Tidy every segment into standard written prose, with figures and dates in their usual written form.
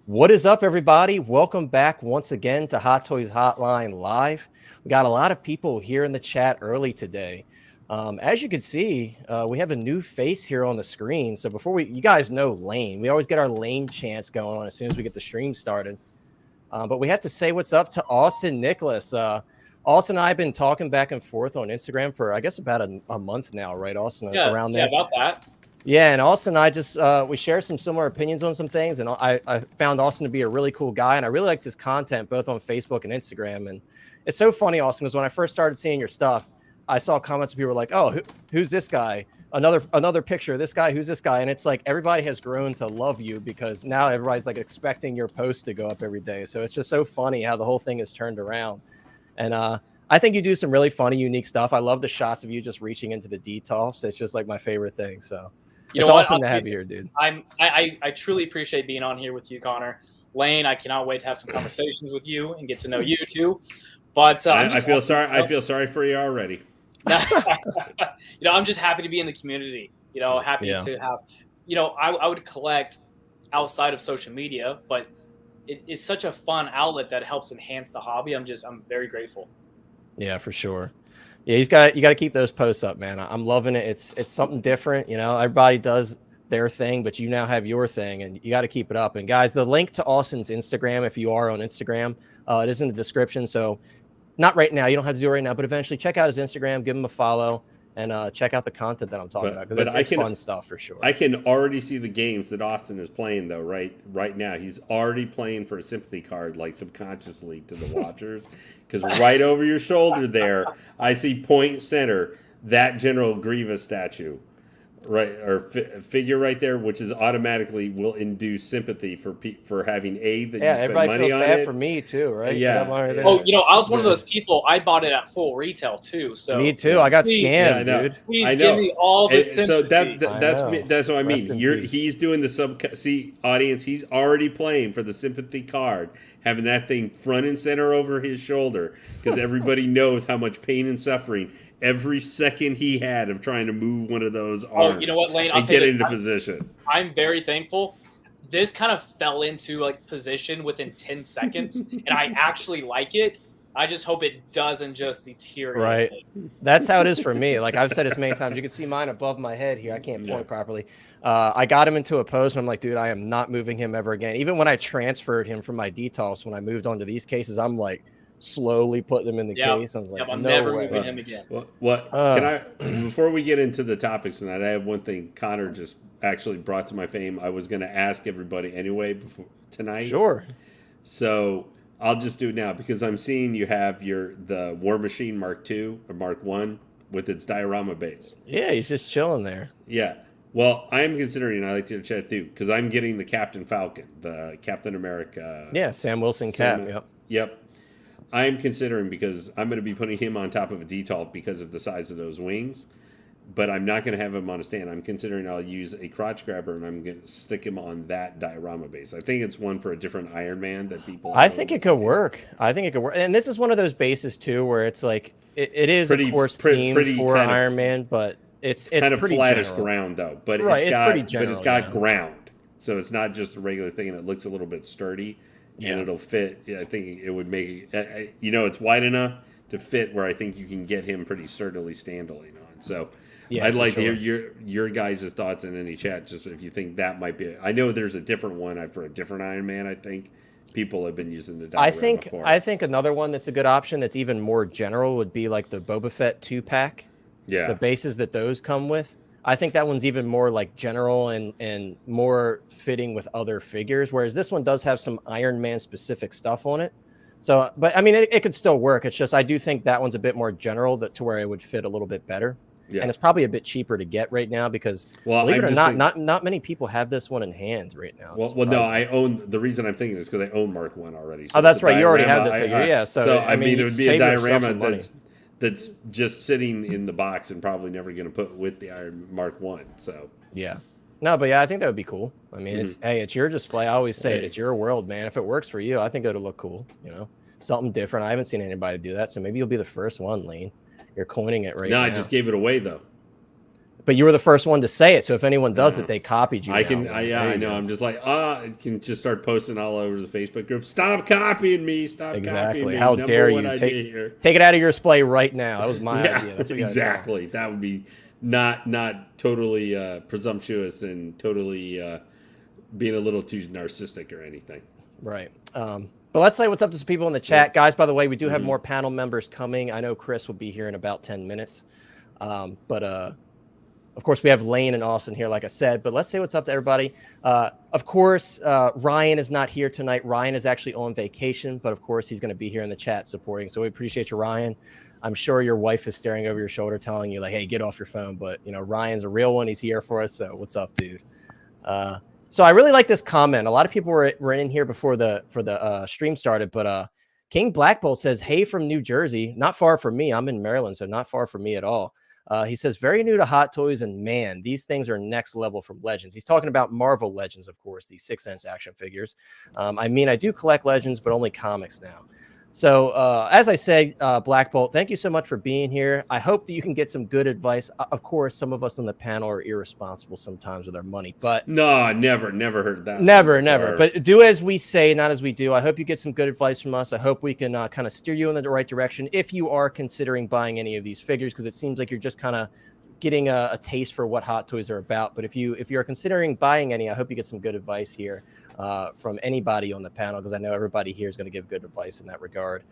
What is up, everybody? Welcome back once again to Hot Toys Hotline Live. We got a lot of people here in the chat early today. As you can see, we have a new face here on the screen. So before you guys know Lane. We always get our Lane chants going on as soon as we get the stream started. But we have to say what's up to Austin Nicholas. Austin and I have been talking back and forth on Instagram for, I guess, about a month now, right, Austin? Yeah, Around there. about that. Yeah, and Austin and I just we share some similar opinions on some things, and I found Austin to be a really cool guy, and I really liked his content both on Facebook and Instagram. And it's so funny, Austin, because when I first started seeing your stuff, I saw comments of people were like, "Oh, who's this guy? Another picture of this guy. Who's this guy?" And it's like everybody has grown to love you because now everybody's like expecting your post to go up every day. So it's just so funny how the whole thing is turned around. And I think you do some really funny, unique stuff. I love the shots of you just reaching into the details. It's just like my favorite thing. So. It's awesome to have you here, dude. I truly appreciate being on here with you, Connor. Lane, I cannot wait to have some conversations with you and get to know you too. But I feel sorry. I feel sorry for you already. I'm just happy to be in the community. Happy to have. I would collect outside of social media, but it's such a fun outlet that helps enhance the hobby. I'm very grateful. Yeah, for sure. Yeah, you got to keep those posts up, man. I'm loving it. It's something different. Everybody does their thing, but you now have your thing, and you got to keep it up. And guys, the link to Austin's Instagram, if you are on Instagram, it is in the description. So not right now, you don't have to do it right now, but eventually check out his Instagram, give him a follow, and check out the content that I'm talking about, because it's fun stuff for sure. I can already see the games that Austin is playing though. Right now, he's already playing for a sympathy card, like subconsciously to the watchers. Because right over your shoulder there, I see point center, that General Grievous statue, right, or figure right there, which is automatically will induce sympathy for having aid that you spend money on. Everybody feels bad for me too, right? Yeah. Right. Oh, I was one of those people. I bought it at full retail too. So me too. I got scammed, dude. Please give me all the sympathy. So that's what I mean. He's doing the audience. He's already playing for the sympathy card, having that thing front and center over his shoulder, because everybody knows how much pain and suffering every second he had of trying to move one of those arms. Oh, you know what, Lane? And get into position. I'm very thankful. This kind of fell into position within 10 seconds, and I actually like it. I just hope it doesn't just deteriorate. Right. That's how it is for me. Like I've said this many times, you can see mine above my head here. I can't point properly. I got him into a pose, and I'm like, dude, I am not moving him ever again. Even when I transferred him from my DTOS, when I moved on to these cases, I'm like, slowly put them in the case. I was like, I'm no never way. moving him again. Can I? Before we get into the topics tonight, I have one thing Connor just actually brought to my fame. I was going to ask everybody anyway before tonight. Sure. So I'll just do it now, because I'm seeing you have the War Machine Mark II or Mark I with its diorama base. Yeah, he's just chilling there. Yeah. Well, I am considering, I like to chat too, because I'm getting the Captain Falcon, the Captain America. Yeah, Sam Wilson cap. Yep. I am considering, because I'm going to be putting him on top of a default because of the size of those wings, but I'm not going to have him on a stand. I'm considering I'll use a crotch grabber, and I'm going to stick him on that diorama base. I think it's one for a different Iron Man that people. I think it could work. And this is one of those bases too, where it's like it is of course themed for Iron Man, but it's kind of pretty flattish general. ground though. But it's pretty general, but it's got ground, so it's not just a regular thing, and it looks a little bit sturdy. And it'll fit. I think it would make it's wide enough to fit where I think you can get him pretty sturdily standing on. So I'd like to hear your guys' thoughts in any chat, just if you think that might be. I know there's a different one for a different Iron Man. I think people have been using the diorama for. I think another one that's a good option that's even more general would be like the Boba Fett 2-pack. Yeah. The bases that those come with. I think that one's even more like general and more fitting with other figures, whereas this one does have some Iron Man specific stuff on it. So, but I mean, it could still work. It's just I do think that one's a bit more general, to where it would fit a little bit better. Yeah. And it's probably a bit cheaper to get right now because, believe it or not, not many people have this one in hand right now. Well, no, I own. The reason I'm thinking is because I own Mark I already. So that's right. You already have the figure. Yeah. So I mean, it would be a diorama that's just sitting in the box and probably never going to put with the Iron Mark I. So yeah. No, but yeah, I think that would be cool. I mean, it's your display. I always say it's your world, man. If it works for you, I think it'll look cool. Something different. I haven't seen anybody do that, so maybe you'll be the first one, Lane. You're coining it right now. No, I just gave it away though. But you were the first one to say it, so if anyone does it, they copied you. I know. I'm just like, I can just start posting all over the Facebook group. Stop copying me. Stop copying me. How dare you? Take it out of your display right now. That was my idea. That's what exactly. That would be not totally presumptuous and totally being a little too narcissistic or anything. Right. But let's say what's up to some people in the chat. Guys, by the way, we do have more panel members coming. I know Chris will be here in about 10 minutes. Of course, we have Lane and Austin here, like I said. But let's say what's up to everybody. Of course, Ryan is not here tonight. Ryan is actually on vacation. But, of course, he's going to be here in the chat supporting. So we appreciate you, Ryan. I'm sure your wife is staring over your shoulder telling you, like, hey, get off your phone. But, you know, Ryan's a real one. He's here for us. So what's up, dude? So I really like this comment. A lot of people were in here before the stream started. But King Black Bolt says, hey, from New Jersey. Not far from me. I'm in Maryland, so not far from me at all. He says, very new to Hot Toys, and man, these things are next level from Legends. He's talking about Marvel Legends, of course, these 6-cent action figures. I mean, I do collect Legends, but only comics now. So as I say, Black Bolt, thank you so much for being here. I hope that you can get some good advice. Of course, some of us on the panel are irresponsible sometimes with our money, but no, never heard that. Never. But do as we say, not as we do. I hope you get some good advice from us. I hope we can kind of steer you in the right direction if you are considering buying any of these figures, because it seems like you're just kind of getting a taste for what Hot Toys are about. But if you're considering buying any, I hope you get some good advice here from anybody on the panel, because I know everybody here is going to give good advice in that regard.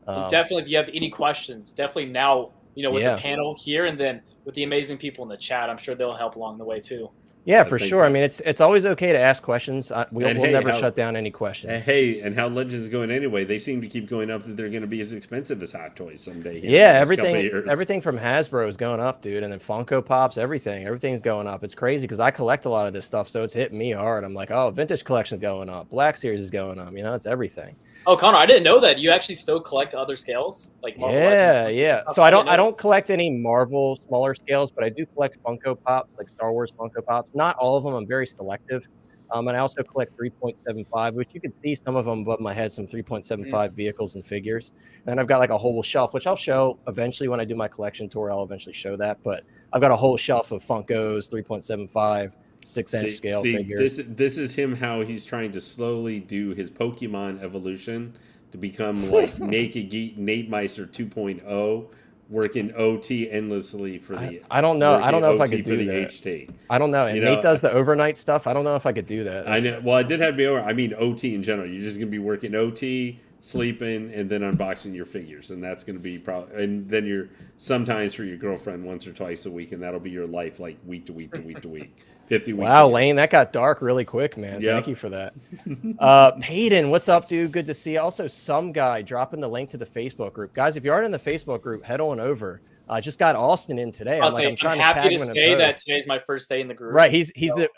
Definitely, if you have any questions, definily now, you know, with the panel here and then with the amazing people in the chat, I'm sure they'll help along the way too. Yeah, for sure. I mean, it's always okay to ask questions. We'll never shut down any questions. Hey, and how Legends going anyway? They seem to keep going up that they're going to be as expensive as Hot Toys someday. Yeah, everything from Hasbro is going up, dude. And then Funko Pops, everything's going up. It's crazy because I collect a lot of this stuff, so it's hitting me hard. I'm like, oh, vintage collection's going up. Black Series is going up. You know, it's everything. Oh, Connor, I didn't know that. You actually still collect other scales, like Marvel Legends? Yeah. So I don't collect any Marvel smaller scales, but I do collect Funko Pops, like Star Wars Funko Pops. Not all of them. I'm very selective. And I also collect 3.75, which you can see some of them above my head, some 3.75 vehicles and figures. And I've got like a whole shelf, which I'll show eventually when I do my collection tour. I'll eventually show that. But I've got a whole shelf of Funkos, 3.75. 6-inch scale figures. This is him, how he's trying to slowly do his Pokemon evolution to become like Naked Geek Nate Meister 2.0, working OT endlessly for the. I don't know. I don't know if I could do the that. HT. I don't know. And Nate does the overnight stuff. I don't know if I could do that. I know. Well, I did have to be over. I mean, OT in general. You're just gonna be working OT, sleeping, and then unboxing your figures, and that's gonna be probably. And then you're sometimes for your girlfriend once or twice a week, and that'll be your life, like week to week to week to week. 50 weeks. Wow, Lane, that got dark really quick, man. Yep. Thank you for that. Peyton, what's up, dude? Good to see you. Also, some guy dropping the link to the Facebook group. Guys, if you aren't in the Facebook group, head on over. I just got Austin in today. I'm happy to say that today's my first day in the group. Right, he's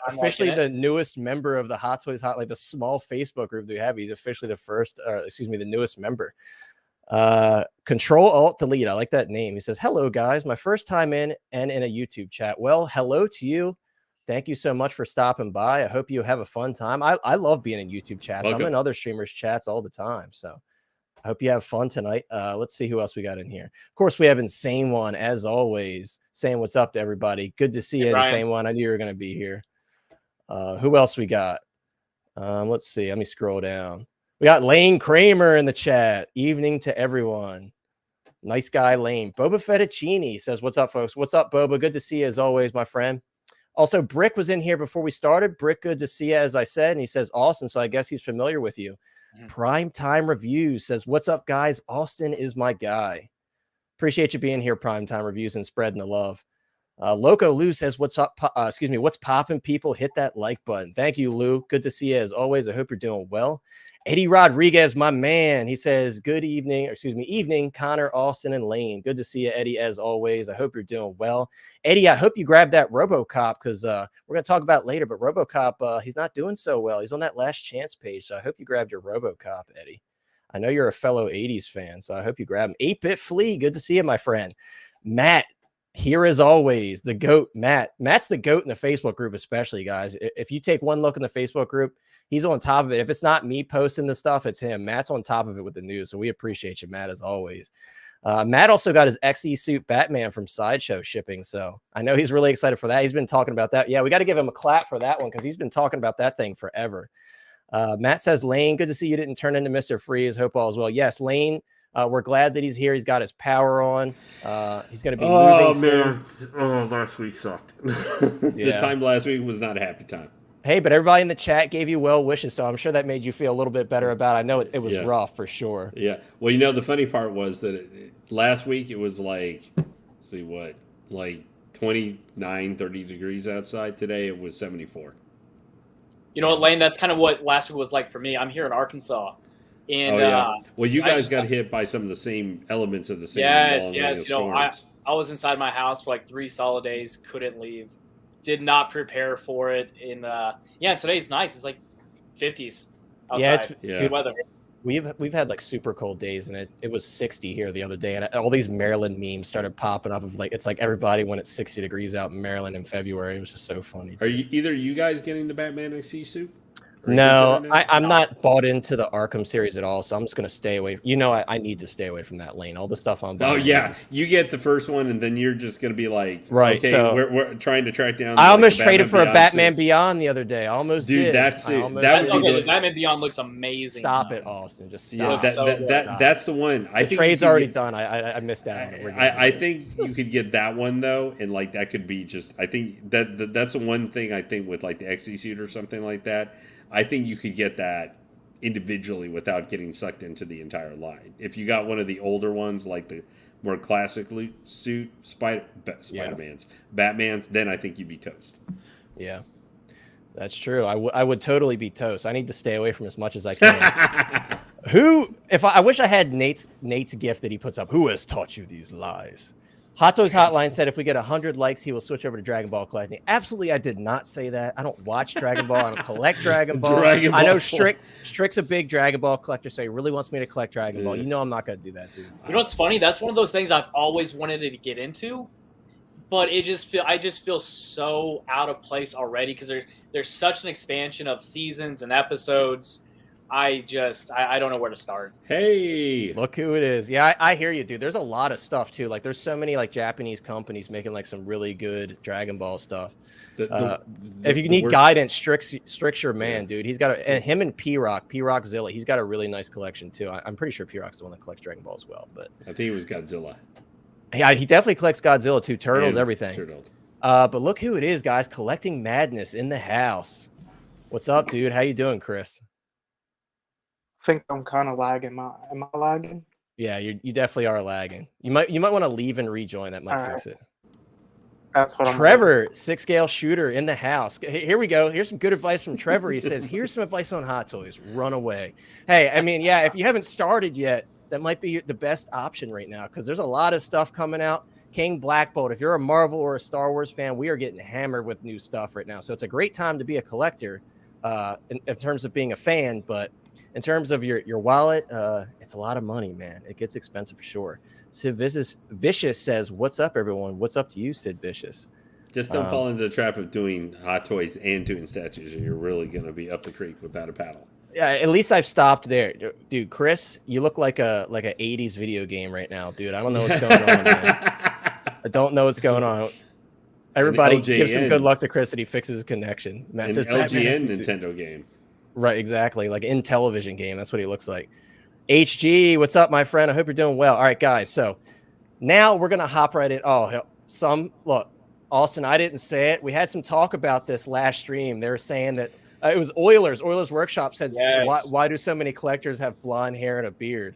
officially the newest member of the Hot Toys Hotline, the small Facebook group we have. He's officially the newest member. Control Alt Delete. I like that name. He says, "Hello, guys. My first time in and in a YouTube chat. Well, hello to you. Thank you so much for stopping by. I hope you have a fun time. I love being in YouTube chats. Welcome. I'm in other streamers' chats all the time. So I hope you have fun tonight. Let's see who else we got in here. Of course, we have Insane One, as always, saying what's up to everybody. Good to see you, Insane One. I knew you were going to be here. Who else we got? Let's see. Let me scroll down. We got Lane Kramer in the chat. Evening to everyone. Nice guy, Lane. Boba Fettuccini says, what's up, folks? What's up, Boba? Good to see you, as always, my friend. Also, Brick was in here before we started. Brick, good to see you, as I said. And he says, Austin, so I guess he's familiar with you. Prime Time Reviews says, what's up, guys? Austin is my guy. Appreciate you being here, Prime Time Reviews, and spreading the love. Loco Lou says, what's up? What's popping, people? Hit that like button. Thank you, Lou. Good to see you, as always. I hope you're doing well. Eddie Rodriguez, my man. He says, evening, Connor, Austin, and Lane. Good to see you, Eddie, as always. I hope you're doing well. Eddie, I hope you grabbed that RoboCop, because we're going to talk about it later, but RoboCop, he's not doing so well. He's on that last chance page, so I hope you grabbed your RoboCop, Eddie. I know you're a fellow 80s fan, so I hope you grab him. 8-Bit Flea, good to see you, my friend. Matt, here as always, the GOAT, Matt. Matt's the GOAT in the Facebook group, especially, guys. If you take one look in the Facebook group, he's on top of it. If it's not me posting the stuff, it's him. Matt's on top of it with the news, so we appreciate you, Matt, as always. Matt also got his XE suit Batman from Sideshow shipping, so I know he's really excited for that. He's been talking about that. Yeah, we got to give him a clap for that one because he's been talking about that thing forever. Matt says, Lane, good to see you didn't turn into Mr. Freeze. Hope all is well. Yes, Lane, we're glad that he's here. He's got his power on. He's going to be moving soon. Oh, last week sucked. This time last week was not a happy time. Hey, but everybody in the chat gave you well wishes, so I'm sure that made you feel a little bit better about it. I know it was rough for sure. Yeah. Well, the funny part was that last week it was like 29, 30 degrees outside. Today it was 74. You know what, Lane? That's kind of what last week was like for me. I'm here in Arkansas. And, well, you guys got hit by some of the same elements of the same. Yes. I was inside my house for like 3 solid days. Couldn't leave. Did not prepare for it. And today's nice. It's like 50s outside. Good weather. We've had like super cold days, and it was 60 here the other day, and all these Maryland memes started popping up of like it's like everybody when it's 60 degrees out in Maryland in February. It was just so funny. Are you guys getting the Batman XC suit? No, I'm not bought into the Arkham series at all, so I'm just going to stay away. I need to stay away from that lane. All the stuff I'm buying. Oh, yeah. You get the first one, and then you're just going to be like, right, okay, so we're trying to track down. I almost traded for a Batman Beyond the other day. I almost did. That's it. The Batman Beyond looks amazing. Stop it, Austin. Just stop. That's the one. I think trade's already done. I missed out on it. I think you could get that one, though, and like that could be just, I think that's the one thing I think with like the XE suit or something like that. I think you could get that individually without getting sucked into the entire line. If you got one of the older ones, like the more classic suit, Spider-Man's, Batman's, then I think you'd be toast. Yeah, that's true. I would totally be toast. I need to stay away from as much as I can. I wish I had Nate's gift that he puts up. Who has taught you these lies? Hottoys Hotline said if we get 100 likes, he will switch over to Dragon Ball collecting. Absolutely, I did not say that. I don't watch Dragon Ball. I don't collect Dragon Ball. I know Strick's a big Dragon Ball collector, so he really wants me to collect Dragon Ball. You know I'm not going to do that, dude. You know what's funny? That's one of those things I've always wanted to get into, but I just feel so out of place already because there's such an expansion of seasons and episodes. I don't know where to start. Hey, look who it is. Yeah, I hear you, dude. There's a lot of stuff too. Like there's so many like Japanese companies making like some really good Dragon Ball stuff. If you need guidance, Strick's your man, dude. He's got and him and P-Rock Zilla. He's got a really nice collection too. I'm pretty sure P-Rock's the one that collects Dragon Ball as well. But I think it was Godzilla. Yeah, he definitely collects Godzilla too. Turtles, and everything. Turtles. But look who it is, guys. Collecting Madness in the house. What's up, dude? How you doing, Chris? I think I'm kind of lagging. Am I lagging? Yeah, you definitely are lagging. You might want to leave and rejoin. That might fix it. That's what Trevor, 6-scale shooter in the house. Here we go. Here's some good advice from Trevor. He says, here's some advice on Hot Toys. Run away. Hey, I mean, yeah, if you haven't started yet, that might be the best option right now because there's a lot of stuff coming out. King Black Bolt. If you're a Marvel or a Star Wars fan, we are getting hammered with new stuff right now. So it's a great time to be a collector in terms of being a fan, but in terms of your wallet, it's a lot of money, man. It gets expensive for sure. Sid Vicious says, what's up, everyone? What's up to you, Sid Vicious? Just don't fall into the trap of doing Hot Toys and doing statues, and you're really going to be up the creek without a paddle. Yeah, at least I've stopped there. Dude, Chris, you look like a 80s video game right now, dude. I don't know what's going on, man. I don't know what's going on. Everybody give some good luck to Chris that he fixes his connection. Matt says LGN Nintendo game. Right, exactly. Like in television game. That's what he looks like. HG, what's up, my friend? I hope you're doing well. All right, guys. So now we're going to hop right in. Oh, look, Austin, I didn't say it. We had some talk about this last stream. They were saying that it was Oilers. Oilers Workshop said, why do so many collectors have blonde hair and a beard?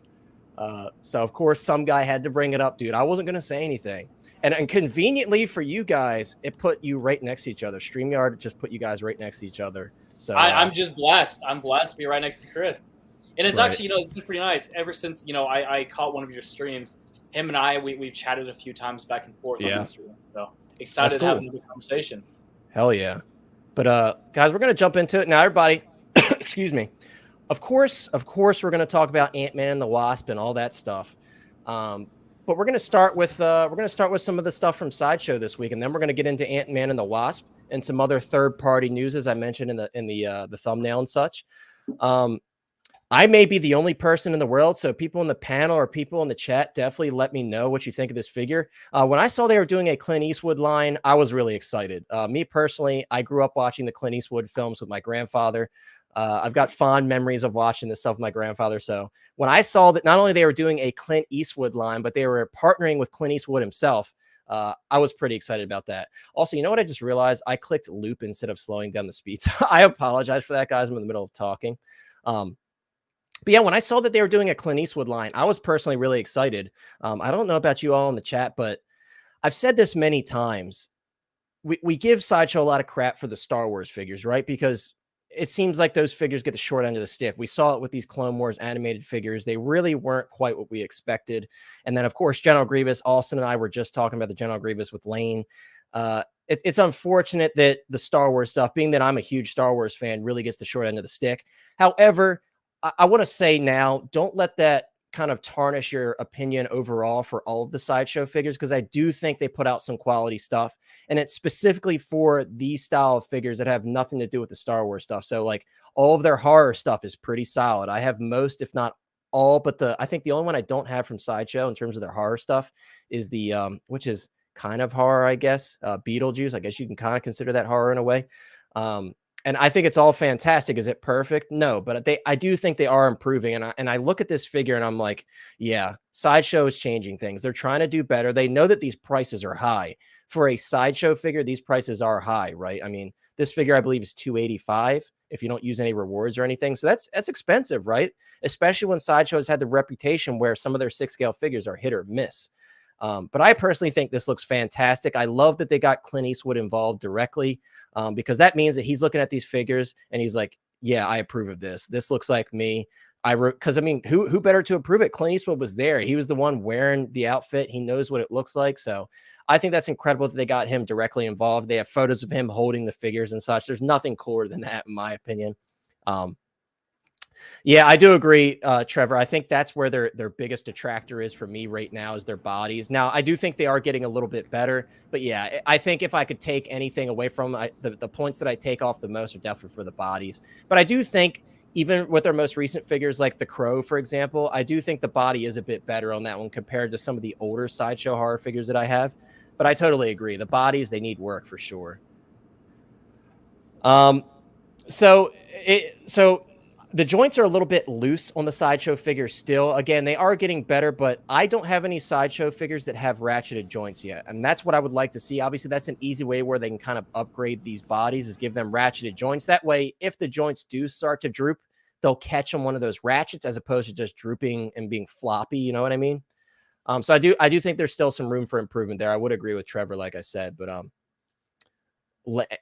So, of course, some guy had to bring it up, dude. I wasn't going to say anything. And conveniently for you guys, it put you right next to each other. StreamYard just put you guys right next to each other. So I'm just blessed. I'm blessed to be right next to Chris. And it's actually, it's been pretty nice ever since, I caught one of your streams. Him and I, we've chatted a few times back and forth on Instagram. So excited to have a good conversation. Hell yeah. But guys, we're going to jump into it now. Everybody, excuse me. Of course, we're going to talk about Ant-Man and the Wasp and all that stuff. But we're going to start with some of the stuff from Sideshow this week, and then we're going to get into Ant-Man and the Wasp and some other third-party news, as I mentioned in the thumbnail and such. I may be the only person in the world, so people in the panel or people in the chat, definitely let me know what you think of this figure. When I saw they were doing a Clint Eastwood line, I was really excited. Me personally, I grew up watching the Clint Eastwood films with my grandfather. I've got fond memories of watching this stuff with my grandfather. So when I saw that not only they were doing a Clint Eastwood line, but they were partnering with Clint Eastwood himself, I was pretty excited about that. Also, you know what I just realized? I clicked loop instead of slowing down the speed. So I apologize for that, guys. I'm in the middle of talking. But yeah, when I saw that they were doing a Clint Eastwood line, I was personally really excited. I don't know about you all in the chat, but I've said this many times. We give Sideshow a lot of crap for the Star Wars figures, right? Because it seems like those figures get the short end of the stick. We saw it with these Clone Wars animated figures. They really weren't quite what we expected. And then, of course, General Grievous, Austin and I were just talking about the General Grievous with Lane. It's unfortunate that the Star Wars stuff, being that I'm a huge Star Wars fan, really gets the short end of the stick. However, I want to say now, don't let that kind of tarnish your opinion overall for all of the Sideshow figures, because I do think they put out some quality stuff, and it's specifically for these style of figures that have nothing to do with the Star Wars stuff. So like all of their horror stuff is pretty solid. I have most, if not all, but I think the only one I don't have from Sideshow in terms of their horror stuff is the which is kind of horror, I guess. Beetlejuice, I guess you can kind of consider that horror in a way. And I think it's all fantastic. Is it perfect? No, but I do think they are improving. And I look at this figure and I'm like, yeah, Sideshow is changing things. They're trying to do better. They know that these prices are high. For a Sideshow figure, these prices are high, right? I mean, this figure, I believe, is $285 if you don't use any rewards or anything. So that's expensive, right? Especially when Sideshow has had the reputation where some of their 6-scale figures are hit or miss. But I personally think this looks fantastic. I love that they got Clint Eastwood involved directly, because that means that he's looking at these figures and he's like, yeah, I approve of this. This looks like me. Because I mean, who better to approve it? Clint Eastwood was there. He was the one wearing the outfit. He knows what it looks like. So I think that's incredible that they got him directly involved. They have photos of him holding the figures and such. There's nothing cooler than that, in my opinion. Yeah, I do agree, Trevor. I think that's where their biggest detractor is for me right now, is their bodies. Now, I do think they are getting a little bit better, but yeah, I think if I could take anything away from the points that I take off the most are definitely for the bodies. But I do think even with their most recent figures, like the Crow, for example, I do think the body is a bit better on that one compared to some of the older Sideshow horror figures that I have. But I totally agree. The bodies, they need work for sure. So the joints are a little bit loose on the Sideshow figures still. Again, they are getting better, but I don't have any Sideshow figures that have ratcheted joints yet. And that's what I would like to see. Obviously, that's an easy way where they can kind of upgrade these bodies, is give them ratcheted joints. That way, if the joints do start to droop, they'll catch on one of those ratchets as opposed to just drooping and being floppy. You know what I mean? So I do think there's still some room for improvement there. I would agree with Trevor, like I said, but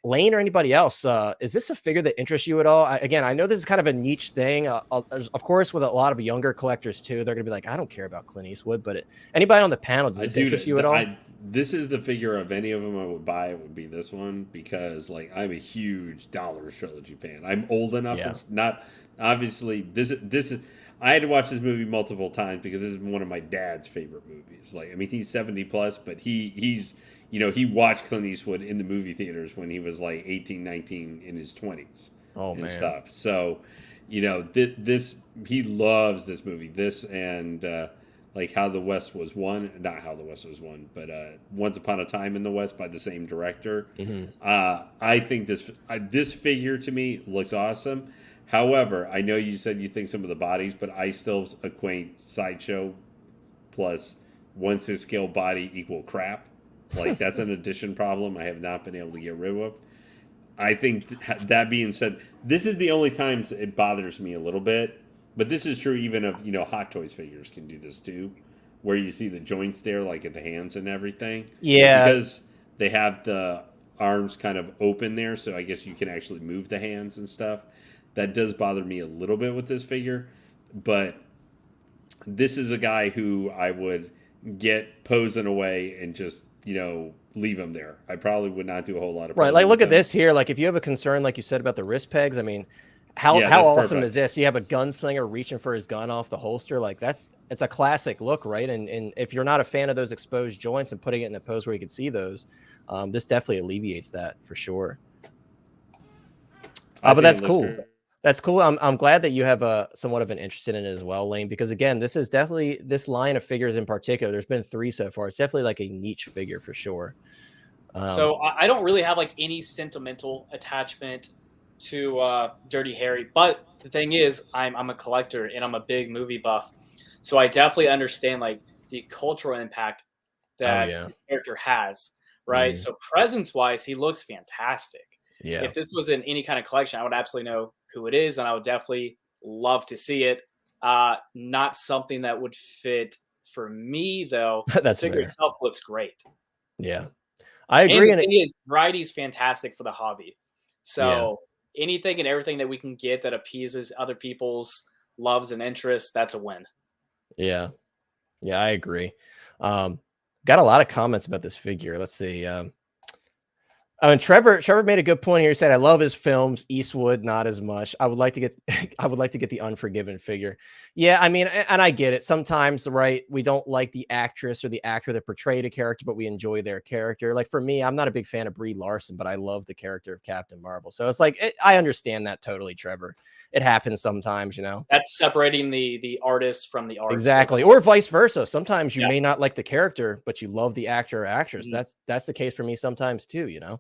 Lane or anybody else, is this a figure that interests you at all? Again, I know this is kind of a niche thing. Of course, with a lot of younger collectors too, they're gonna be like, I don't care about Clint Eastwood, but anybody on the panel, does this interest you at all? This is the figure of any of them I would buy. It would be this one, because like I'm a huge Dollars Trilogy fan. I'm old enough. Yeah. It's not obviously this is. I had to watch this movie multiple times because this is one of my dad's favorite movies. Like, I mean, he's 70 plus, but he's. You know, he watched Clint Eastwood in the movie theaters when he was like 18, 19 in his 20s and stuff. So, you know, he loves this movie. This and like How the West Was Won. Not How the West Was Won, but Once Upon a Time in the West by the same director. Mm-hmm. I think this figure to me looks awesome. However, I know you said you think some of the bodies, but I still acquaint Sideshow plus 1/6 scale body equal crap. Like, that's an addition problem I have not been able to get rid of. I think that being said, this is the only times it bothers me a little bit. But this is true even of, you know, Hot Toys figures can do this too, where you see the joints there, like at the hands and everything. Yeah. Because they have the arms kind of open there, so I guess you can actually move the hands and stuff. That does bother me a little bit with this figure. But this is a guy who I would get posing away and just, you know, leave him there. I probably would not do a whole lot of right. Like, look at this here. Like, if you have a concern, like you said about the wrist pegs, I mean, how awesome perfect. Is this? You have a gunslinger reaching for his gun off the holster. Like, it's a classic look, right? And if you're not a fan of those exposed joints and putting it in a pose where you can see those, this definitely alleviates that for sure. But that's cool. Great. That's cool. I'm glad that you have a somewhat of an interest in it as well, Lane, because again, this is definitely this line of figures in particular. There's been 3 so far. It's definitely like a niche figure for sure. So I don't really have like any sentimental attachment to Dirty Harry, but the thing is, I'm a collector and I'm a big movie buff, so I definitely understand like the cultural impact that the character has, right? So presence wise, he looks fantastic. Yeah. If this was in any kind of collection, I would absolutely know who it is, and I would definitely love to see it. Not something that would fit for me though. That's the figure fair. itself looks great. Yeah. I agree. And the thing is, variety is fantastic for the hobby. So anything and everything that we can get that appeases other people's loves and interests, that's a win. Yeah. Yeah, I agree. Got a lot of comments about this figure. Let's see. And Trevor made a good point here. He said, "I love his films. Eastwood, not as much. I would like to get, I would like to get the Unforgiven figure." Yeah, I mean, and I get it. Sometimes, right, we don't like the actress or the actor that portrayed a character, but we enjoy their character. Like for me, I'm not a big fan of Brie Larson, but I love the character of Captain Marvel. So it's like I understand that totally, Trevor. It happens sometimes, you know. That's separating the artist from the art. Exactly, or vice versa. Sometimes you may not like the character, but you love the actor or actress. That's the case for me sometimes too, you know.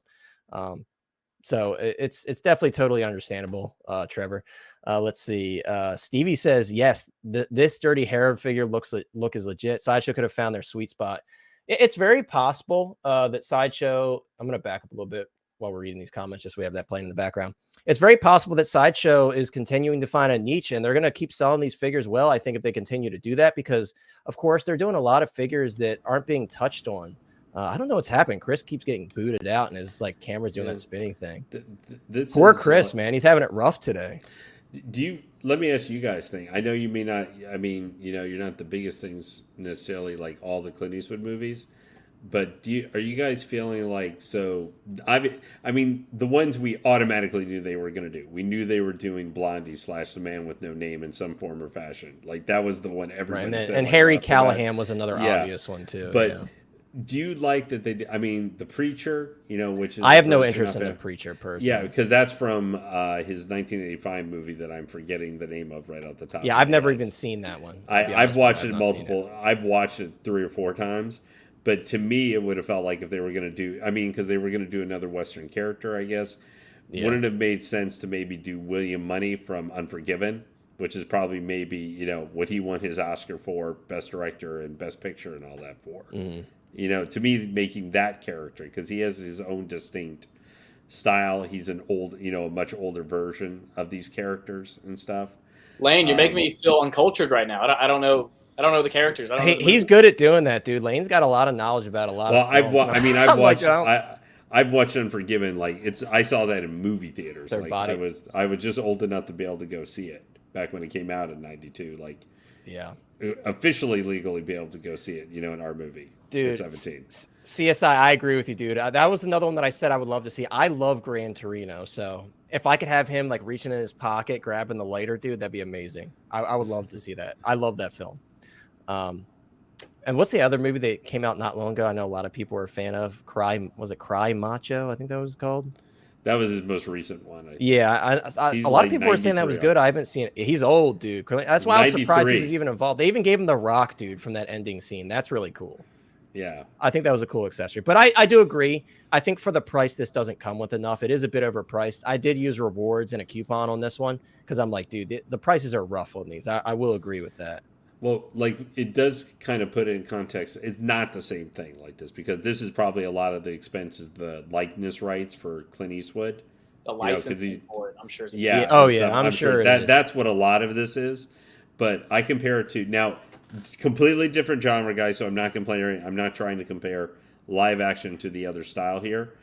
So it's definitely totally understandable, Trevor. Let's see. Stevie says yes. This Dirty Harry figure look is legit. Sideshow could have found their sweet spot. It's very possible that Sideshow. I'm gonna back up a little bit while we're reading these comments, just so we have that playing in the background. It's very possible that Sideshow is continuing to find a niche, and they're going to keep selling these figures well, I think, if they continue to do that, because, of course, they're doing a lot of figures that aren't being touched on. I don't know what's happening. Chris keeps getting booted out, and his like camera's doing that spinning thing. Poor Chris, man. He's having it rough today. Let me ask you guys thing. I know you may not, I mean, you know, you're not the biggest things necessarily like all the Clint Eastwood movies. But are you guys feeling like, so I mean, the ones we automatically knew they were going to do. We knew they were doing Blondie / The Man with No Name in some form or fashion. Like that was the one everybody said. And like, Harry Callahan was another obvious one too. But do you like that they? I mean, The Preacher, you know, which is I have no interest in The Preacher personally. Yeah, because that's from his 1985 movie that I'm forgetting the name of right off the top. Yeah, I've never even seen that one. I've watched it multiple. I've watched it 3 or 4 times. But to me, it would have felt like if they were going to do, I mean, because they were going to do another Western character, I guess, wouldn't it have made sense to maybe do William Money from Unforgiven, which is probably maybe, you know, what he won his Oscar for, Best Director and Best Picture and all that for. You know, to me, making that character, because he has his own distinct style. He's an old, you know, a much older version of these characters and stuff. Lane, you're making me feel uncultured right now. I don't know. I don't know the characters. He's good at doing that, dude. Lane's got a lot of knowledge about a lot. Well, I've watched Unforgiven. Like I saw that in movie theaters. Like I was just old enough to be able to go see it back when it came out in '92. Like, officially legally be able to go see it. You know, in our movie, dude. At 17. CSI, I agree with you, dude. That was another one that I said I would love to see. I love Gran Torino, so if I could have him like reaching in his pocket, grabbing the lighter, dude, that'd be amazing. I would love to see that. I love that film. And what's the other movie that came out not long ago? I know a lot of people were a fan of. Was it Cry Macho? I think that was called. That was his most recent one. A lot of people were saying that was good. I haven't seen it. He's old, dude. That's why I was surprised he was even involved. They even gave him the Rock, dude, from that ending scene. That's really cool. Yeah. I think that was a cool accessory. But I do agree. I think for the price, this doesn't come with enough. It is a bit overpriced. I did use rewards and a coupon on this one because I'm like, dude, the prices are rough on these. I will agree with that. Well, like it does kind of put it in context. It's not the same thing like this because this is probably a lot of the expenses, the likeness rights for Clint Eastwood. The licensing for it, I'm sure. I'm sure that's what a lot of this is. But I compare it to now, completely different genre, guys. So I'm not complaining. I'm not trying to compare live action to the other style here,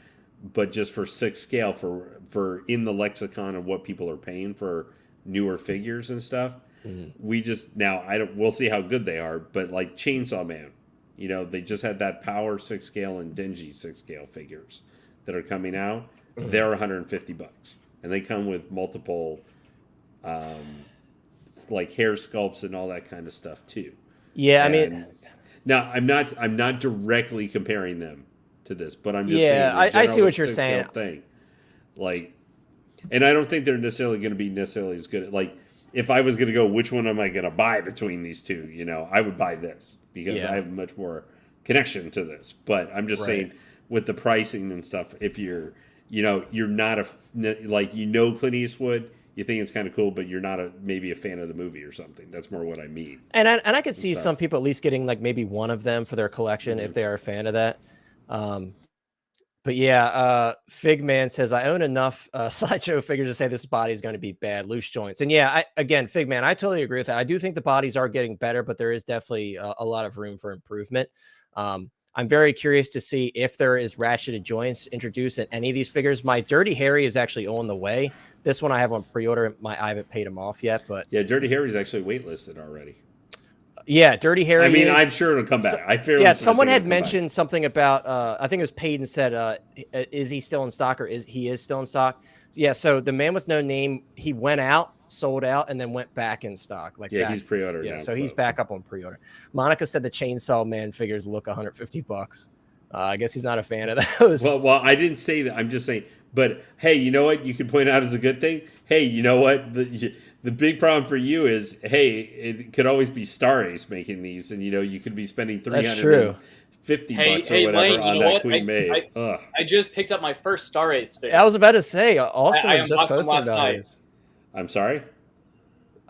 but just for 6 scale for in the lexicon of what people are paying for newer figures and stuff. We just we'll see how good they are, but like Chainsaw Man, you know, they just had that Power 6 scale and Dingy 6 scale figures that are coming out. They're $150, and they come with multiple, like hair sculpts and all that kind of stuff too. Yeah, I mean, now I'm not directly comparing them to this, but I'm just saying, I see what you're 6 scale saying. Thing, like. And I don't think they're necessarily going to be necessarily as good. Like, if I was going to go, which one am I going to buy between these two? You know, I would buy this because I have much more connection to this. But I'm just saying, with the pricing and stuff, if you're, you know, you're not like, you know, Clint Eastwood, you think it's kind of cool, but you're not maybe a fan of the movie or something. That's more what I mean. And I could see some people at least getting like maybe one of them for their collection if they are a fan of that. But yeah, Figman says, I own enough Sideshow figures to say this body is going to be bad, loose joints. And yeah, again, Figman, I totally agree with that. I do think the bodies are getting better, but there is definitely a lot of room for improvement. I'm very curious to see if there is ratcheted joints introduced in any of these figures. My Dirty Harry is actually on the way. This one I have on pre-order. I haven't paid him off yet, but yeah, Dirty Harry's actually waitlisted already. Yeah, Dirty Harry. I mean, I'm sure it'll come back. Someone had mentioned something about. I think it was Peyton said, "Is he still in stock?" Or he is still in stock? Yeah. So the Man with No Name, he went out, sold out, and then went back in stock. Like he's pre-ordered. Yeah, so he's back up on pre-order. Monica said the Chainsaw Man figures look $150. I guess he's not a fan of those. Well, I didn't say that. I'm just saying. But hey, you know what? You can point out as a good thing. Hey, you know what? The big problem for you is, hey, it could always be Star Ace making these, and you know you could be spending $350 or whatever Lane, on that Queen Maeve. I just picked up my first Star Ace figure. I was about to say, Austin I was just posting last night. these. I'm sorry.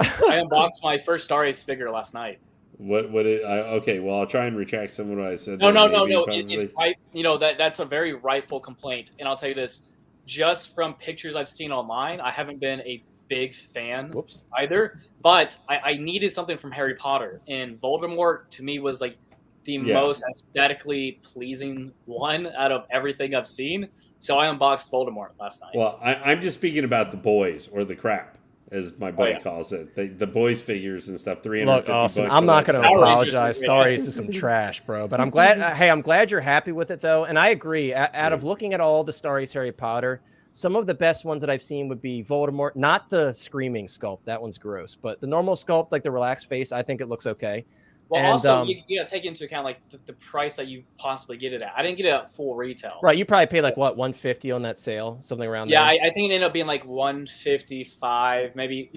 I unboxed my first Star Ace figure last night. Okay, well, I'll try and retract some of what I said. No. It's right. You know that's a very rightful complaint, and I'll tell you this: just from pictures I've seen online, I haven't been a big fan either. But I needed something from Harry Potter, and Voldemort to me was like the most aesthetically pleasing one out of everything I've seen. So I unboxed Voldemort last night. Well, I'm just speaking about the boys or the crap, as my buddy calls it. The boys figures and stuff. $350. Austin, I'm not going to apologize. Star Ace is some trash, bro. But I'm glad. Hey, I'm glad you're happy with it, though. And I agree. Out of looking at all the Star Ace Harry Potter, some of the best ones that I've seen would be Voldemort. Not the screaming sculpt. That one's gross. But the normal sculpt, like the relaxed face, I think it looks okay. Well, and, also, you got to take into account like the price that you possibly get it at. I didn't get it at full retail. Right, you probably paid like what, $150 on that sale, something around there. Yeah, I think it ended up being like $155, maybe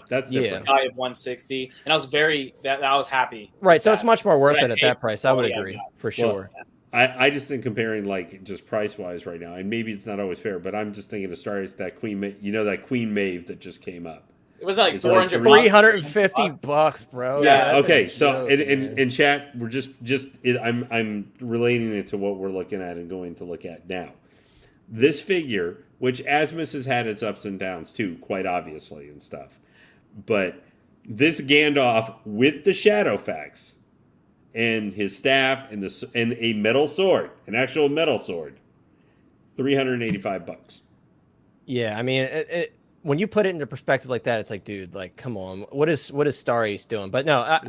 that's different. Guy of $160, and I was I was happy. Right, so it's much more worth it at that price. I would agree for sure. I just think comparing like just price wise right now, and maybe it's not always fair, but I'm just thinking of Star Ace, that Queen Maeve that just came up. It was like $350, bro. Yeah. Okay. So in chat, we're I'm relating it to what we're looking at and going to look at now. This figure, which Asmus has had its ups and downs too, quite obviously and stuff, but this Gandalf with the Shadowfax and his staff and a metal sword, an actual metal sword, $385. Yeah, I mean when you put it into perspective like that, it's like, dude, like, come on, what is Star Ace doing? But no,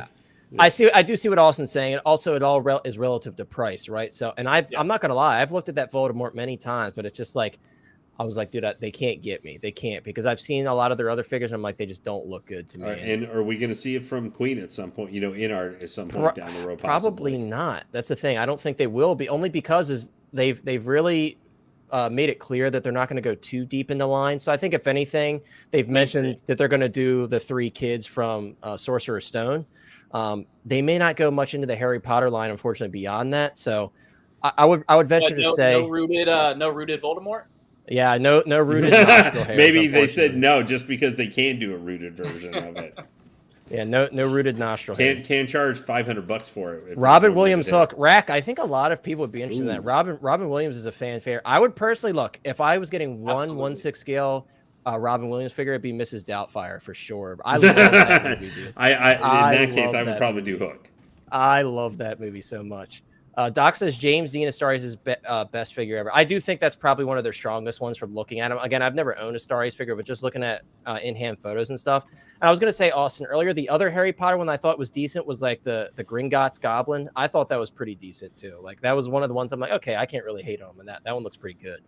I do see what Austin's saying. And also, it all is relative to price, right? So, and I'm not gonna lie, I've looked at that Voldemort many times, but it's just like, I was like, dude, they can't get me. They can't, because I've seen a lot of their other figures. And I'm like, they just don't look good to me. And are we gonna see it from Queen at some point? You know, at some point down the road? Probably not. That's the thing. I don't think they will be, only because they've really made it clear that they're not going to go too deep into line. So I think if anything, they've mentioned that they're going to do the 3 kids from Sorcerer's Stone. They may not go much into the Harry Potter line, unfortunately, beyond that. So I would venture to say no rooted Voldemort. Yeah, no rooted nostril hairs. Maybe they said no just because they can do a rooted version of it. Yeah, no rooted nostril hairs. Can charge $500 for it. Robin Williams hook rack. I think a lot of people would be interested in that. Robin Williams is a fan favorite. I would personally look, if I was getting 1/6 scale Robin Williams figure, it'd be Mrs. Doubtfire for sure. I love that movie, dude. In that case, I would probably do Hook. I love that movie so much. Doc says James Dean is Star Ace's best figure ever. I do think that's probably one of their strongest ones from looking at them. Again, I've never owned a Star Ace figure, but just looking at in-hand photos and stuff. And I was going to say, Austin, earlier, the other Harry Potter one I thought was decent was like the Gringotts Goblin. I thought that was pretty decent too. Like that was one of the ones I'm like, okay, I can't really hate on them. And that one looks pretty good.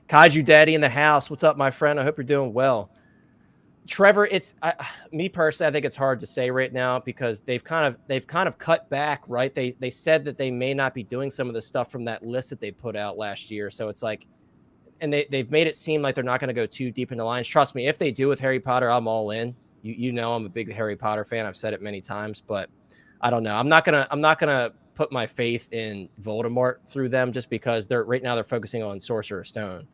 Kaiju Daddy in the house. What's up, my friend? I hope you're doing well. Trevor, me personally, I think it's hard to say right now because they've kind of cut back, right? They said that they may not be doing some of the stuff from that list that they put out last year. So it's like, and they've made it seem like they're not going to go too deep into lines. Trust me, if they do with Harry Potter, I'm all in. You know, I'm a big Harry Potter fan. I've said it many times, but I don't know. I'm not gonna put my faith in Voldemort through them just because right now they're focusing on Sorcerer's Stone.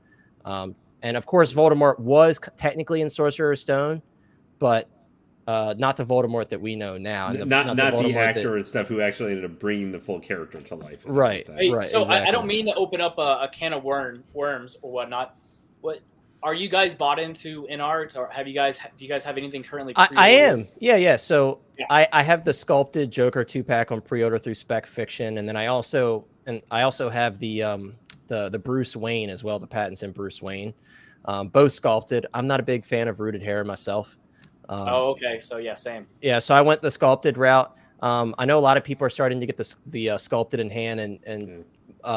And of course, Voldemort was technically in Sorcerer's Stone, but not the Voldemort that we know now. And not the actor and and stuff who actually ended up bringing the full character to life. Right. Hey, right. So exactly. I don't mean to open up a can of worms or whatnot. What are you guys bought into in art, or do you guys have anything currently? I am. Yeah. So yeah. I have the sculpted Joker 2-pack on pre-order through Spec Fiction, and then I also have the Bruce Wayne as well, the Pattinson Bruce Wayne, both sculpted. I'm not a big fan of rooted hair myself. Okay. So yeah, same. Yeah, so I went the sculpted route. I know a lot of people are starting to get the sculpted in hand, and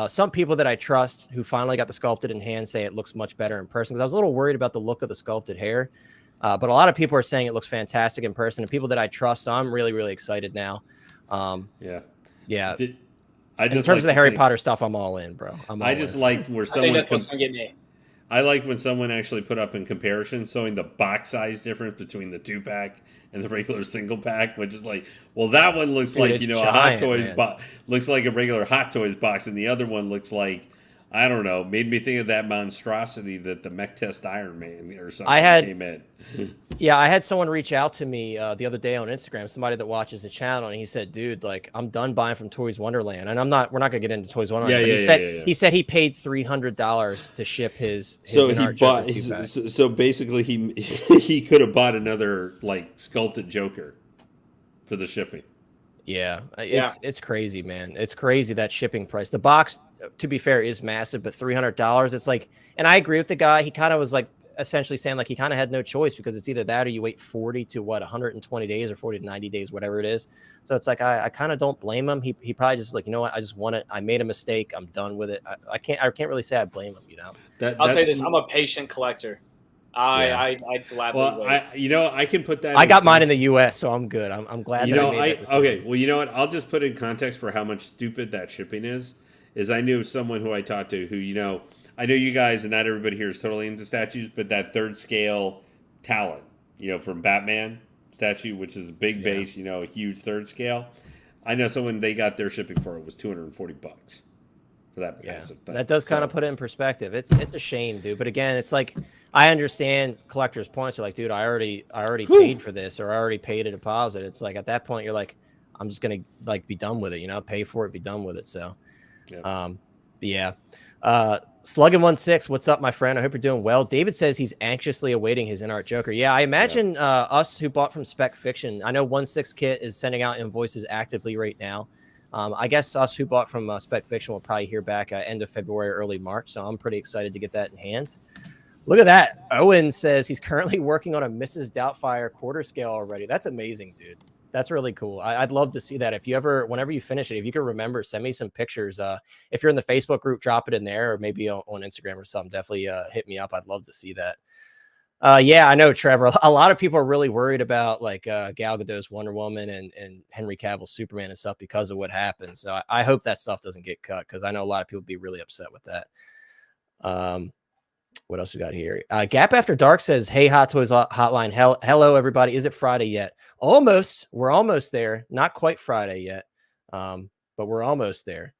some people that I trust who finally got the sculpted in hand say it looks much better in person. Because I was a little worried about the look of the sculpted hair, but a lot of people are saying it looks fantastic in person, and people that I trust. So I'm really, really excited now. Yeah. In terms of the Harry Potter stuff, I'm all in, bro. I just like where someone. I think that's what's gonna get me. I like when someone actually put up in comparison, showing the box size difference between the 2-pack and the regular single pack, which is like, well, that one looks like, you know, giant, a Hot Toys box, looks like a regular Hot Toys box, and the other one looks like, I don't know, made me think of that monstrosity that the Mech Test Iron Man or something came in. Yeah, I had someone reach out to me the other day on Instagram, somebody that watches the channel, and he said, dude, like, I'm done buying from Toys Wonderland. And we're not gonna get into Toys Wonderland. He said he paid $300 to ship his so he bought so basically he could have bought another like sculpted Joker for the shipping. Yeah, it's crazy, man. It's crazy, that shipping price. The box, to be fair, is massive, but $300, it's like, and I agree with the guy. He kind of was like essentially saying like he kind of had no choice because it's either that or you wait 40 to 120 days or 40 to 90 days, whatever it is. So it's like I kind of don't blame him. He probably just like, you know what, I just want it. I made a mistake. I'm done with it. I can't really say I blame him, you know. I'll tell you this, I'm a patient collector. I gladly wait. I can put that. I got mine in the U.S., so I'm good. I'm glad. You know, okay. Well, you know what? I'll just put in context for how much stupid that shipping is. I knew someone who I talked to who, you know, I know you guys and not everybody here is totally into statues, but that 3rd scale Talon, you know, from Batman statue, which is a big base, you know, a huge 3rd scale. I know someone they got their shipping for it was $240 for that massive thing. That does kind of put it in perspective. It's a shame, dude. But again, it's like I understand collectors' points are like, dude, I already paid for this, or I already paid a deposit. It's like at that point you're like, I'm just gonna like be done with it, you know, pay for it, be done with it. So Sluggin16, what's up, my friend? I hope you're doing well. David says he's anxiously awaiting his in-art Joker. Yeah, I imagine us who bought from Spec Fiction. I know 16 Kit is sending out invoices actively right now. I guess us who bought from Spec Fiction will probably hear back end of February, early March. So I'm pretty excited to get that in hand. Look at that. Owen says he's currently working on a Mrs. Doubtfire quarter scale already. That's amazing, dude. That's really cool. I'd love to see that. If you ever, whenever you finish it, if you can remember, send me some pictures. If you're in the Facebook group, drop it in there, or maybe on Instagram or something. Definitely hit me up. I'd love to see that. Yeah, I know, Trevor. A lot of people are really worried about like Gal Gadot's Wonder Woman and Henry Cavill's Superman and stuff because of what happened. So I hope that stuff doesn't get cut, because I know a lot of people would be really upset with that. What else we got here? Gap After Dark says, hey, Hot Toys Hotline. Hello, everybody. Is it Friday yet? Almost. We're almost there. Not quite Friday yet, but we're almost there.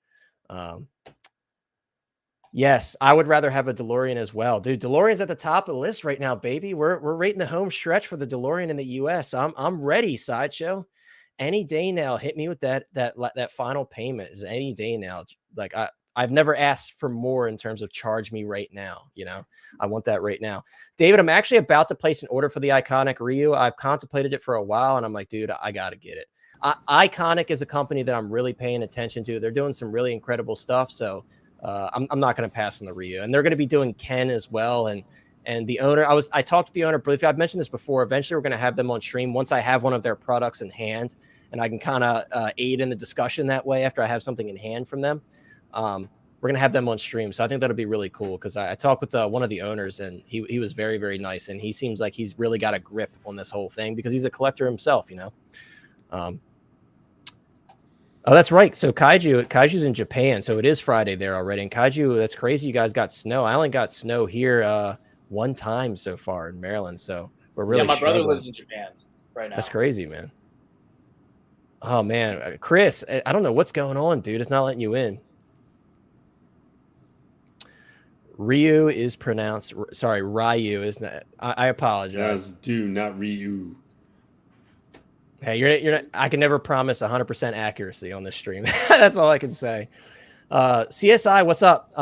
Yes, I would rather have a DeLorean as well. Dude, DeLorean's at the top of the list right now, baby. We're right in the home stretch for the DeLorean in the US. I'm ready, Sideshow. Any day now, hit me with that final payment. Is any day now. Like I've never asked for more in terms of charge me right now. You know, I want that right now. David, I'm actually about to place an order for the iconic Ryu. I've contemplated it for a while, and I'm like, dude, I got to get it. Iconic is a company that I'm really paying attention to. They're doing some really incredible stuff. So I'm not going to pass on the Ryu. And they're going to be doing Ken as well. And the owner, I talked to the owner briefly. I've mentioned this before. Eventually, we're going to have them on stream once I have one of their products in hand, and I can kind of aid in the discussion that way after I have something in hand from them. We're going to have them on stream. So I think that'll be really cool, because I talked with one of the owners, and he was very, very nice. And he seems like he's really got a grip on this whole thing because he's a collector himself, you know? Oh, that's right. So Kaiju's in Japan, so it is Friday there already. And Kaiju, that's crazy. You guys got snow. I only got snow here one time so far in Maryland, so we're really my brother struggling. lives in Japan right now. That's crazy, man. Oh man, Chris, I don't know what's going on, dude. It's not letting you in. Ryu is pronounced. Sorry, Ryu is not. I apologize. That's do not Ryu. Hey, you're not. I can never promise 100% accuracy on this stream. That's all I can say. CSI, what's up?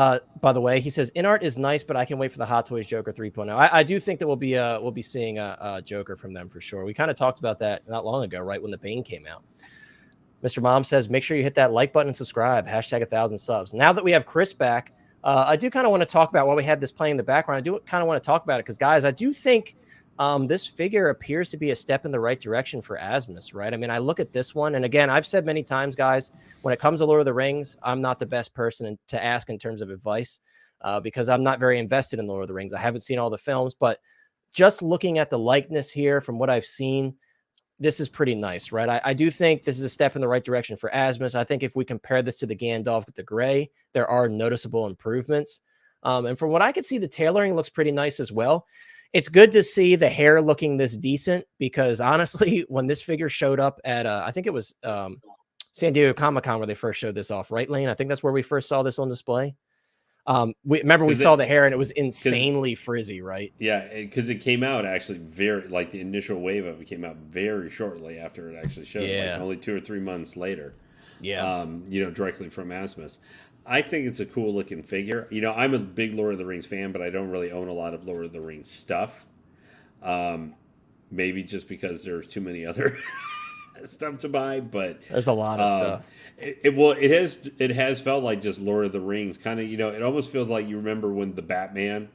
By the way, he says in art is nice, but I can wait for the Hot Toys Joker 3.0. I do think that we'll be seeing a Joker from them for sure. We kind of talked about that not long ago, right when the Bane came out. Mr. Mom says make sure you hit that like button and subscribe. Hashtag 1,000 subs. Now that we have Chris back, I do kind of want to talk about while we have this playing in the background. I do kind of want to talk about it because, guys, I do think this figure appears to be a step in the right direction for Asmus, right? I mean, I look at this one, and again, I've said many times, guys, when it comes to Lord of the Rings, I'm not the best person to ask in terms of advice because I'm not very invested in Lord of the Rings. I haven't seen all the films, but just looking at the likeness here from what I've seen, this is pretty nice, right? I do think this is a step in the right direction for Asmus. I think if we compare this to the Gandalf with the gray, there are noticeable improvements. And from what I could see, the tailoring looks pretty nice as well. It's good to see the hair looking this decent because honestly, when this figure showed up at, I think it was San Diego Comic-Con where they first showed this off, right, Lane? I think that's where we first saw this on display. We saw the hair and it was insanely frizzy, right? Yeah, because it came out actually the initial wave of it came out very shortly after it actually showed, like only 2 or 3 months later. Yeah. Directly from Asmus. I think it's a cool looking figure. I'm a big Lord of the Rings fan, but I don't really own a lot of Lord of the Rings stuff. Maybe just because there's too many other stuff to buy, but there's a lot of stuff. It has felt like just Lord of the Rings kind of, it almost feels like you remember when the Batman,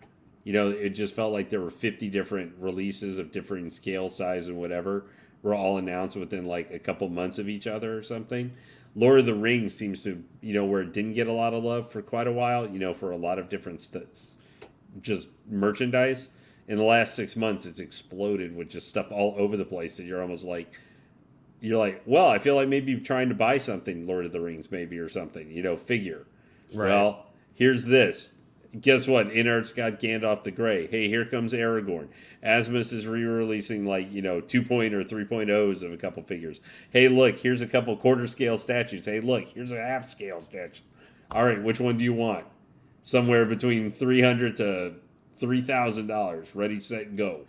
it just felt like there were 50 different releases of different scale, size, and whatever were all announced within like a couple months of each other or something. Lord of the Rings seems to, where it didn't get a lot of love for quite a while, for a lot of different just merchandise. In the last 6 months, it's exploded with just stuff all over the place that you're almost like, well, I feel like maybe you're trying to buy something, Lord of the Rings, maybe, or something, figure. Right. Well, here's this. Guess what? Inart's got Gandalf the Grey. Hey, here comes Aragorn. Asmus is re-releasing 2.0 or 3.0s of a couple figures. Hey, look, here's a couple quarter scale statues. Hey, look, here's a half scale statue. All right, which one do you want? Somewhere between $300 to $3,000. Ready, set, go.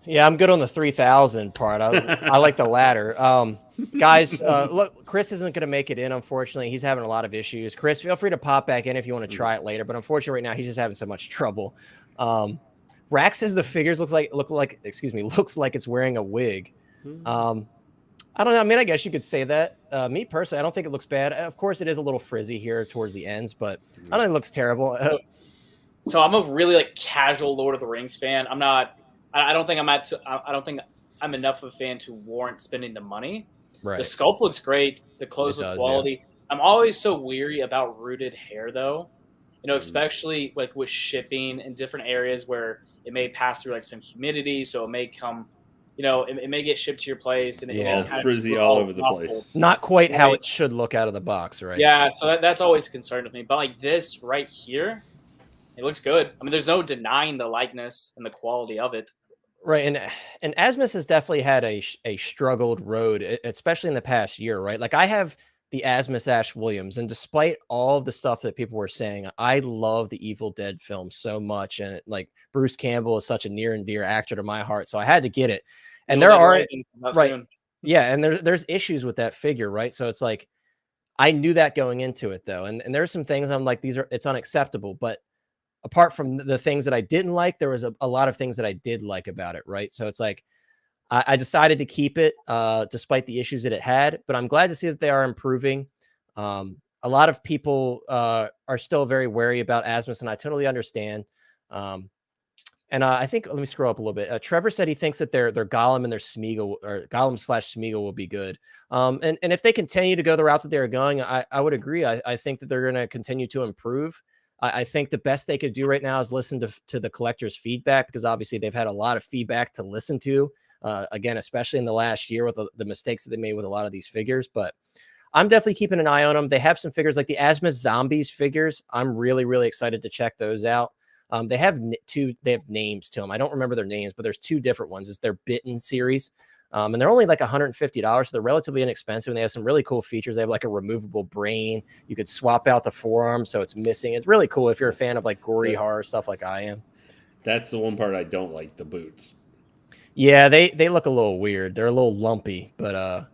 Yeah, I'm good on the 3,000 part. I like the latter. Guys, look, Chris isn't going to make it in, unfortunately. He's having a lot of issues. Chris, feel free to pop back in if you want to try it later. But unfortunately, right now, he's just having so much trouble. Rack says the figures looks like it's wearing a wig. I don't know. I mean, I guess you could say that. Me personally, I don't think it looks bad. Of course, it is a little frizzy here towards the ends, but I don't think it looks terrible. So I'm a really casual Lord of the Rings fan. I don't think I'm enough of a fan to warrant spending the money. Right. The sculpt looks great. The clothes look quality. Yeah. I'm always so weary about rooted hair, though. Especially with shipping in different areas where it may pass through some humidity, so it may come, it may get shipped to your place and it may kind frizzy all over the place. Not quite how it should look out of the box, right? Yeah, so that's always a concern with me. But this right here, it looks good. I mean, there's no denying the likeness and the quality of it. Right, and Asmus has definitely had a struggled road, especially in the past year, right? Like I have the Asmus Ash Williams, and despite all of the stuff that people were saying, I love the Evil Dead film so much, and Bruce Campbell is such a near and dear actor to my heart, so I had to get it. And there are yeah, and there's issues with that figure, right? So it's like I knew that going into it though, and there's some things I'm like it's unacceptable, but apart from the things that I didn't like, there was a lot of things that I did like about it, right? So it's like I decided to keep it despite the issues that it had, but I'm glad to see that they are improving. A lot of people are still very wary about Asmus, and I totally understand. And I think, let me scroll up a little bit. Trevor said he thinks that their Gollum and their Smeagol, or Gollum/Smeagol, will be good. And if they continue to go the route that they're going, I would agree. I think that they're going to continue to improve. I think the best they could do right now is listen to the collectors' feedback, because obviously they've had a lot of feedback to listen to, again, especially in the last year with the mistakes that they made with a lot of these figures. But I'm definitely keeping an eye on them. They have some figures like the Asmus Zombies figures. I'm really, really excited to check those out. They have they have names to them. I don't remember their names, but there's 2 different ones. It's their Bitten series. And they're only like $150. So they're relatively inexpensive. And they have some really cool features. They have like a removable brain. You could swap out the forearm so it's missing. It's really cool if you're a fan of like gory horror stuff like I am. That's the one part I don't like, the boots. Yeah, they look a little weird. They're a little lumpy, but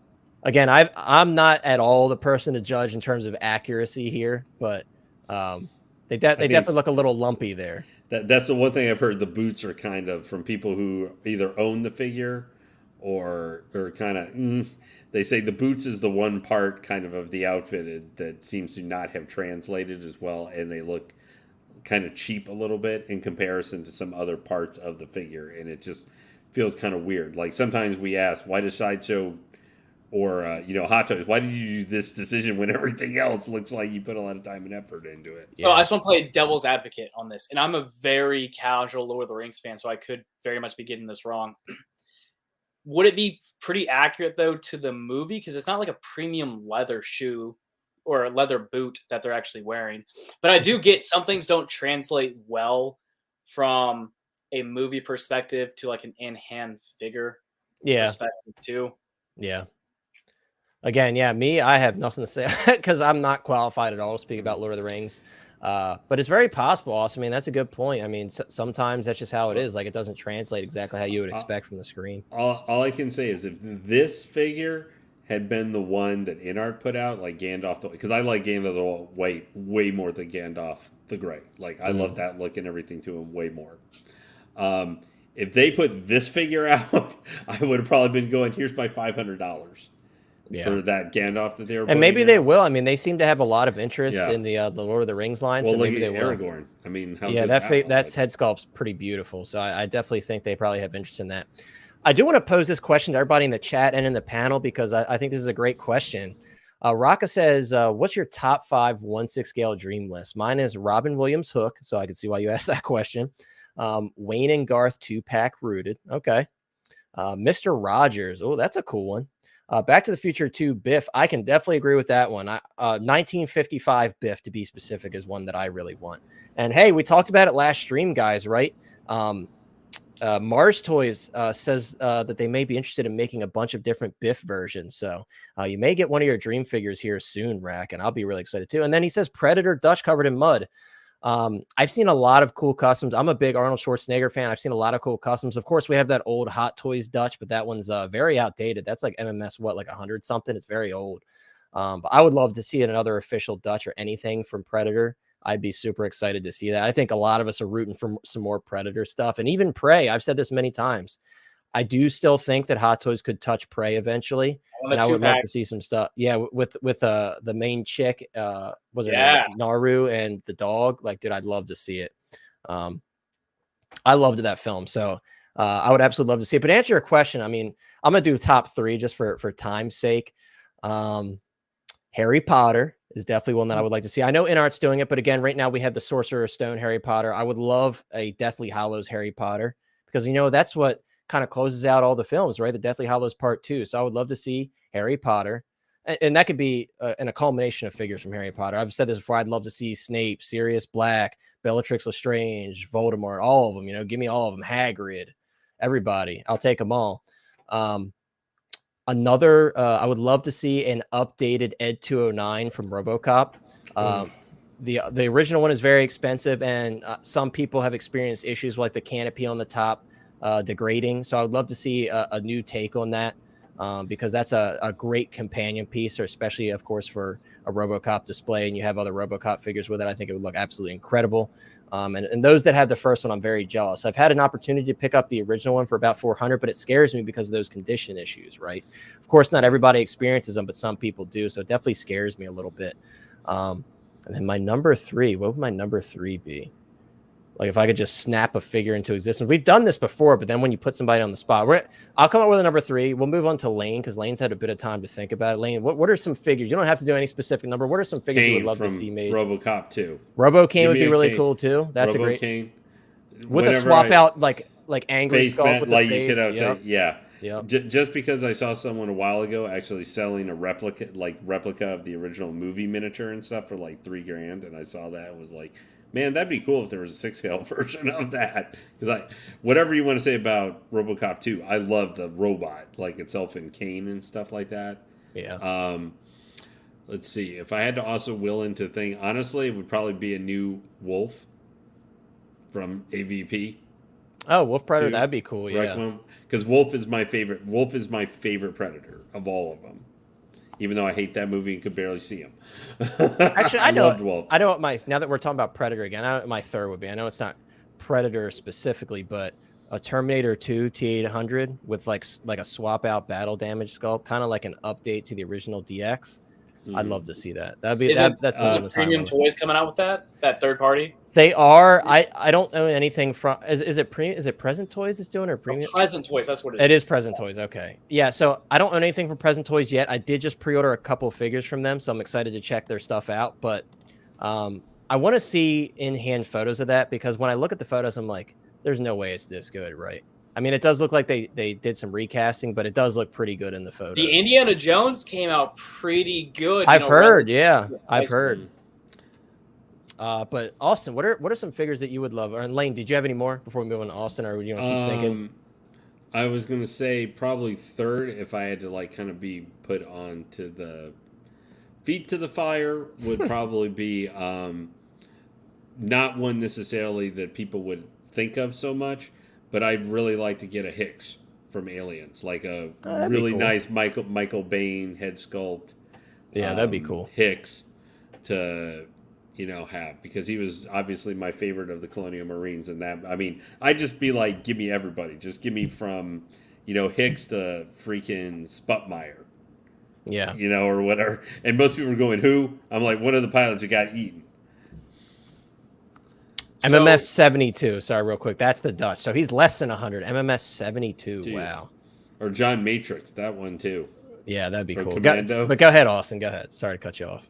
again, I'm not at all the person to judge in terms of accuracy here, but they definitely look a little lumpy there. That's the one thing I've heard. The boots are kind of from people who either own the figure or kind of. They say the boots is the one part kind of the outfit that seems to not have translated as well, and they look kind of cheap a little bit in comparison to some other parts of the figure, and it just feels kind of weird. Like sometimes we ask, why does Sideshow or Hot Toys, why do you do this decision when everything else looks like you put a lot of time and effort into it? Yeah. I just want to play devil's advocate on this, and I'm a very casual Lord of the Rings fan, so I could very much be getting this wrong. Would it be pretty accurate though to the movie, because it's not like a premium leather shoe or a leather boot that they're actually wearing? But I do get some things don't translate well from a movie perspective to like an in-hand figure perspective too. Yeah. Again, I have nothing to say because I'm not qualified at all to speak about Lord of the Rings. But it's very possible, also. I mean, that's a good point. I mean, sometimes that's just how it is. Like, it doesn't translate exactly how you would expect from the screen. All I can say is if this figure had been the one that Inart put out, like Gandalf, because I like Gandalf way more than Gandalf the Grey. Like, I love that look and everything to him way more. If they put this figure out, I would have probably been going, here's my $500 for that Gandalf that they were. And maybe they will. I mean, they seem to have a lot of interest in the Lord of the Rings line. Well, so look maybe at they will. Aragorn. I mean, how that head sculpt's pretty beautiful. So I definitely think they probably have interest in that. I do want to pose this question to everybody in the chat and in the panel because I think this is a great question. Raka says, what's your top 5 1/6 scale dream list? Mine is Robin Williams Hook, so I can see why you asked that question. Wayne and Garth 2-pack rooted. Okay. Mr. Rogers. Oh, that's a cool one. Back to the Future 2 Biff. I can definitely agree with that one. 1955 Biff, to be specific, is one that I really want. And hey, we talked about it last stream, guys, right? Mars Toys says that they may be interested in making a bunch of different Biff versions. So you may get one of your dream figures here soon, Rack, and I'll be really excited too. And then he says Predator Dutch covered in mud. I've seen a lot of cool customs. I'm a big Arnold Schwarzenegger fan. I've seen a lot of cool customs. Of course, we have that old Hot Toys Dutch, but that one's very outdated. That's like MMS, like 100 something. It's very old. But I would love to see another official Dutch or anything from Predator. I'd be super excited to see that. I think a lot of us are rooting for some more Predator stuff, and even Prey. I've said this many times. I do still think that Hot Toys could touch Prey eventually, and I would love to see some stuff. Yeah, with the main chick, was it Naru and the dog? Like, dude, I'd love to see it. I loved that film, so I would absolutely love to see it. But to answer your question, I mean, I'm gonna do top 3 just for time's sake. Harry Potter is definitely one that I would like to see. I know Inart's doing it, but again, right now we have the Sorcerer's Stone Harry Potter. I would love a Deathly Hallows Harry Potter because that's what kind of closes out all the films, right? The Deathly Hallows Part 2. So I would love to see Harry Potter, and that could be in a culmination of figures from Harry Potter. I've said this before. I'd love to see Snape, Sirius Black, Bellatrix Lestrange, Voldemort, all of them. Give me all of them. Hagrid, everybody. I'll take them all. I would love to see an updated Ed 209 from RoboCop. The original one is very expensive, and some people have experienced issues with like the canopy on the top degrading. So I would love to see a new take on that because that's a great companion piece, or especially, of course, for a RoboCop display, and you have other RoboCop figures with it. I think it would look absolutely incredible. And those that had the first one, I'm very jealous. I've had an opportunity to pick up the original one for about $400, but it scares me because of those condition issues, right? Of course, not everybody experiences them, but some people do. So it definitely scares me a little bit. And then my number 3, what would my number 3 be? Like if I could just snap a figure into existence. We've done this before, but then when you put somebody on the spot, I'll come up with a number 3. We'll move on to Lane because Lane's had a bit of time to think about it. Lane, what are some figures? You don't have to do any specific number. What are some figures you would love to see made? RoboCop 2. RoboCane would be really cool too. That's a great. With a swap out like angle sculpt with the face. You could have, Yeah. Just because I saw someone a while ago actually selling a replica of the original movie miniature and stuff for like $3,000, and I saw that and was like, man, that'd be cool if there was a 6 scale version of that. Because whatever you want to say about RoboCop 2, I love the robot like itself in Kane and stuff like that. Yeah. Let's see. If I had to also will into thing, honestly, it would probably be a new Wolf from AVP. Oh, Wolf Predator, that'd be cool. Yeah. Because Wolf is my favorite. Wolf is my favorite Predator of all of them. Even though I hate that movie and could barely see him. Actually, I know. Loved Wolf. I know what now that we're talking about Predator again, I know what my third would be. I know it's not Predator specifically, but a Terminator 2 T800 with like a swap out battle damage sculpt, kind of like an update to the original DX. I'd love to see that. That'd be that's Premium Toys coming out with that third party. They are. I don't know anything from. Is it Present Toys that's doing or Premium? Present Toys. That's what it is. It is Present Toys. Okay. Yeah. So I don't own anything from Present Toys yet. I did just pre-order a couple figures from them, so I'm excited to check their stuff out. But I want to see in-hand photos of that, because when I look at the photos, I'm like, there's no way it's this good, right? I mean, it does look like they did some recasting, but it does look pretty good in the photos. The Indiana Jones came out pretty good. I've heard. Yeah, I've heard. But Austin, what are some figures that you would love? And Lane, did you have any more before we move on to Austin, or do you want to keep thinking? I was gonna say probably third, if I had to like kind of be put on to the feet to the fire, would probably be not one necessarily that people would think of so much, but I'd really like to get a Hicks from Aliens, like a really nice Michael Bain head sculpt. Yeah, that'd be cool. Hicks to have, because he was obviously my favorite of the Colonial Marines, and that, I mean, I'd just be like, give me everybody, just give me from Hicks to freaking Sputmeyer, or whatever. And most people are going, who? I'm like, one of the pilots who got eaten. MMS 72. Sorry, real quick. That's the Dutch. So he's less than 100. MMS 72. Jeez. Wow. Or John Matrix, that one too. Yeah, that'd be cool. Commando. But go ahead, Austin. Go ahead. Sorry to cut you off.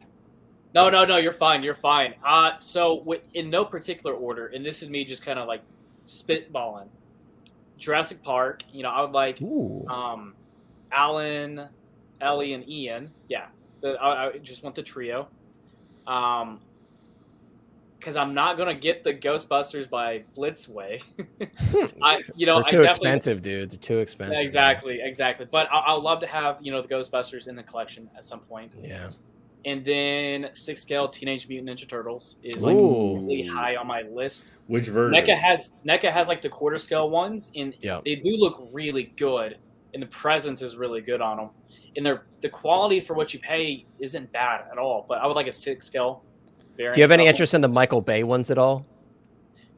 No, you're fine. You're fine. So in no particular order, and this is me just kind of like spitballing. Jurassic Park. I would like Alan, Ellie, and Ian. Yeah, I just want the trio. Because I'm not gonna get the Ghostbusters by Blitzway. They're too expensive, dude. They're too expensive. Exactly. But I'll love to have the Ghostbusters in the collection at some point. Yeah. And then 6 scale Teenage Mutant Ninja Turtles is like really high on my list. Which version? NECA has like the quarter scale ones, and they do look really good, and the presence is really good on them. And the quality for what you pay isn't bad at all. But I would like a 6 scale. Do you have any interest in the Michael Bay ones at all?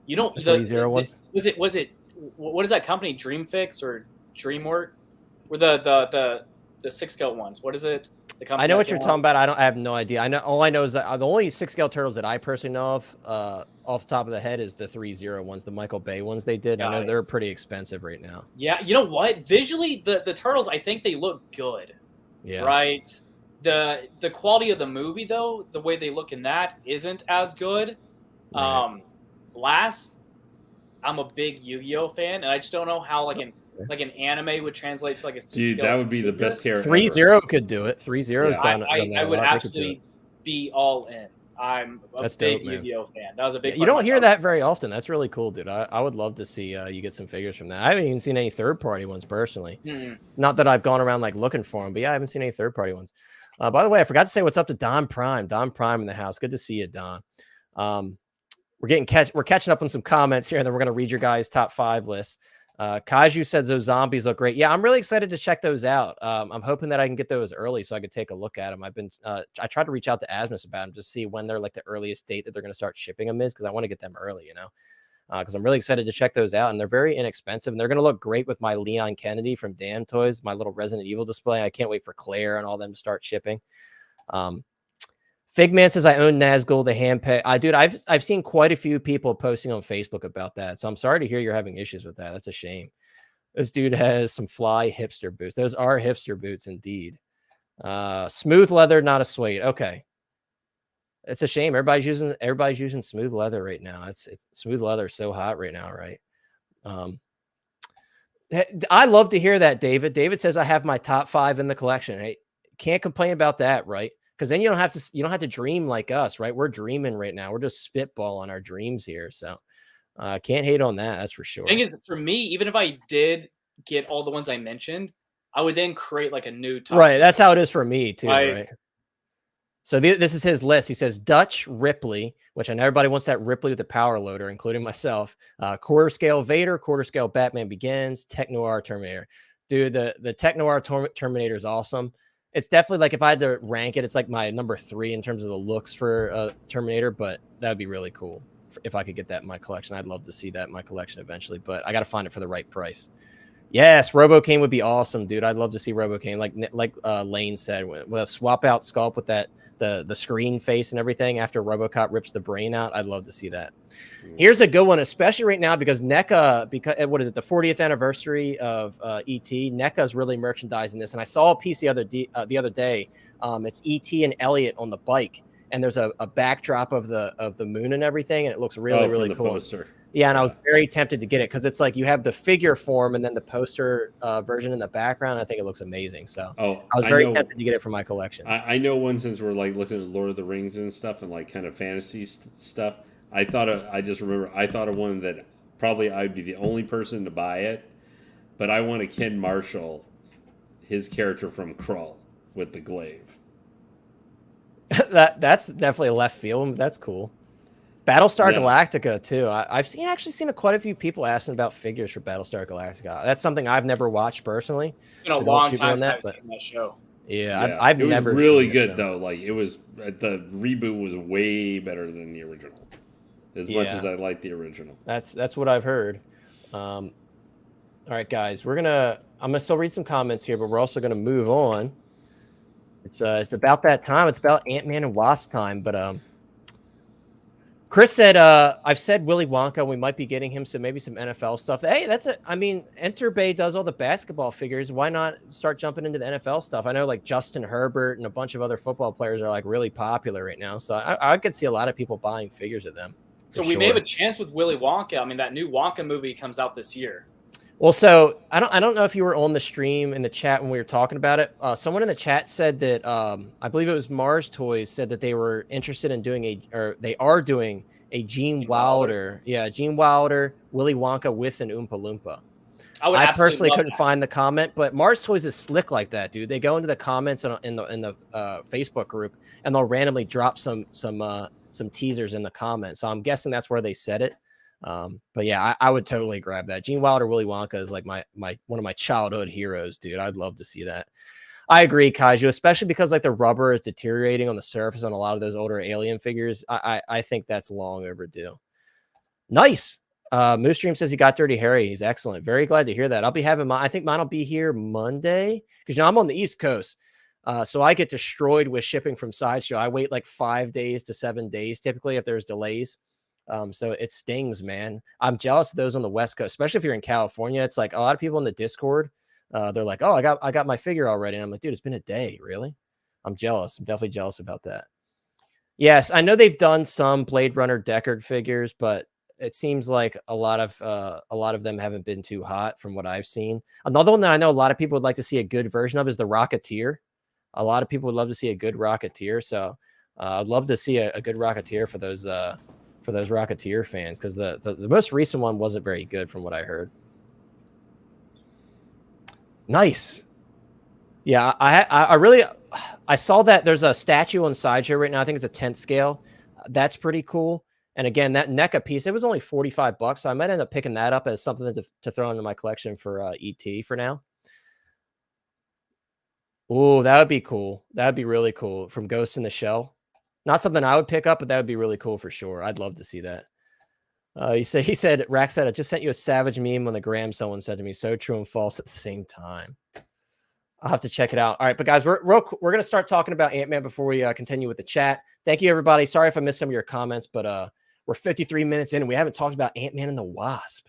The 3-0 ones. Was it what is that company? Dreamfix or DreamWorks? Or the 6 scale ones? What is it? The company I know what you're talking about. I have no idea. All I know is that the only 6 scale turtles that I personally know of off the top of the head is the 3-0 ones, the Michael Bay ones they did. I know they're pretty expensive right now. Yeah, you know what? Visually, the turtles, I think they look good. Yeah. Right. The quality of the movie, though, the way they look in that isn't as good. Right. I'm a big Yu-Gi-Oh fan, and I just don't know how like an anime would translate to like a 6 Dude, scale. that would be the best character. 3-0 could do it. 3-0's done. I would absolutely be all in. I'm a big Yu-Gi-Oh fan. That was a big. You don't hear that very often. That's really cool, dude. I would love to see you get some figures from that. I haven't even seen any third-party ones personally. Not that I've gone around like looking for them, but yeah, I haven't seen any third-party ones. By the way, I forgot to say what's up to Don Prime. Don Prime in the house. Good to see you, Don. We're catching up on some comments here, and then we're gonna read your guys' top 5 lists. Kaiju said those zombies look great. Yeah, I'm really excited to check those out. I'm hoping that I can get those early so I could take a look at them. I tried to reach out to Asmus about them to see when they're like the earliest date that they're going to start shipping them is, because I want to get them early, because I'm really excited to check those out, and they're very inexpensive, and they're going to look great with my Leon Kennedy from Damn Toys, my little Resident Evil display. I can't wait for Claire and all them to start shipping. Figman says I own Nazgul, the hand peg. I've seen quite a few people posting on Facebook about that, so I'm sorry to hear you're having issues with that. That's a shame. This dude has some fly hipster boots. Those are hipster boots indeed. Smooth leather, not a suede. Okay, it's a shame. Everybody's using smooth leather right now. It's smooth leather is so hot right now, right? I love to hear that, David. David says I have my top 5 in the collection. Hey, can't complain about that, right? Because then you don't have to dream like us, right? We're dreaming right now. We're just spitballing our dreams here. So can't hate on that. That's for sure. Thing is, for me, even if I did get all the ones I mentioned, I would then create like a new top. Right. That's how it is for me too, Right. right? So this is his list. He says Dutch Ripley, which I know everybody wants that Ripley with the power loader, including myself. Quarter scale Vader, quarter scale Batman Begins, Tech Noir Terminator. Dude, the Tech Noir Terminator is awesome. It's definitely like if I had to rank it, it's like my number 3 in terms of the looks for Terminator, but that would be really cool if I could get that in my collection. I'd love to see that in my collection eventually, but I got to find it for the right price. Yes, RoboCane would be awesome, dude. I'd love to see RoboCane, like Lane said, with a swap out sculpt with that the screen face and everything after RoboCop rips the brain out. I'd love to see that. Here's a good one, especially right now because NECA, because what is it, the 40th anniversary of ET? NECA's really merchandising this, and I saw a piece the other day. It's ET and Elliot on the bike, and there's a backdrop of the moon and everything, and it looks really cool. Poster. Yeah, and I was very tempted to get it because it's like you have the figure form and then the poster version in the background. I think it looks amazing. So I was very tempted to get it for my collection. I know one, since we're like looking at Lord of the Rings and stuff and like kind of fantasy stuff. I thought of one that probably I'd be the only person to buy it, but I want a Ken Marshall, his character from Krull with the glaive. That's definitely a left field. That's cool. Battlestar Galactica too. I've actually seen quite a few people asking about figures for Battlestar Galactica. That's something I've never watched personally. It's been a long time since I've seen that show. Yeah, I've never. It was really good though. Like the reboot was way better than the original. As much as I like the original. That's what I've heard. All right, guys, I'm gonna still read some comments here, but we're also gonna move on. It's about that time. It's about Ant-Man and Wasp time, but Chris said, I've said Willy Wonka, we might be getting him maybe some NFL stuff. Hey, Enterbay does all the basketball figures. Why not start jumping into the NFL stuff? I know like Justin Herbert and a bunch of other football players are like really popular right now. So I could see a lot of people buying figures of them. So we may have a chance with Willy Wonka. I mean, that new Wonka movie comes out this year. Well, so I don't know if you were on the stream in the chat when we were talking about it. Someone in the chat said that I believe it was Mars Toys said that they were interested in doing they are doing a Gene Wilder, Gene Wilder, Willy Wonka with an Oompa Loompa. I personally couldn't find the comment, but Mars Toys is slick like that, dude. They go into the comments in the Facebook group and they'll randomly drop some teasers in the comments. So I'm guessing that's where they said it. But yeah, I would totally grab that. Gene Wilder, Willy Wonka is like one of my childhood heroes, dude. I'd love to see that. I agree, Kaiju, especially because like the rubber is deteriorating on the surface on a lot of those older Alien figures. I think that's long overdue. Nice. Moose Dream says he got Dirty Harry. He's excellent. Very glad to hear that. I'll be having mine. I think mine will be here Monday because I'm on the East Coast. So I get destroyed with shipping from Sideshow. I wait like 5 days to 7 days typically if there's delays. So it stings, man. I'm jealous of those on the West Coast, especially if you're in California. It's like a lot of people in the Discord, they're like, "Oh, I got my figure already." And I'm like, "Dude, it's been a day, really?" I'm jealous. I'm definitely jealous about that. Yes, I know they've done some Blade Runner Deckard figures, but it seems like a lot of them haven't been too hot from what I've seen. Another one that I know a lot of people would like to see a good version of is the Rocketeer. A lot of people would love to see a good Rocketeer, so I'd love to see a good Rocketeer for those Rocketeer fans, because the most recent one wasn't very good from what I heard. Nice. Yeah, I saw that there's a statue on Sideshow right now. I think it's a 10th scale. That's pretty cool. And again, that NECA piece, it was only $45, so I might end up picking that up as something to throw into my collection for ET for now. Oh, that would be cool. That would be really cool. From Ghost in the Shell. Not something I would pick up, but that would be really cool for sure. I'd love to see that. He said, Rack said, I just sent you a savage meme on the gram. Someone said to me, so true and false at the same time. I'll have to check it out. All right, but guys, we're going to start talking about Ant-Man before we continue with the chat. Thank you, everybody. Sorry if I missed some of your comments, but we're 53 minutes in and we haven't talked about Ant-Man and the Wasp.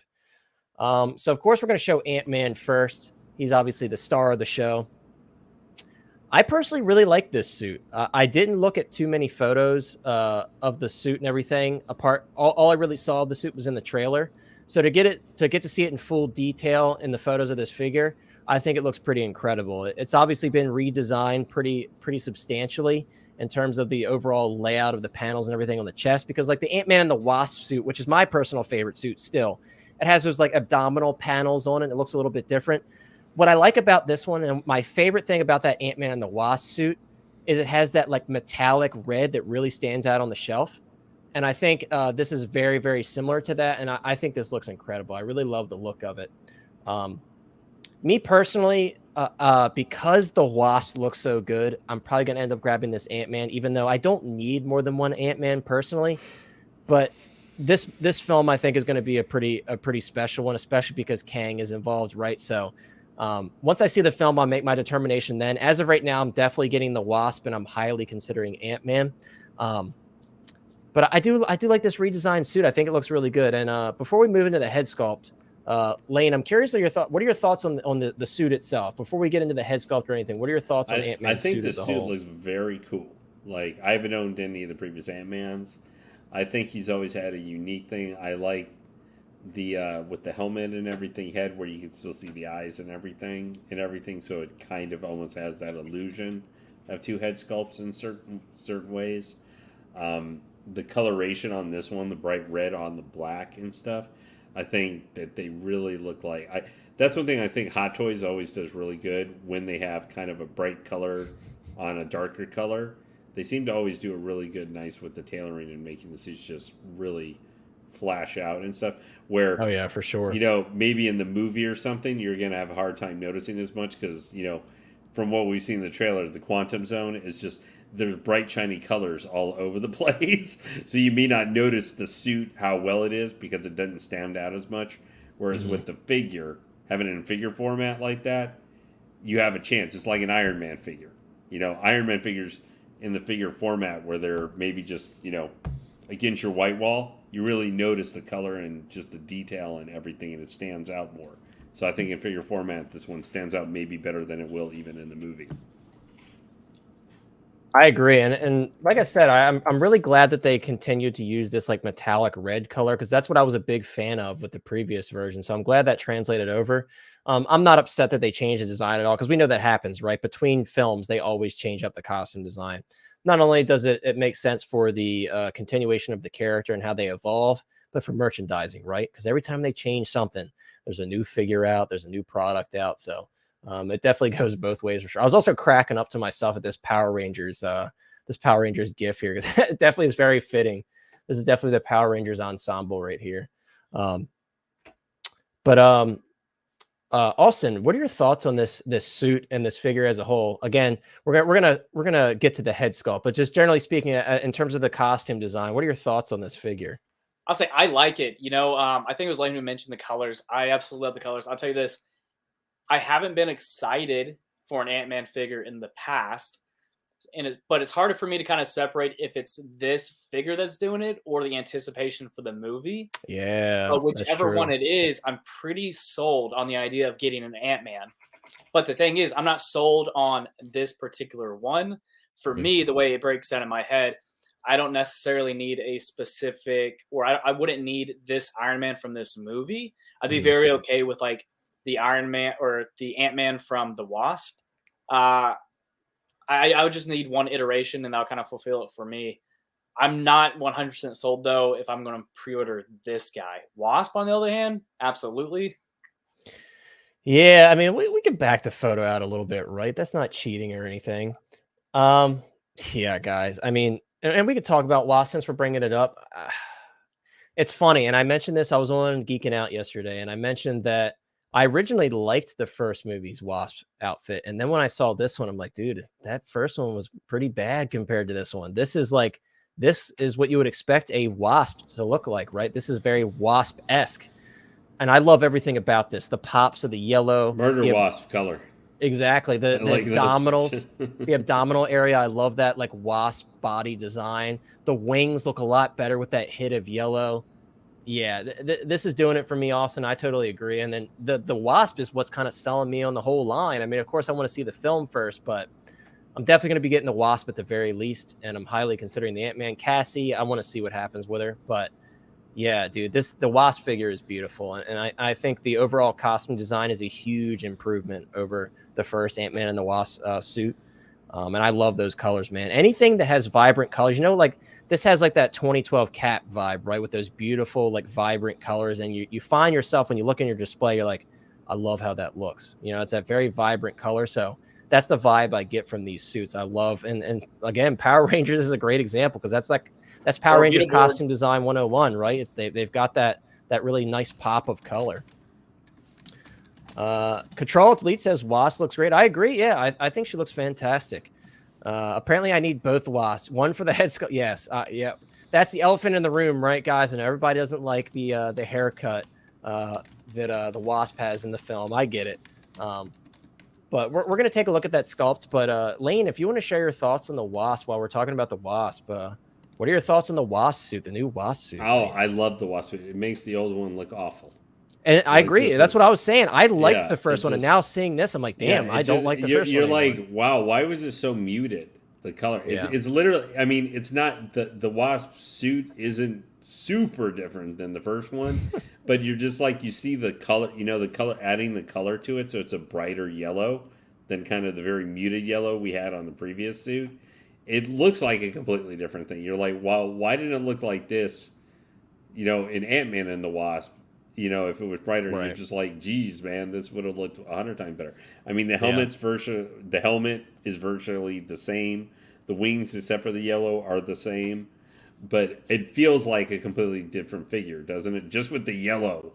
So, of course, we're going to show Ant-Man first. He's obviously the star of the show. I personally really like this suit. I didn't look at too many photos of the suit and everything. All I really saw of the suit was in the trailer. So to get to see it in full detail in the photos of this figure, I think it looks pretty incredible. It's obviously been redesigned pretty substantially in terms of the overall layout of the panels and everything on the chest, because like the Ant-Man and the Wasp suit, which is my personal favorite suit still, it has those like abdominal panels on it. It looks a little bit different. What I like about this one, and my favorite thing about that Ant-Man and the Wasp suit, is it has that like metallic red that really stands out on the shelf. And I think this is very, very similar to that. And I think this looks incredible. I really love the look of it. Me personally, because the Wasp looks so good, I'm probably going to end up grabbing this Ant-Man, even though I don't need more than one Ant-Man personally. But this film, I think, is going to be a pretty special one, especially because Kang is involved, right? So once I see the film, I'll make my determination then. As of right now, I'm definitely getting the Wasp, and I'm highly considering Ant-Man. But I do like this redesigned suit. I think it looks really good. And before we move into the head sculpt, Lane, I'm curious what are your thoughts on the suit itself? Before we get into the head sculpt or anything, what are your thoughts on Ant-Man's suit as a whole? I think the suit looks very cool. Like, I haven't owned any of the previous Ant-Mans. I think he's always had a unique thing. I like the with the helmet and everything he had, where you can still see the eyes and everything, so it kind of almost has that illusion of two head sculpts in certain ways. The coloration on this one, the bright red on the black and stuff, I think that they really look like... that's one thing I think Hot Toys always does really good, when they have kind of a bright color on a darker color. They seem to always do a really good, nice with the tailoring and making the suits just really flash out and stuff. Where, oh yeah, for sure, maybe in the movie or something, you're going to have a hard time noticing as much because, from what we've seen in the trailer, the Quantum Zone is just... there's bright, shiny colors all over the place. So you may not notice the suit, how well it is, because it doesn't stand out as much. Whereas with the figure, having it in figure format like that, you have a chance. It's like an Iron Man figure. Iron Man figures in the figure format where they're maybe just, against your white wall, you really notice the color and just the detail and everything, and it stands out more. So I think in figure format, this one stands out maybe better than it will even in the movie. I agree, and like I said, I'm really glad that they continued to use this like metallic red color, because that's what I was a big fan of with the previous version. So I'm glad that translated over. I'm not upset that they changed the design at all, because we know that happens, right? Between films, they always change up the costume design. Not only does it make sense for the continuation of the character and how they evolve, but for merchandising, right? Because every time they change something, there's a new figure out, there's a new product out. So it definitely goes both ways for sure. I was also cracking up to myself at this Power Rangers gif here, because it definitely is very fitting. This is definitely the Power Rangers ensemble right here. Austin, what are your thoughts on this suit and this figure as a whole? Again, we're gonna get to the head sculpt, but just generally speaking, in terms of the costume design, what are your thoughts on this figure? I'll say I like it. I think it was Lane who mentioned the colors. I absolutely love the colors. I'll tell you this. I haven't been excited for an Ant-Man figure in the past, but it's harder for me to kind of separate if it's this figure that's doing it or the anticipation for the movie. Yeah, but whichever one it is, I'm pretty sold on the idea of getting an Ant-Man. But the thing is, I'm not sold on this particular one. For me, the way it breaks down in my head, I don't necessarily need a specific, or I wouldn't need this Iron Man from this movie. I'd be very okay with like the Iron Man or the Ant-Man from the Wasp. I would just need one iteration, and that'll kind of fulfill it for me. I'm not 100% sold, though, if I'm going to pre-order this guy. Wasp, on the other hand, absolutely. Yeah, I mean, we can back the photo out a little bit, right? That's not cheating or anything. Yeah, guys. I mean, and we could talk about Wasp since we're bringing it up. It's funny, and I mentioned this. I was on Geeking Out yesterday, and I mentioned that I originally liked the first movie's Wasp outfit. And then when I saw this one, I'm like, dude, that first one was pretty bad compared to this one. This is what you would expect a Wasp to look like, right? This is very Wasp-esque. And I love everything about this. The pops of the yellow. Murder Wasp color. Exactly. The abdominals, the abdominal area. I love that like Wasp body design. The wings look a lot better with that hit of yellow. Yeah, this is doing it for me, Austin. I totally agree. And then the Wasp is what's kind of selling me on the whole line. I mean, of course, I want to see the film first, but I'm definitely going to be getting the Wasp at the very least. And I'm highly considering the Ant-Man. Cassie, I want to see what happens with her. But Yeah, dude, the Wasp figure is beautiful, and I think the overall costume design is a huge improvement over the first Ant-Man and the Wasp suit. And I love those colors, man. Anything that has vibrant colors, like this has like that 2012 Cap vibe, right? With those beautiful, like vibrant colors. And you find yourself when you look in your display, you're like, I love how that looks. It's that very vibrant color. So that's the vibe I get from these suits. I love, and again, Power Rangers is a great example because that's Power Rangers costume design 101, right? They've got that really nice pop of color. Control Delete says Wasp looks great. I agree. Yeah, I think she looks fantastic. Apparently I need both Wasps. One for the head sculpt. Yes. Yeah. That's the elephant in the room, right, guys? And everybody doesn't like the haircut that the Wasp has in the film. I get it. But we're going to take a look at that sculpt. But Lane, if you want to share your thoughts on the Wasp while we're talking about the Wasp, what are your thoughts on the Wasp suit, the new Wasp suit? Oh, I love the Wasp suit. It makes the old one look awful. And I agree. That's what I was saying. I liked the first one, and now seeing this, I'm like, damn, I don't like the first one. You're like, wow, why was it so muted? The color. It's literally, I mean, it's not, the Wasp suit isn't super different than the first one, but you're just like, you see the color, the color, adding the color to it, so it's a brighter yellow than kind of the very muted yellow we had on the previous suit. It looks like a completely different thing. You're like, wow, why didn't it look like this, in Ant-Man and the Wasp? If it was brighter, right. You're just like, geez, man, this would have looked 100 times better. I mean, the helmet is virtually the same. The wings, except for the yellow, are the same. But it feels like a completely different figure, doesn't it? Just with the yellow,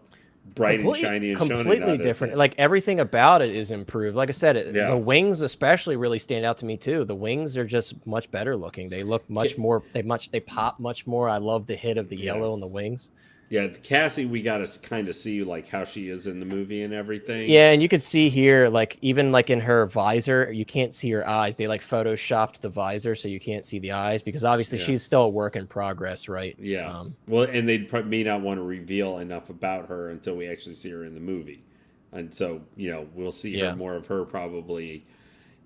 bright and shiny and completely different. Like everything about it is improved. Like I said, the wings especially really stand out to me too. The wings are just much better looking. They look much more. They pop much more. I love the hit of the yellow on the wings. Yeah, Cassie, we got to kind of see like how she is in the movie and everything. Yeah, and you could see here, like even like in her visor, you can't see her eyes. They like photoshopped the visor so you can't see the eyes because obviously she's still a work in progress, right? Yeah. Well, and they may not want to reveal enough about her until we actually see her in the movie, and so we'll see more of her probably,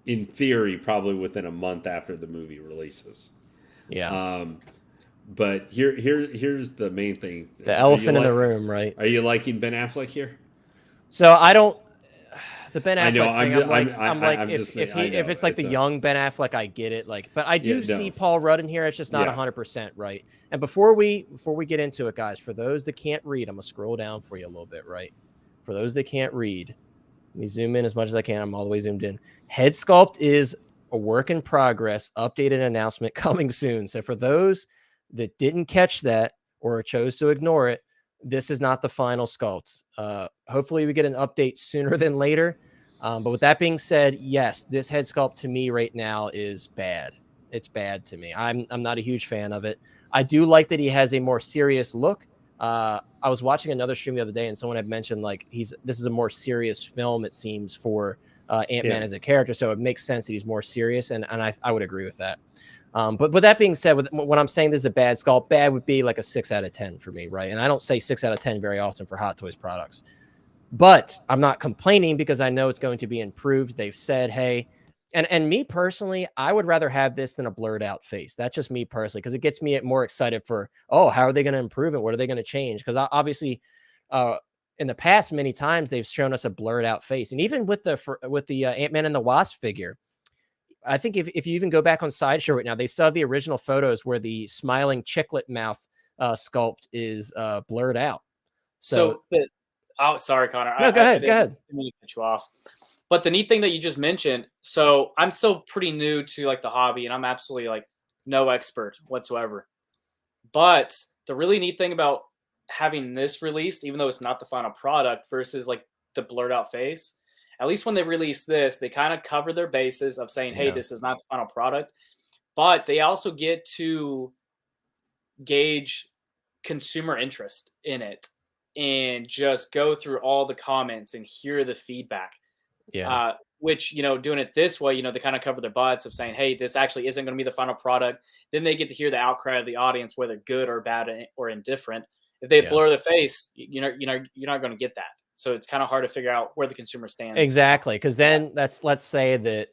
in theory, probably within a month after the movie releases. Yeah. But here's the main thing. The elephant in the room, right? Are you liking Ben Affleck here? So I don't. The Ben Affleck thing. I'm like, if it's like the young Ben Affleck, I get it. Like, but I do see Paul Rudd in here. It's just not 100% right. And before we get into it, guys, for those that can't read, I'm gonna scroll down for you a little bit, right? For those that can't read, let me zoom in as much as I can. I'm all the way zoomed in. Head sculpt is a work in progress. Updated announcement coming soon. So for those that didn't catch that or chose to ignore it, this is not the final sculpts. Hopefully we get an update sooner than later. But with that being said, yes, this head sculpt to me right now is bad. It's bad to me. I'm not a huge fan of it. I do like that he has a more serious look. I was watching another stream the other day and someone had mentioned like this is a more serious film, it seems, for Ant-Man as a character. So it makes sense that he's more serious. And I would agree with that. But with that being said, when I'm saying this is a bad sculpt, bad would be like a 6 out of 10 for me, right? And I don't say 6 out of 10 very often for Hot Toys products. But I'm not complaining because I know it's going to be improved. They've said, hey, and me personally, I would rather have this than a blurred out face. That's just me personally, because it gets me more excited for, how are they going to improve it? What are they going to change? Because obviously, in the past, many times they've shown us a blurred out face, and even with the Ant-Man and the Wasp figure. I think if you even go back on Sideshow right now, they still have the original photos where the smiling chiclet mouth sculpt is blurred out. Sorry, Connor. No, go ahead. Go ahead. I didn't mean to cut you off. But the neat thing that you just mentioned, so I'm still pretty new to like the hobby, and I'm absolutely like no expert whatsoever. But the really neat thing about having this released, even though it's not the final product, versus like the blurred out face, at least when they release this, they kind of cover their bases of saying, hey, this is not the final product. But they also get to gauge consumer interest in it and just go through all the comments and hear the feedback. Yeah. Which, doing it this way, they kind of cover their butts of saying, hey, this actually isn't going to be the final product. Then they get to hear the outcry of the audience, whether good or bad or indifferent. If they blur the face, you're not going to get that. So it's kind of hard to figure out where the consumer stands. Exactly. Because then let's say that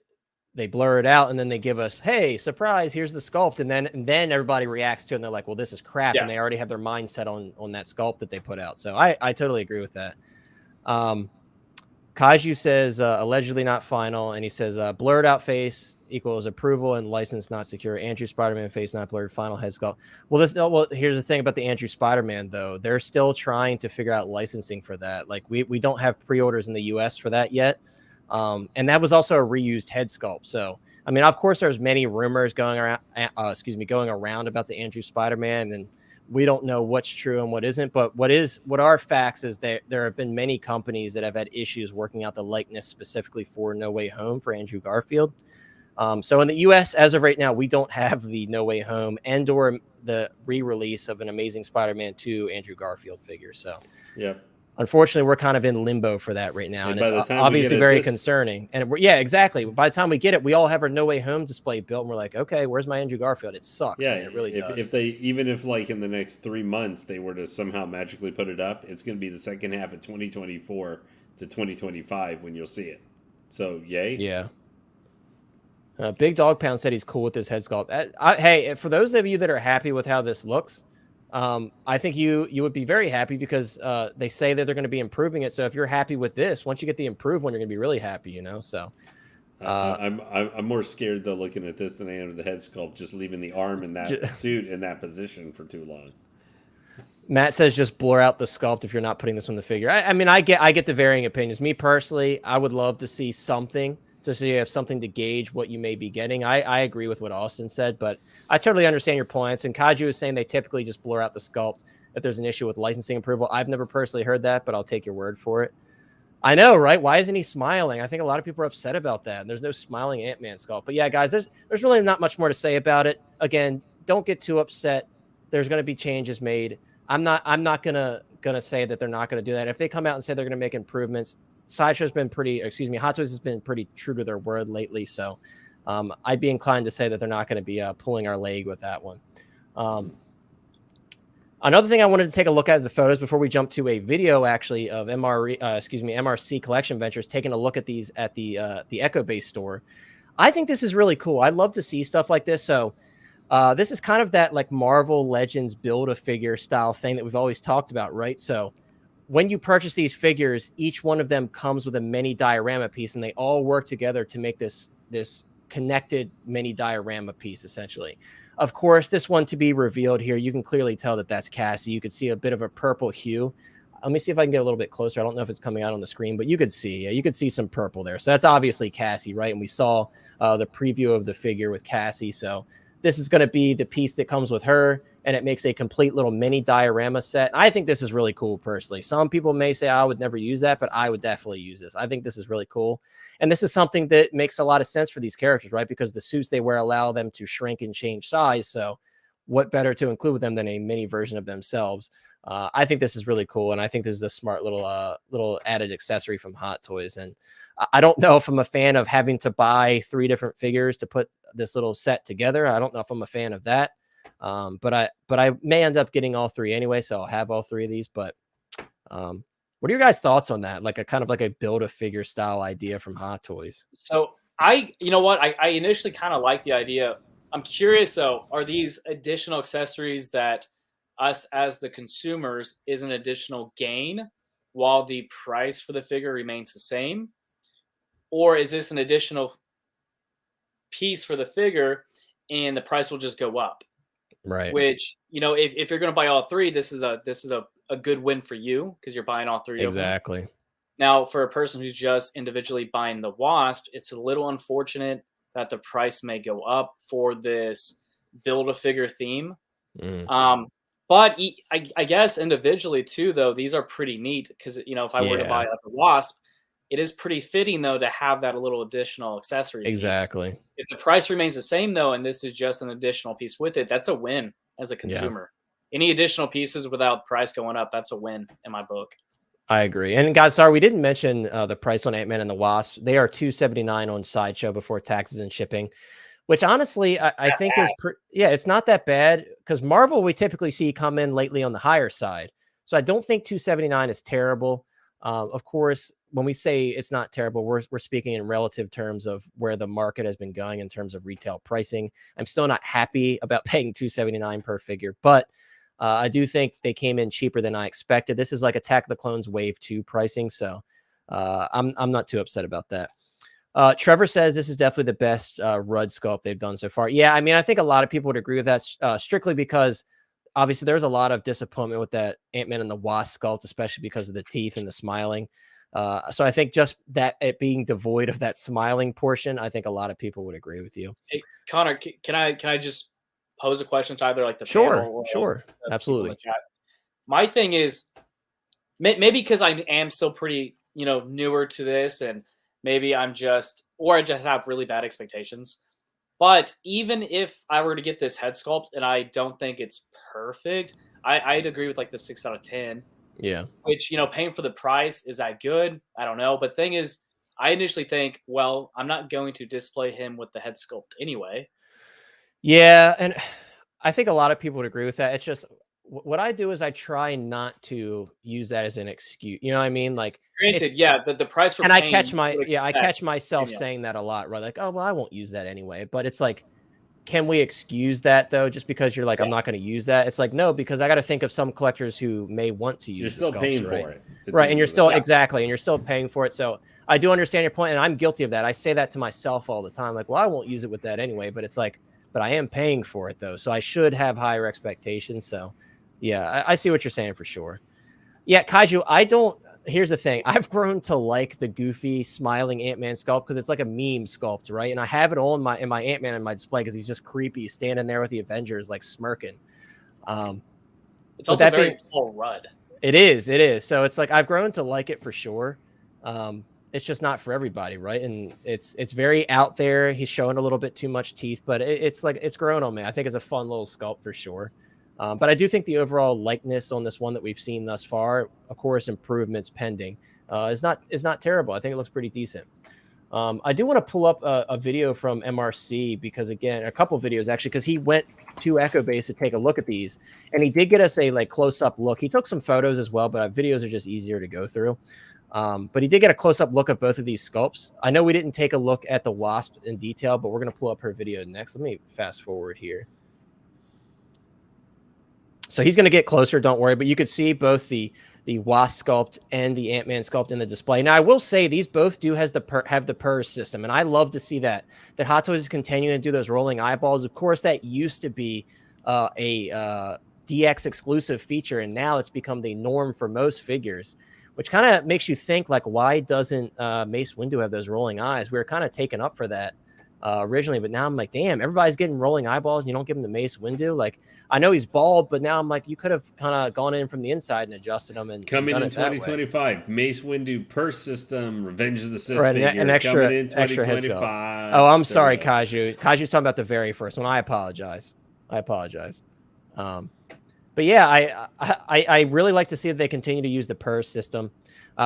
they blur it out, and then they give us, hey, surprise, here's the sculpt, and then everybody reacts to it, and they're like, well, this is crap, and they already have their mindset on that sculpt that they put out. So I totally agree with that. Kaiju says allegedly not final, and he says blurred out face equals approval and license not secure. Andrew Spider-Man face not blurred, final head sculpt. Well, here's the thing about the Andrew Spider-Man though. They're still trying to figure out licensing for that. Like we don't have pre-orders in the US for that yet. And that was also a reused head sculpt. So, I mean, of course, there's many rumors going around, going around about the Andrew Spider-Man, and we don't know what's true and what isn't. But what are facts is that there have been many companies that have had issues working out the likeness specifically for No Way Home for Andrew Garfield. So in the U.S., as of right now, we don't have the No Way Home and or the re-release of an Amazing Spider-Man 2 Andrew Garfield figure. So, yeah. Unfortunately, we're kind of in limbo for that right now, and it's obviously very concerning. And exactly. By the time we get it, we all have our No Way Home display built, and we're like, okay, where's my Andrew Garfield? It sucks. Yeah, man. It really does. If like in the next 3 months they were to somehow magically put it up, it's going to be the second half of 2024 to 2025 when you'll see it. So, yay. Yeah. Big Dog Pound said he's cool with this head sculpt. Hey, for those of you that are happy with how this looks, I think you would be very happy because they say that they're going to be improving it. So if you're happy with this, once you get the improved one, you're going to be really happy, you know. So I'm more scared though looking at this than I am of the head sculpt, just leaving the arm in that suit in that position for too long. Matt says just blur out the sculpt if you're not putting this on the figure. I mean, I get the varying opinions. Me personally, I would love to see something. So you have something to gauge what you may be getting. I agree with what Austin said, but I totally understand your points. And Kaiju is saying they typically just blur out the sculpt if there's an issue with licensing approval. I've never personally heard that, but I'll take your word for it. I know, right? Why isn't he smiling? I think a lot of people are upset about that. And there's no smiling Ant-Man sculpt. But yeah, guys, there's really not much more to say about it. Again, don't get too upset. There's going to be changes made. I'm not gonna say that they're not gonna do that. If they come out and say they're gonna make improvements, Sideshow's been Hot Toys has been pretty true to their word lately. So I'd be inclined to say that they're not gonna be pulling our leg with that one. Another thing I wanted to take a look at the photos before we jump to a video actually of MRC Collection Ventures taking a look at these at the Echo Base store. I think this is really cool. I'd love to see stuff like this. So. This is kind of that like Marvel Legends Build-A-Figure style thing that we've always talked about, right? So when you purchase these figures, each one of them comes with a mini diorama piece, and they all work together to make this connected mini diorama piece, essentially. Of course, this one to be revealed here, you can clearly tell that that's Cassie. You could see a bit of a purple hue. Let me see if I can get a little bit closer. I don't know if it's coming out on the screen, but you could see some purple there. So that's obviously Cassie, right? And we saw the preview of the figure with Cassie, so this is going to be the piece that comes with her, and it makes a complete little mini diorama set. I think this is really cool, personally. Some people may say I would never use that, but I would definitely use this. I think this is really cool. And this is something that makes a lot of sense for these characters, right? Because the suits they wear allow them to shrink and change size. So what better to include with them than a mini version of themselves? I think this is really cool, and I think this is a smart little added accessory from Hot Toys. And I don't know if I'm a fan of having to buy 3 different figures to put this little set together. I don't know if I'm a fan of that. But I may end up getting all 3 anyway, so I'll have all 3 of these. But what are your guys' thoughts on that? Like a kind of like a Build-A-Figure style idea from Hot Toys. So I initially kind of like the idea. I'm curious though, are these additional accessories that us as the consumers is an additional gain while the price for the figure remains the same? Or is this an additional piece for the figure and the price will just go up? Right. Which, if you're going to buy all 3, this is a good win for you because you're buying all 3 exactly. of them. Now, for a person who's just individually buying the Wasp, it's a little unfortunate that the price may go up for this Build-A-Figure theme. But I guess individually too, though, these are pretty neat because, if I were to buy a Wasp, it is pretty fitting, though, to have that little additional accessory exactly piece. If the price remains the same, though, and this is just an additional piece with it, that's a win as a consumer. Any additional pieces without price going up, that's a win in my book. I agree. And guys, sorry, we didn't mention the price on Ant-Man and the Wasp. They are $279 on Sideshow before taxes and shipping, which honestly, I think is, it's not that bad because Marvel we typically see come in lately on the higher side. So I don't think $279 is terrible. Of course, when we say it's not terrible, we're speaking in relative terms of where the market has been going in terms of retail pricing. I'm still not happy about paying $279 per figure, but I do think they came in cheaper than I expected. This is like Attack of the Clones Wave 2 pricing, so I'm not too upset about that. Trevor says this is definitely the best Rudd sculpt they've done so far. Yeah, I mean, I think a lot of people would agree with that, strictly because obviously there's a lot of disappointment with that Ant-Man and the Wasp sculpt, especially because of the teeth and the smiling. So I think just that it being devoid of that smiling portion, I think a lot of people would agree with you. Hey, Connor, can I just pose a question to either like the Sure, panel or sure, absolutely. in the chat? My thing is maybe because I am still pretty, newer to this, and maybe I just have really bad expectations. But even if I were to get this head sculpt and I don't think it's perfect, I'd agree with like the 6 out of 10. Yeah. Which, paying for the price, is that good? I don't know. But thing is, I initially think, well, I'm not going to display him with the head sculpt anyway. Yeah, and I think a lot of people would agree with that. It's just what I do is I try not to use that as an excuse. You know what I mean? Like, granted, yeah, the price for and I catch myself saying that a lot, right? Like, oh well, I won't use that anyway. But it's like, can we excuse that though? Just because you're like, I'm not going to use that. It's like, no, because I got to think of some collectors who may want to use. You're still paying for it, right? And you're still exactly, and you're still paying for it. So I do understand your point, and I'm guilty of that. I say that to myself all the time. Like, well, I won't use it with that anyway. But it's like, but I am paying for it though, so I should have higher expectations. So, yeah, I see what you're saying for sure. Yeah, Kaiju, here's the thing. I've grown to like the goofy, smiling Ant-Man sculpt because it's like a meme sculpt, right? And I have it all in my Ant-Man in my display because he's just creepy, standing there with the Avengers, like smirking. It's also very Paul Rudd. It is. So it's like I've grown to like it for sure. It's just not for everybody, right? And it's very out there. He's showing a little bit too much teeth, but it's like it's grown on me. I think it's a fun little sculpt for sure. But I do think the overall likeness on this one that we've seen thus far, of course, improvements pending, is not terrible. I think it looks pretty decent. I do want to pull up a video from MRC because, again, a couple videos actually, because he went to Echo Base to take a look at these, and he did get us a close-up look. He took some photos as well, but videos are just easier to go through. But he did get a close-up look of both of these sculpts. I know we didn't take a look at the Wasp in detail, but we're going to pull up her video next. Let me fast forward here. So he's going to get closer, don't worry. But you could see both the Wasp sculpt and the Ant-Man sculpt in the display. Now, I will say these both do have the PERS system, and I love to see that Hot Toys is continuing to do those rolling eyeballs. Of course, that used to be a DX exclusive feature, and now it's become the norm for most figures, which kind of makes you think, like, why doesn't Mace Windu have those rolling eyes? We were kind of taken up for that originally, but now I'm like, damn, everybody's getting rolling eyeballs and you don't give him the Mace Windu. Like, I know he's bald, but now I'm like, you could have kind of gone in from the inside and adjusted him. And coming in 2025, Mace Windu PERS system, Revenge of the Sith right, figure, an extra, coming in 2025. Oh, I'm sorry, Kaiju. Kaju's talking about the very first one. I apologize. But yeah, I really like to see that they continue to use the PERS system.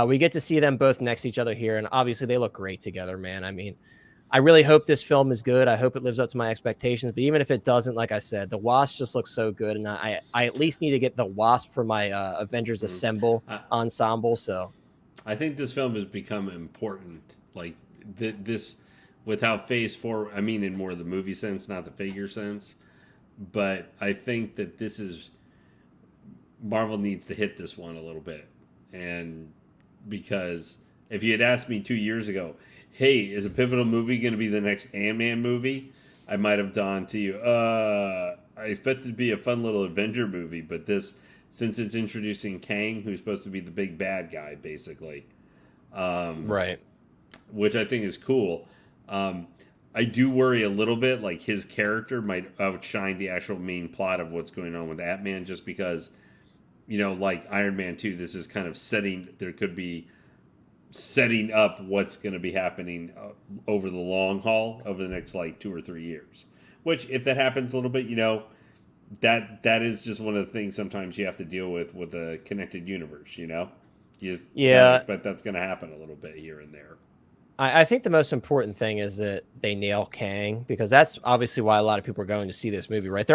We get to see them both next to each other here, and obviously they look great together, man. I mean, I really hope this film is good. I hope it lives up to my expectations. But even if it doesn't, like I said, the Wasp just looks so good. And I at least need to get the Wasp for my Avengers Assemble ensemble. So I think this film has become important. Like this, with how Phase 4, I mean, in more of the movie sense, not the figure sense. But I think that this is, Marvel needs to hit this one a little bit. And because if you had asked me 2 years ago, hey, is a pivotal movie going to be the next Ant-Man movie? I might have done to you. I expect it to be a fun little Avenger movie, but this, since it's introducing Kang, who's supposed to be the big bad guy, basically. Right. Which I think is cool. I do worry a little bit, like his character might outshine the actual main plot of what's going on with Ant-Man, just because, like Iron Man 2, this is kind of there could be setting up what's going to be happening over the long haul over the next 2 or 3 years, which if that happens a little bit, that is just one of the things sometimes you have to deal with a connected universe. You just expect that's going to happen a little bit here and there. I think the most important thing is that they nail Kang, because that's obviously why a lot of people are going to see this movie, right?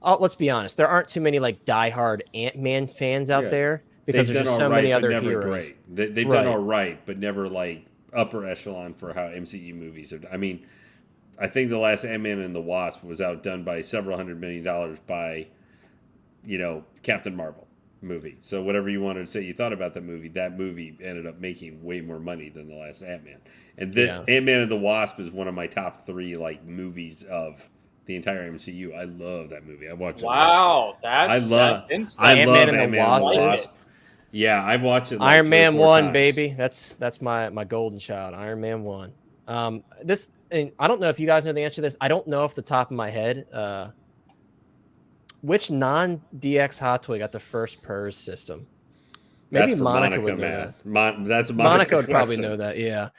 Let's be honest, there aren't too many diehard Ant-Man fans out there because they've there's done just all so right, many but other never heroes. great. They've Right. done all right, but never like upper echelon for how MCU movies have. I mean, I think the last Ant-Man and the Wasp was outdone by several $100 million by, Captain Marvel movie. So whatever you wanted to say you thought about that movie ended up making way more money than the last Ant-Man. And Ant-Man and the Wasp is one of my top 3 like movies of the entire MCU. I love that movie. I watched it. Wow, I that's love Ant-Man and the Ant-Man and the Wasp. Wasp. Yeah, I've watched it. Like Iron 3 or Man 4 1, times. baby. That's my golden child. Iron Man 1. This, and I don't know if you guys know the answer to this. I don't know off the top of my head. Which non-DX hot toy got the first PERS system? Maybe That's for Monica would know man. that. That's a Monica would question. probably know that. Yeah.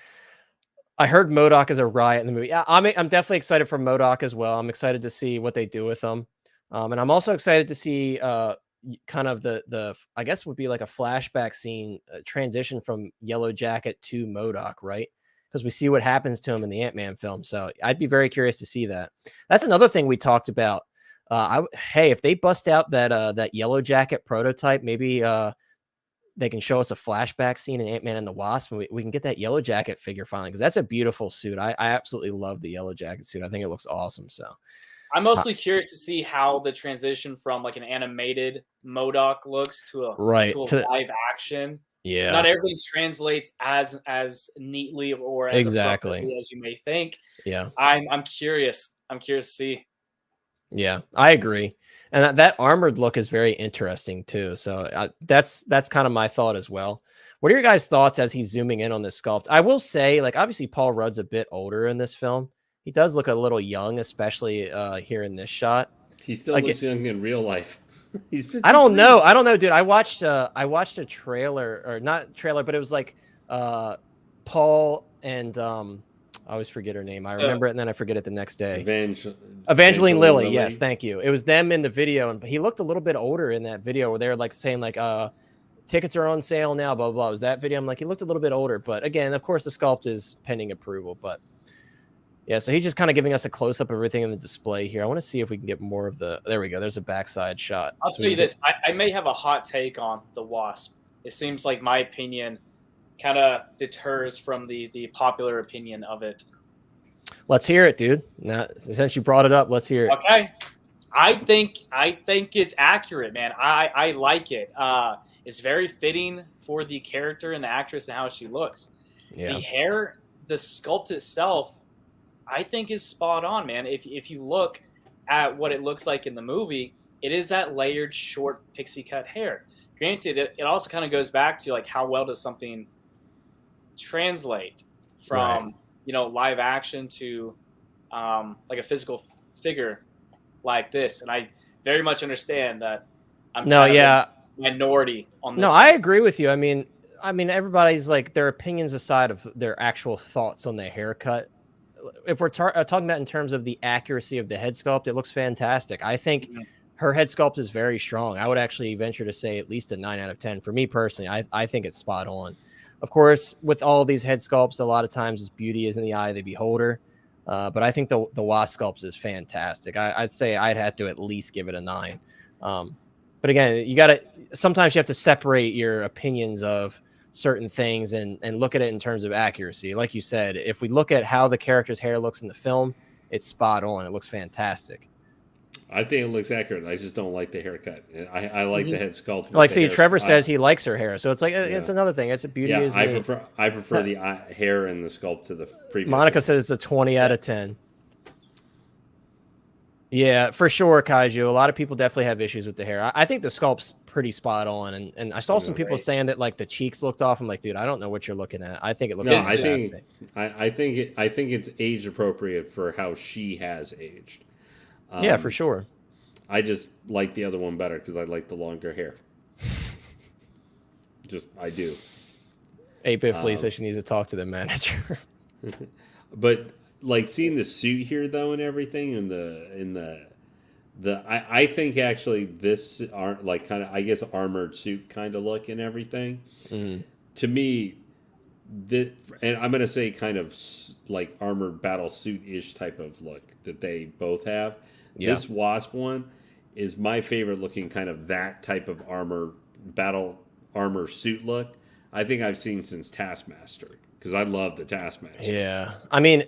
I heard MODOK is a riot in the movie. Yeah, I'm definitely excited for MODOK as well. I'm excited to see what they do with them. And I'm also excited to see kind of the I guess would be like a flashback scene transition from Yellow Jacket to MODOK, right? Because we see what happens to him in the Ant-Man film. So I'd be very curious to see that. That's another thing we talked about. Hey, if they bust out that Yellow Jacket prototype, maybe they can show us a flashback scene in Ant-Man and the Wasp, and we can get that Yellow Jacket figure finally, because that's a beautiful suit. I absolutely love the Yellow Jacket suit. I think it looks awesome. So I'm mostly curious to see how the transition from like an animated MODOK looks to a live action. Yeah, not everything translates as neatly or as appropriately as you may think. Yeah, I'm curious. I'm curious to see. Yeah, I agree. And that armored look is very interesting too. So that's kind of my thought as well. What are your guys' thoughts as he's zooming in on this sculpt? I will say, like, obviously Paul Rudd's a bit older in this film. He does look a little young, especially here in this shot. He still looks young in real life. He's 53. I don't know, dude. I watched a trailer, or not trailer, but it was like Paul and I always forget her name. I remember it and then I forget it the next day. Evangeline Lilly. Yes, thank you. It was them in the video, and he looked a little bit older in that video where they're like saying like tickets are on sale now, blah, blah, blah. It was that video? I'm like, he looked a little bit older, but again, of course the sculpt is pending approval. But yeah, so he's just kind of giving us a close up of everything in the display here. I want to see if we can get more of there we go. There's a backside shot. I'll tell you this. I may have a hot take on the Wasp. It seems like my opinion kind of deters from the popular opinion of it. Let's hear it, dude. Now, since you brought it up, let's hear it. Okay. I think it's accurate, man. I like it. It's very fitting for the character and the actress and how she looks. Yeah. The hair, the sculpt itself, I think is spot on, man. If you look at what it looks like in the movie, it is that layered, short, pixie cut hair. Granted, it also kind of goes back to like how well does something translate from live action to like a physical figure like this. And I very much understand that I'm a minority on this. No, I agree with you. I mean, everybody's like, their opinions aside of their actual thoughts on the haircut. If we're talking about in terms of the accuracy of the head sculpt, it looks fantastic. I think her head sculpt is very strong. I would actually venture to say at least a 9 out of 10. For me personally, I think it's spot on. Of course, with all of these head sculpts, a lot of times beauty is in the eye of the beholder. But I think the Wasp sculpt is fantastic. I'd say I'd have to at least give it a 9. But again, sometimes you have to separate your opinions of certain things and look at it in terms of accuracy. Like you said, if we look at how the character's hair looks in the film, it's spot on. It looks fantastic. I think it looks accurate. I just don't like the haircut. I like the head sculpt. Like, see, Trevor says he likes her hair, so it's like it's another thing. It's a beauty. Yeah, I prefer the hair and the sculpt to the previous. Monica says it's a 20 out of 10. Yeah, for sure, Kaiju. A lot of people definitely have issues with the hair. I think the sculpt's pretty spot on, and I saw some people saying that like the cheeks looked off. I'm like, dude, I don't know what you're looking at. I think it looks. No, I think it's age appropriate for how she has aged. Yeah, for sure. I just like the other one better because I like the longer hair. I do. 8-Bit Flea says she needs to talk to the manager. But like seeing the suit here though and everything and I think actually this aren't like kind of I guess armored suit kind of look and everything. To me, and I'm gonna say kind of like armored battle suit-ish type of look that they both have. Yeah. This Wasp one is my favorite looking kind of that type of battle armor suit look, I think I've seen since Taskmaster, because I love the Taskmaster. Yeah, I mean,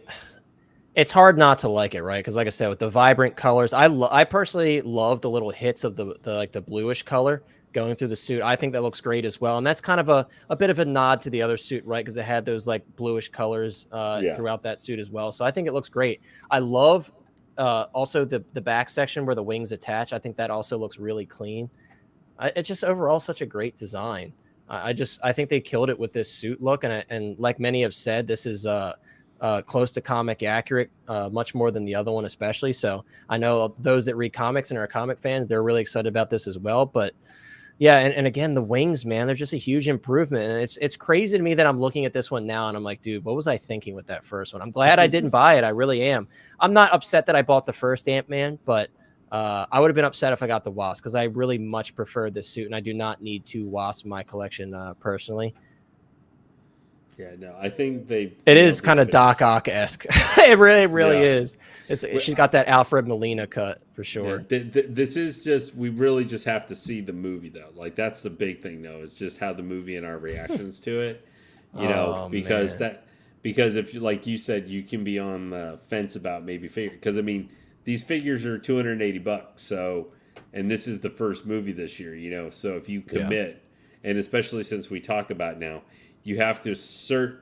it's hard not to like it, right? Because like I said, with the vibrant colors, I personally love the little hits of the like the bluish color going through the suit. I think that looks great as well, and that's kind of a bit of a nod to the other suit, right? Because it had those like bluish colors throughout that suit as well. So I think it looks great. I love also the back section where the wings attach. I think that also looks really clean. It's just overall such a great design. I think they killed it with this suit look, and like many have said, this is close to comic accurate, much more than the other one, especially. So I know those that read comics and are comic fans, they're really excited about this as well. But yeah, and again, the wings, man, they're just a huge improvement. And it's crazy to me that I'm looking at this one now and I'm like, dude, what was I thinking with that first one? I'm glad I didn't buy it. I really am. I'm not upset that I bought the first Ant-Man, but I would have been upset if I got the Wasp, because I really much prefer this suit, and I do not need 2 Wasps in my collection personally. Yeah, no, I think it is kind of Doc Ock-esque. It really is. She's got that Alfred Molina cut for sure. Yeah, this is just, we really just have to see the movie though. Like that's the big thing though, is just how the movie and our reactions to it. Because if you, like you said, you can be on the fence about maybe figure, because I mean these figures are $280. So, and this is the first movie this year, so if you commit, and especially since we talk about now, you have to a certain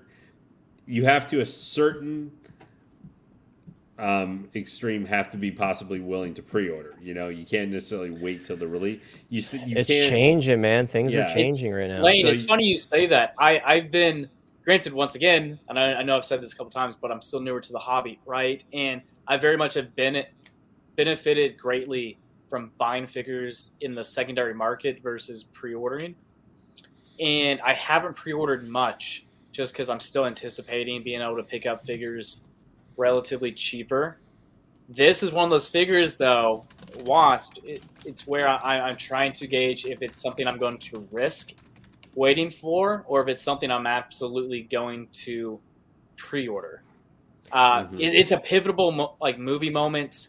extreme have to be possibly willing to pre-order. You can't necessarily wait till the release. It's changing, man. Things are changing right now. Lane, it's funny you say that. I've been, granted, once again, and I know I've said this a couple times, but I'm still newer to the hobby, right? And I very much have benefited greatly from buying figures in the secondary market versus pre-ordering. And I haven't pre-ordered much just because I'm still anticipating being able to pick up figures relatively cheaper. This is one of those figures, though, Wasp, it's where I'm trying to gauge if it's something I'm going to risk waiting for, or if it's something I'm absolutely going to pre-order. It's a pivotal movie moment.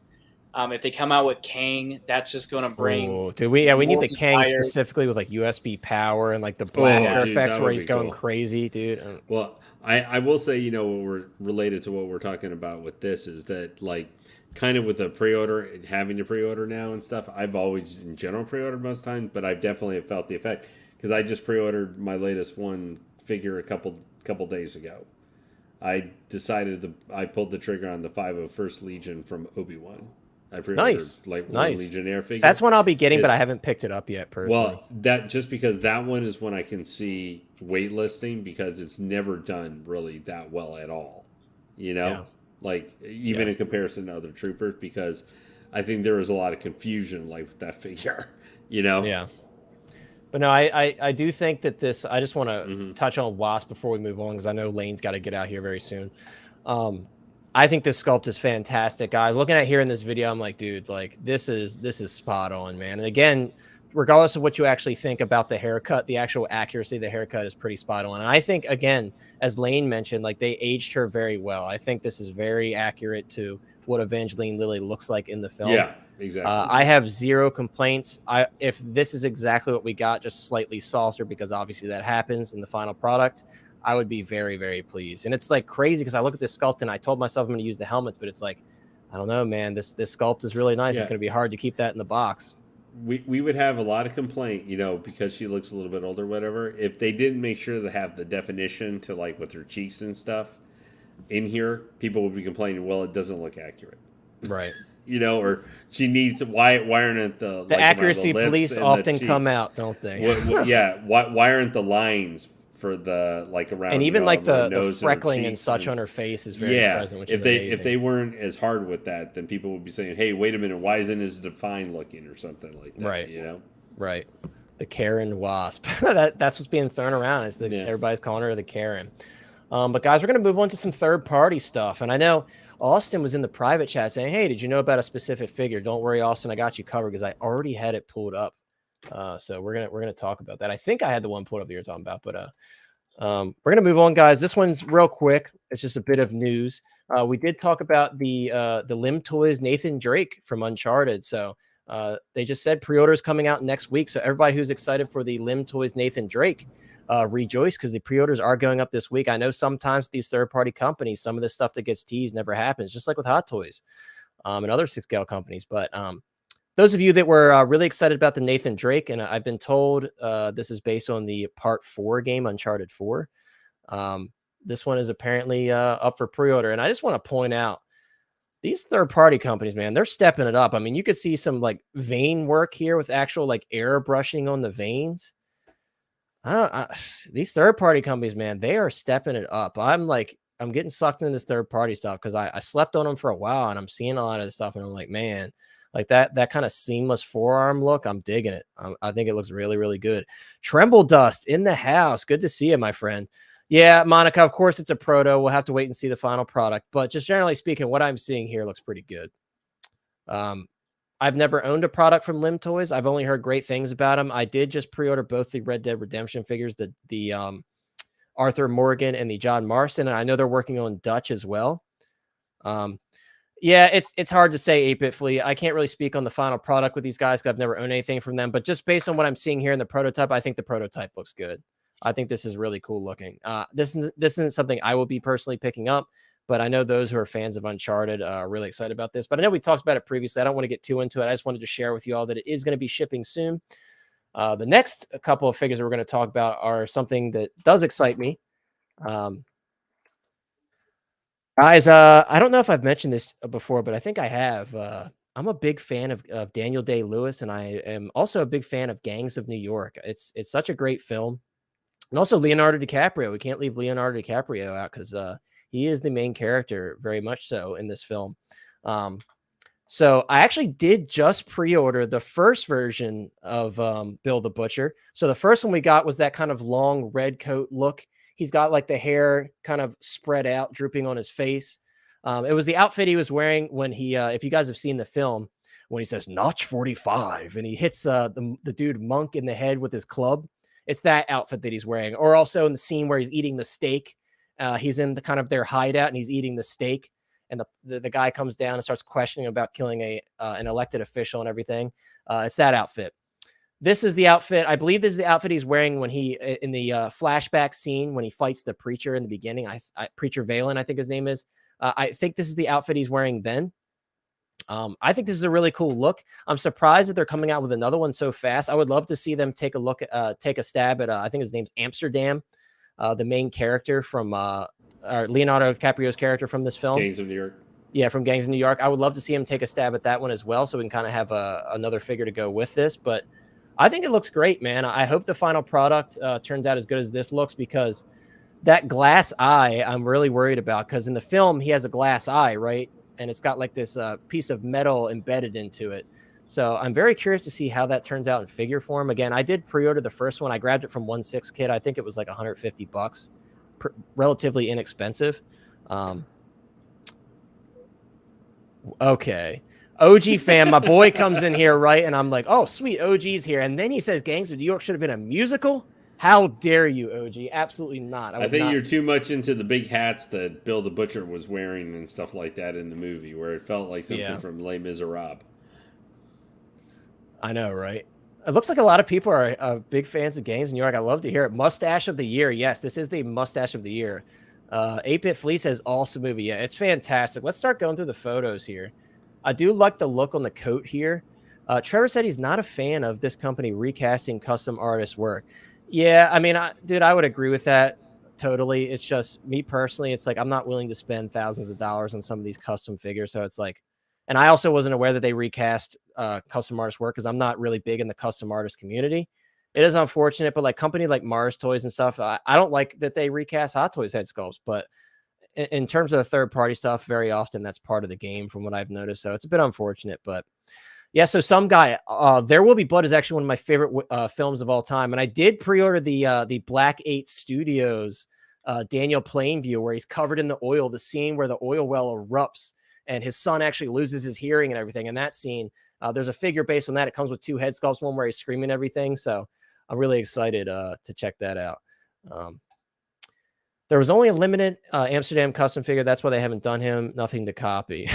If they come out with Kang, that's just going to bring. We need the Kang specifically with like USB power and like the blaster effects where he's going crazy, dude. Well, I will say, what we're related to what we're talking about with this is that like kind of with a pre-order, having to pre-order now and stuff. I've always in general pre-ordered most times, but I've definitely felt the effect because I just pre-ordered my latest one figure a couple days ago. I pulled the trigger on the 501st Legion from Obi-Wan. I pre-ordered one Legionnaire figure. That's one I'll be getting, but I haven't picked it up yet personally. Well, that just because that one is one I can see waitlisting because it's never done really that well at all. Like even in comparison to other troopers, because I think there was a lot of confusion like with that figure. Yeah. But no, I do think that this. I just want to touch on Wasp before we move on because I know Lane's got to get out here very soon. I think this sculpt is fantastic, guys. Looking at here in this video, I'm like, dude, like this is spot on, man. And again, regardless of what you actually think about the haircut, the actual accuracy of the haircut is pretty spot on. And I think, again, as Lane mentioned, like they aged her very well. I think this is very accurate to what Evangeline Lilly looks like in the film. Yeah, exactly. I have zero complaints. If this is exactly what we got, just slightly softer, because obviously that happens in the final product, I would be very, very pleased. And it's like crazy because I look at this sculpt and I told myself I'm going to use the helmets, but it's like, I don't know, man. This sculpt is really nice. Yeah. It's going to be hard to keep that in the box. We would have a lot of complaint, because she looks a little bit older, whatever. If they didn't make sure to have the definition to like with her cheeks and stuff in here, people would be complaining, well, it doesn't look accurate. Right. Or she needs, why aren't the accuracy police often come out, don't they? Why aren't the lines for the like around and even like the freckling and such on her face is very present, which is amazing. If they weren't as hard with that, then people would be saying, hey, wait a minute, why isn't it as defined looking or something like that? Right. Right. The Karen Wasp. That's what's being thrown around. Everybody's calling her the Karen. But guys, we're going to move on to some third-party stuff. And I know Austin was in the private chat saying, hey, did you know about a specific figure? Don't worry, Austin, I got you covered because I already had it pulled up. So we're gonna talk about that. I think I had the one pulled up that you're talking about, but we're gonna move on, guys. This one's real quick. It's just a bit of news. We did talk about the Limb Toys Nathan Drake from Uncharted. So They just said pre-orders coming out next week. So everybody who's excited for the Lim Toys Nathan Drake, rejoice, because the pre-orders are going up this week. I know sometimes these third-party companies, some of the stuff that gets teased never happens, just like with Hot Toys and other 6-scale companies. But those of you that were really excited about the Nathan Drake, and I've been told this is based on the Part 4 game, Uncharted 4. This one is apparently up for pre-order. And I just want to point out, these third-party companies, man, they're stepping it up. I mean, you could see some like vein work here with actual like airbrushing on the veins. These third-party companies, man, they are stepping it up. I'm getting sucked into this third-party stuff because I slept on them for a while, and I'm seeing a lot of this stuff, and I'm like, man, like that kind of seamless forearm look, I'm digging it. I think it looks really, really good. Tremble Dust in the house. Good to see you, my friend. Yeah, Monica, of course it's a proto. We'll have to wait and see the final product. But just generally speaking, what I'm seeing here looks pretty good. I've never owned a product from Lim Toys. I've only heard great things about them. I did just pre-order both the Red Dead Redemption figures, the Arthur Morgan and the John Marston. And I know they're working on Dutch as well. Yeah, it's hard to say, 8-Bit Flea. I can't really speak on the final product with these guys because I've never owned anything from them. But just based on what I'm seeing here in the prototype, I think the prototype looks good. I think this is really cool looking. This isn't something I will be personally picking up, but I know those who are fans of Uncharted are really excited about this. But I know we talked about it previously. I don't want to get too into it. I just wanted to share with you all that it is going to be shipping soon. The next couple of figures that we're going to talk about are something that does excite me. Guys, I don't know if I've mentioned this before, but I think I have. I'm a big fan of Daniel Day-Lewis, and I am also a big fan of Gangs of New York. It's such a great film. And also Leonardo DiCaprio. We can't leave Leonardo DiCaprio out because he is the main character, very much so, in this film. So I actually did just pre-order the first version of Bill the Butcher. So the first one we got was that kind of long red coat look. He's got like the hair kind of spread out, drooping on his face. It was the outfit he was wearing when he, if you guys have seen the film, when he says Notch 45 and he hits the dude Monk in the head with his club. It's that outfit that he's wearing. Or also in the scene where he's eating the steak. He's in the kind of their hideout and he's eating the steak. And the guy comes down and starts questioning about killing an elected official and everything. It's that outfit. This is the outfit. I believe this is the outfit he's wearing when he, in the flashback scene, when he fights the preacher in the beginning. Preacher Valen, I think his name is. I think this is the outfit he's wearing then. I think this is a really cool look. I'm surprised that they're coming out with another one so fast. I would love to see them take a stab at, I think his name's Amsterdam, the main character from Leonardo DiCaprio's character from this film. Gangs of New York. Yeah, from Gangs of New York. I would love to see him take a stab at that one as well, so we can kind of have another figure to go with this. But I think it looks great, man. I hope the final product turns out as good as this looks, because that glass eye I'm really worried about, because in the film he has a glass eye, right? And it's got like this piece of metal embedded into it. So I'm very curious to see how that turns out in figure form. Again, I did pre-order the first one. I grabbed it from 1/6 Kit. I think it was like $150, relatively inexpensive. Okay. OG fan, my boy comes in here, right? And I'm like, oh, sweet, OG's here. And then he says Gangs of New York should have been a musical. How dare you, OG? Absolutely not. I think you're too much into the big hats that Bill the Butcher was wearing and stuff like that in the movie, where it felt like something from Les Miserables. I know, right? It looks like a lot of people are big fans of Gangs of New York. I love to hear it. Mustache of the year. Yes, this is the mustache of the year. 8-Bit Flea says awesome movie. Yeah, it's fantastic. Let's start going through the photos here. I do like the look on the coat here. Trevor said he's not a fan of this company recasting custom artist work. Yeah, I mean, dude, I would agree with that totally. It's just me personally. It's like I'm not willing to spend thousands of dollars on some of these custom figures. So it's like, and I also wasn't aware that they recast custom artist work because I'm not really big in the custom artist community. It is unfortunate, but like company like Mars Toys and stuff, I don't like that they recast Hot Toys head sculpts. But in terms of the third party stuff, very often that's part of the game from what I've noticed. So it's a bit unfortunate, but. Yeah, so some guy, There Will Be Blood is actually one of my favorite films of all time. And I did pre-order the Black 8 Studios Daniel Plainview, where he's covered in the oil, the scene where the oil well erupts and his son actually loses his hearing and everything. In that scene, there's a figure based on that. It comes with 2 head sculpts, one where he's screaming everything. So I'm really excited to check that out. There was only a limited Amsterdam custom figure. That's why they haven't done him. Nothing to copy.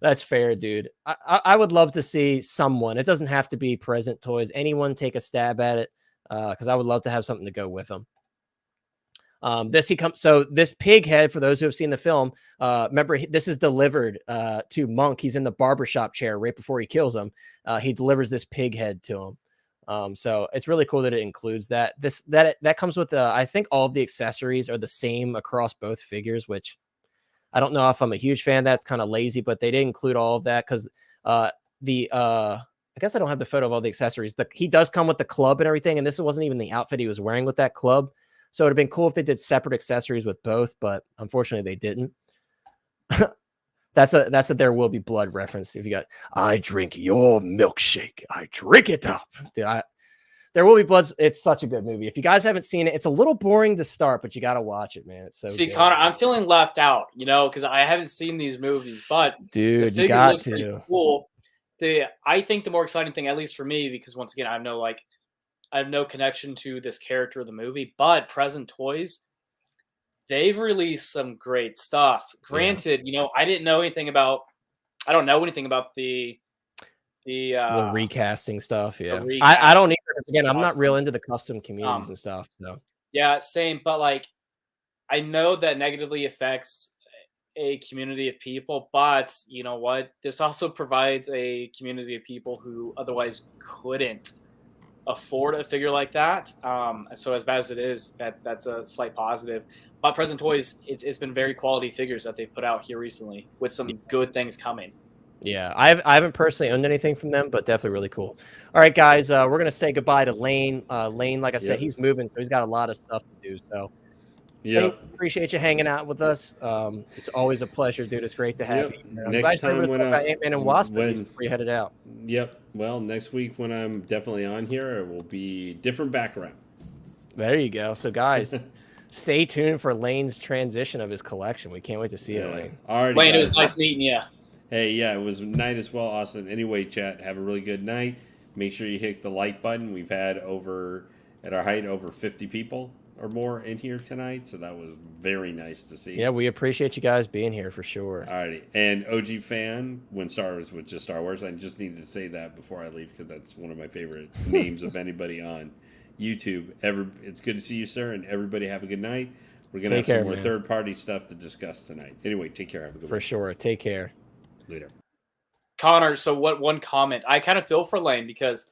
That's fair, dude. I would love to see someone. It doesn't have to be Present Toys. Anyone take a stab at it, because I would love to have something to go with them. This pig head, for those who have seen the film, remember this is delivered to Monk. He's in the barbershop chair right before he kills him. He delivers this pig head to him. So it's really cool that it includes that. That comes with I think all of the accessories are the same across both figures, which I don't know if I'm a huge fan. That's kind of lazy, but they did include all of that because I guess I don't have the photo of all the accessories. He does come with the club and everything, and this wasn't even the outfit he was wearing with that club. So it'd have been cool if they did separate accessories with both, but unfortunately they didn't. That's a There Will Be Blood reference. If you got, I drink your milkshake, I drink it up, dude. There Will Be Blood. It's such a good movie. If you guys haven't seen it, it's a little boring to start, but you got to watch it, man. It's so See, good. Connor, I'm feeling left out, because I haven't seen these movies, but dude, the you got looks pretty to. cool. I think the more exciting thing, at least for me, because once again, I have no connection to this character of the movie, but Present Toys, they've released some great stuff. Granted, I don't know anything about the recasting stuff. Yeah. recasting. I don't either. Because again, I'm not real into the custom communities and stuff. So yeah, same. But I know that negatively affects a community of people, but you know what? This also provides a community of people who otherwise couldn't afford a figure like that. So as bad as it is, that's a slight positive. But Present Toys, it's been very quality figures that they've put out here recently with some good things coming. Yeah, I haven't personally owned anything from them, but definitely really cool. All right, guys, we're gonna say goodbye to Lane. Lane, like I said, he's moving, so he's got a lot of stuff to do. So yeah, appreciate you hanging out with us. It's always a pleasure, dude. It's great to have you. Next time when Ant-Man and Wasp, before you headed out. Yep. Well, next week when I'm definitely on here, it will be different background. There you go. So guys, stay tuned for Lane's transition of his collection. We can't wait to see it, Lane. All right, Lane, it was nice meeting you. Hey, yeah, it was a night as well, Austin. Anyway, chat, have a really good night. Make sure you hit the like button. We've had over 50 people or more in here tonight, so that was very nice to see. Yeah, we appreciate you guys being here for sure. All righty. And OG fan, when Star Wars was just Star Wars, I just needed to say that before I leave because that's one of my favorite names of anybody on YouTube. It's good to see you, sir, and everybody have a good night. We're going to have some more third-party stuff to discuss tonight. Anyway, take care. Have a good one. For sure. Take care. Later. Connor, so one comment. I kind of feel for Lane because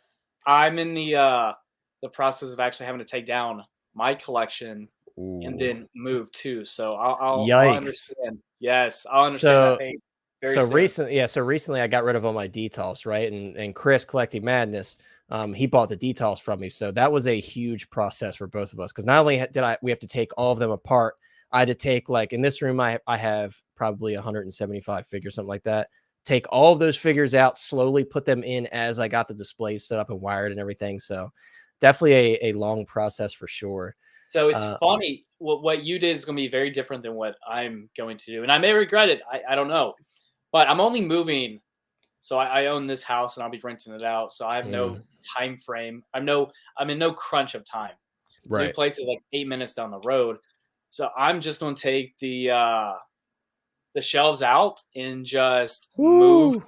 I'm in the process of actually having to take down my collection and then move too. So I'll understand. Yes, I'll understand that pain very soon. So recently I got rid of all my details, right? And Chris, Collecting Madness, he bought the details from me. So that was a huge process for both of us because not only we have to take all of them apart, I had to take, like, in this room, I have probably 175 figures, something like that. Take all of those figures out, slowly put them in as I got the displays set up and wired and everything. So definitely a long process for sure. So it's funny. What you did is going to be very different than what I'm going to do. And I may regret it. I don't know. But I'm only moving. So I own this house and I'll be renting it out. So I have no time frame. I'm in no crunch of time. Right. New place is like 8 minutes down the road. So I'm just going to take the shelves out and just move.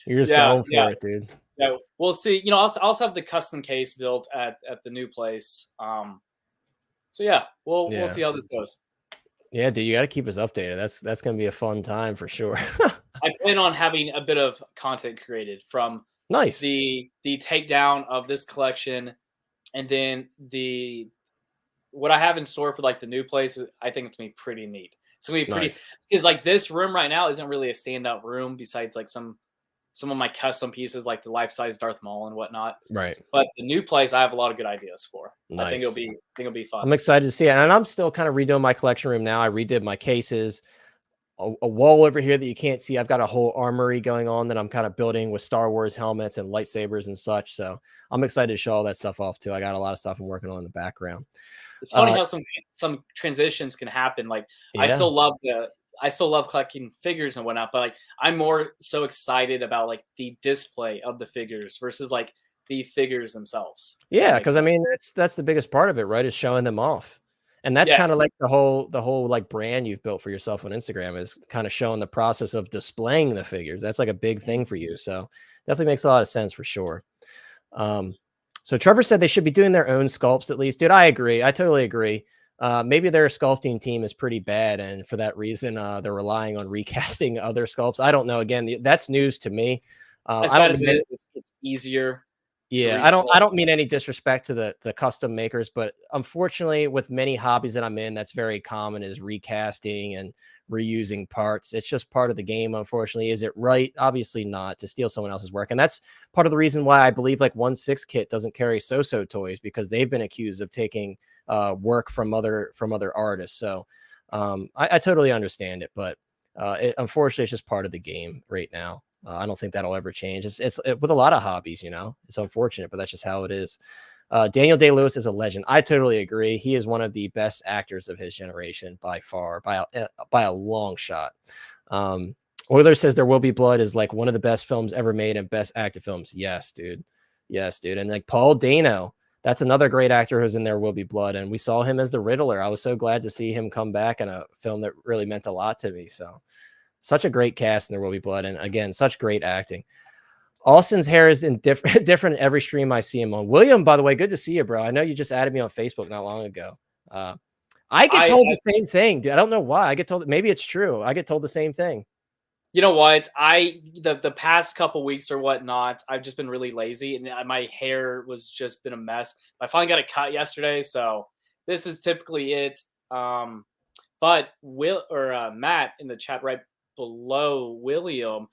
You're just going for it, dude. Yeah, we'll see. I'll also have the custom case built at the new place. So yeah, we'll see how this goes. Yeah, dude, you got to keep us updated. That's going to be a fun time for sure. I plan on having a bit of content created from the takedown of this collection, and then what I have in store for like the new place. I think it's gonna be pretty neat. It's gonna be pretty because like this room right now isn't really a standout room besides like some of my custom pieces like the life-size Darth Maul and whatnot. Right. But the new place I have a lot of good ideas for. I think it'll be fun. I'm excited to see it. And I'm still kind of redoing my collection room now. I redid my cases. A wall over here that you can't see. I've got a whole armory going on that I'm kind of building with Star Wars helmets and lightsabers and such. So I'm excited to show all that stuff off too. I got a lot of stuff I'm working on in the background. It's funny how some transitions can happen. Like I still love collecting figures and whatnot, but like I'm more so excited about like the display of the figures versus like the figures themselves. Yeah, because I mean that's the biggest part of it, right? Is showing them off. And that's kind of like the whole like brand you've built for yourself on Instagram is kind of showing the process of displaying the figures. That's like a big thing for you. So definitely makes a lot of sense for sure. So Trevor said they should be doing their own sculpts at least. Dude, I agree. I totally agree. Maybe their sculpting team is pretty bad, and for that reason, they're relying on recasting other sculpts. I don't know. Again, that's news to me. As I bad don't as it is, it's easier. Yeah, I don't mean any disrespect to the custom makers, but unfortunately, with many hobbies that I'm in, that's very common is recasting and reusing parts. It's just part of the game, unfortunately. Is it right? Obviously not, to steal someone else's work. And that's part of the reason why I believe like 1/6 Kit doesn't carry so toys, because they've been accused of taking work from other artists. So I totally understand it, but unfortunately, it's just part of the game right now. I don't think that'll ever change. It's with a lot of hobbies, you know, it's unfortunate, but that's just how it is. Daniel Day-Lewis is a legend. I totally agree. He is one of the best actors of his generation by far, by a long shot. Euler says There Will Be Blood is like one of the best films ever made and best acted films. Yes, dude. Yes, dude. And like Paul Dano, that's another great actor who's in There Will Be Blood. And we saw him as the Riddler. I was so glad to see him come back in a film that really meant a lot to me. So such a great cast in There Will Be Blood. And again, such great acting. Austin's hair is in different every stream I see him on. William, by the way, good to see you, bro. I know you just added me on Facebook not long ago. I get told the same thing, dude. I don't know why. I get told, maybe it's true. I get told the same thing. You know what? The past couple weeks or whatnot, I've just been really lazy, and my hair was just been a mess. I finally got it cut yesterday, so this is typically it. But Matt in the chat right below William,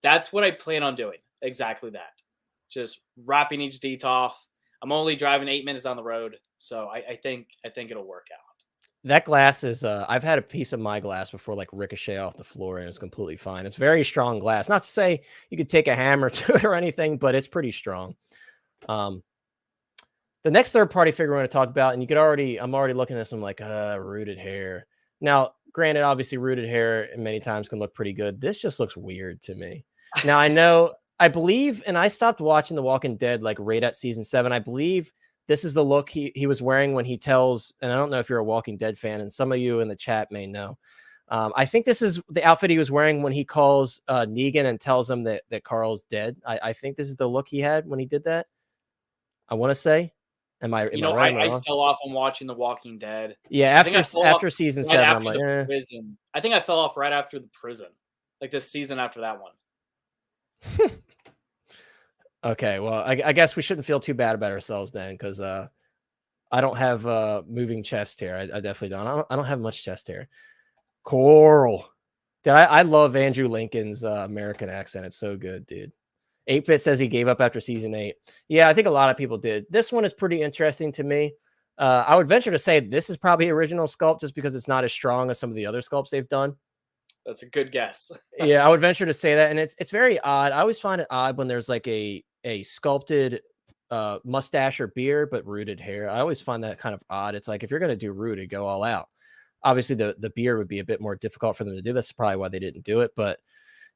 that's what I plan on doing. Exactly that. Just wrapping each detail off. I'm only driving 8 minutes down the road, so I think it'll work out. That glass is I've had a piece of my glass before like ricochet off the floor, and it's completely fine. It's very strong glass. Not to say you could take a hammer to it or anything, but it's pretty strong. The next third-party figure we're going to talk about, and I'm already looking at this, I'm like, rooted hair. Now, granted, obviously rooted hair many times can look pretty good. This just looks weird to me. Now, I believe, and I stopped watching The Walking Dead like right at season 7. I believe this is the look he was wearing when he tells, and I don't know if you're a Walking Dead fan, and some of you in the chat may know. I think this is the outfit he was wearing when he calls Negan and tells him that Carl's dead. I think this is the look he had when he did that. I want to say. Am I right? I fell off on watching The Walking Dead. Yeah, after season 7, I'm like, prison. I think I fell off right after the prison, like this season after that one. Okay, well, I guess we shouldn't feel too bad about ourselves then, because I don't have moving chest hair. I definitely don't. I don't have much chest hair. Coral. Dude, I love Andrew Lincoln's American accent. It's so good, dude. 8-Bit says he gave up after season 8. Yeah, I think a lot of people did. This one is pretty interesting to me. I would venture to say this is probably original sculpt just because it's not as strong as some of the other sculpts they've done. That's a good guess. Yeah, I would venture to say that. And it's very odd. I always find it odd when there's like a sculpted mustache or beard, but rooted hair. I always find that kind of odd. It's like, if you're going to do rooted, go all out. Obviously, the beard would be a bit more difficult for them to do. That's probably why they didn't do it. But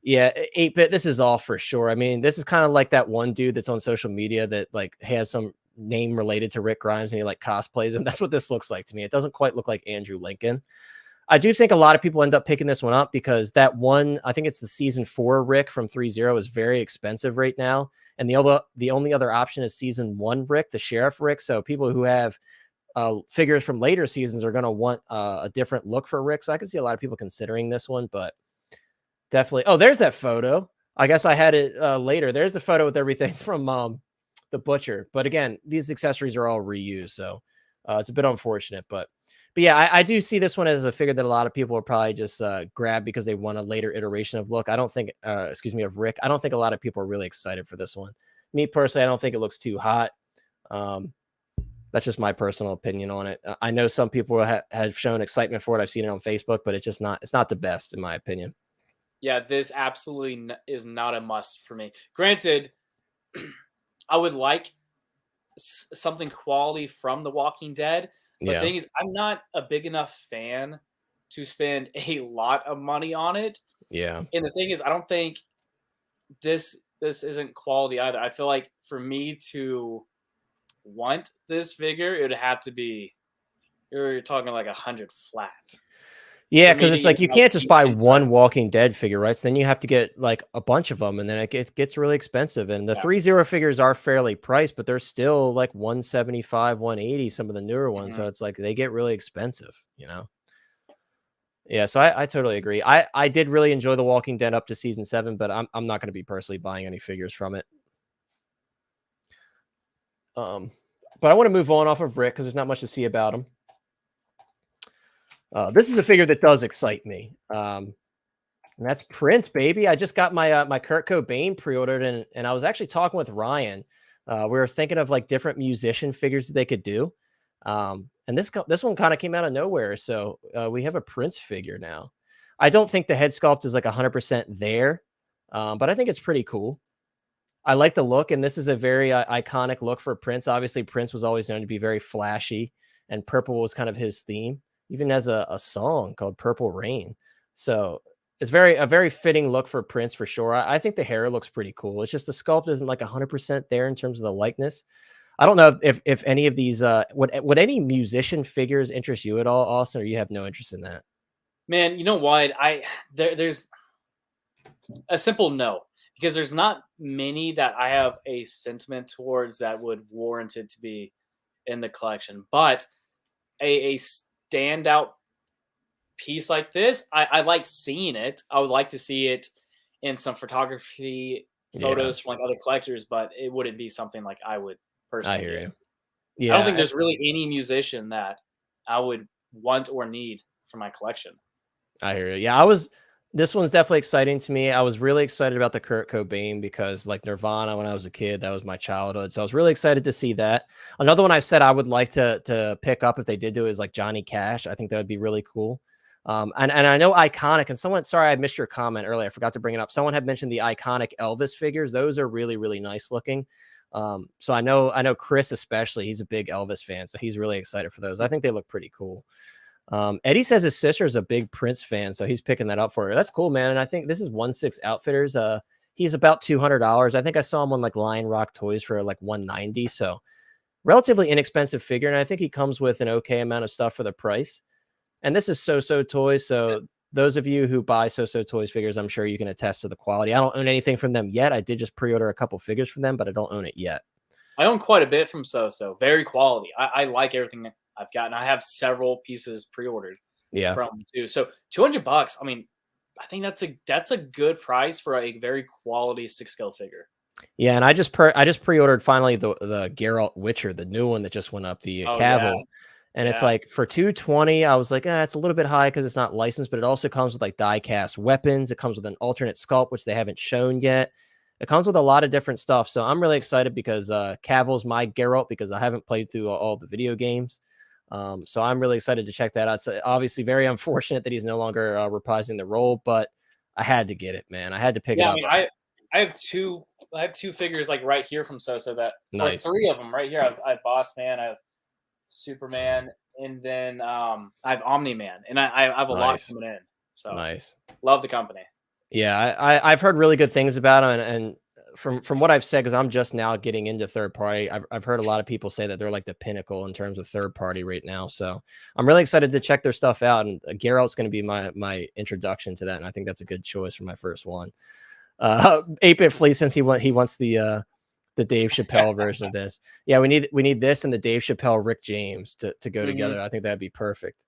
yeah, 8-Bit, this is all for sure. I mean, this is kind of like that one dude that's on social media that like has some name related to Rick Grimes and he like cosplays him. That's what this looks like to me. It doesn't quite look like Andrew Lincoln. I do think a lot of people end up picking this one up because that one, I think it's the season 4 Rick from 3.0 is very expensive right now. And the only other option is season 1 Rick, the Sheriff Rick. So people who have figures from later seasons are going to want a different look for Rick. So I can see a lot of people considering this one, but definitely. Oh, there's that photo. I guess I had it later. There's the photo with everything from the butcher. But again, these accessories are all reused. So it's a bit unfortunate, but yeah, I do see this one as a figure that a lot of people will probably just grab because they want a later iteration of look. I don't think, of Rick. I don't think a lot of people are really excited for this one. Me personally, I don't think it looks too hot. That's just my personal opinion on it. I know some people have shown excitement for it. I've seen it on Facebook, but it's not the best in my opinion. Yeah, this absolutely is not a must for me. Granted, I would like something quality from The Walking Dead. But the thing is, I'm not a big enough fan to spend a lot of money on it. Yeah. And the thing is, I don't think this isn't quality either. I feel like for me to want this figure, it would have to be you're talking like 100 flat. Yeah, For me because to it's like even you can't just buy king one size- Walking Dead figure, right? So then you have to get like a bunch of them, and then it gets really expensive. And the Yeah. 3-0 figures are fairly priced, but they're still like 175, 180, some of the newer ones. So it's like they get really expensive, you know? Yeah, so I totally agree. I did really enjoy The Walking Dead up to season 7, but I'm not going to be personally buying any figures from it. But I want to move on off of Rick because there's not much to see about him. This is a figure that does excite me. And that's Prince, baby. I just got my my Kurt Cobain pre-ordered, and I was actually talking with Ryan. We were thinking of like different musician figures that they could do. And this one kind of came out of nowhere. So we have a Prince figure now. I don't think the head sculpt is like 100% there, but I think it's pretty cool. I like the look, and this is a very iconic look for Prince. Obviously, Prince was always known to be very flashy, and purple was kind of his theme, even as a song called Purple Rain. So it's a very fitting look for Prince for sure. I think the hair looks pretty cool. It's just the sculpt isn't like 100% there in terms of the likeness. I don't know if any of these would any musician figures interest you at all, Austin, or you have no interest in that? Man, you know what? There's a simple no, because there's not many that I have a sentiment towards that would warrant it to be in the collection. But a standout piece like this, I like seeing it. I would like to see it in some photography photos from like other collectors, but it wouldn't be something like I would personally I hear get. you. I don't think there's really any musician that I would want or need for my collection. I hear you. Yeah, this one's definitely exciting to me. I was really excited about the Kurt Cobain because like Nirvana, when I was a kid, that was my childhood. So I was really excited to see that. Another one I've said I would like to pick up if they did do it is like Johnny Cash. I think that would be really cool. And I know Iconic, and someone, sorry, I missed your comment earlier. I forgot to bring it up. Someone had mentioned the Iconic Elvis figures. Those are really, really nice looking. So I know Chris, especially, he's a big Elvis fan. So he's really excited for those. I think they look pretty cool. Eddie says his sister is a big Prince fan, so he's picking that up for her. That's cool, man. And I think this is 1/6 Outfitters. He's about $200. I think I saw him on like Lion Rock Toys for like $190. So relatively inexpensive figure. And I think he comes with an okay amount of stuff for the price. And this is So Toys. So those of you who buy So Toys figures, I'm sure you can attest to the quality. I don't own anything from them yet. I did just pre-order a couple figures from them, but I don't own it yet. I own quite a bit from So. Very quality. I like everything I've gotten. I have several pieces pre-ordered from them too. So $200. I mean, I think that's a good price for a very quality 6-scale figure. Yeah, and I just pre-ordered finally the Geralt Witcher, the new one that just went up, the Cavill. Yeah. And it's like for $220, I was like, it's a little bit high because it's not licensed, but it also comes with like die-cast weapons. It comes with an alternate sculpt, which they haven't shown yet. It comes with a lot of different stuff. So I'm really excited because Cavill's my Geralt because I haven't played through all the video games. So I'm really excited to check that out. It's obviously very unfortunate that he's no longer reprising the role, but I had to get it, man. I had to pick it up. I mean, I have two figures like right here from So that nice. Or 3 of them right here. I have Boss Man, I have Superman, and then I have Omni-Man, and I have a lot coming in. So nice. Love the company. Yeah, I've heard really good things about him, and from what I've said, because I'm just now getting into third party, I've heard a lot of people say that they're like the pinnacle in terms of third party right now. So I'm really excited to check their stuff out, and Geralt's going to be my introduction to that, and I think that's a good choice for my first one. 8-Bit Flea, since he wants the Dave Chappelle version of this. Yeah, we need this and the Dave Chappelle Rick James to go together. I think that'd be perfect.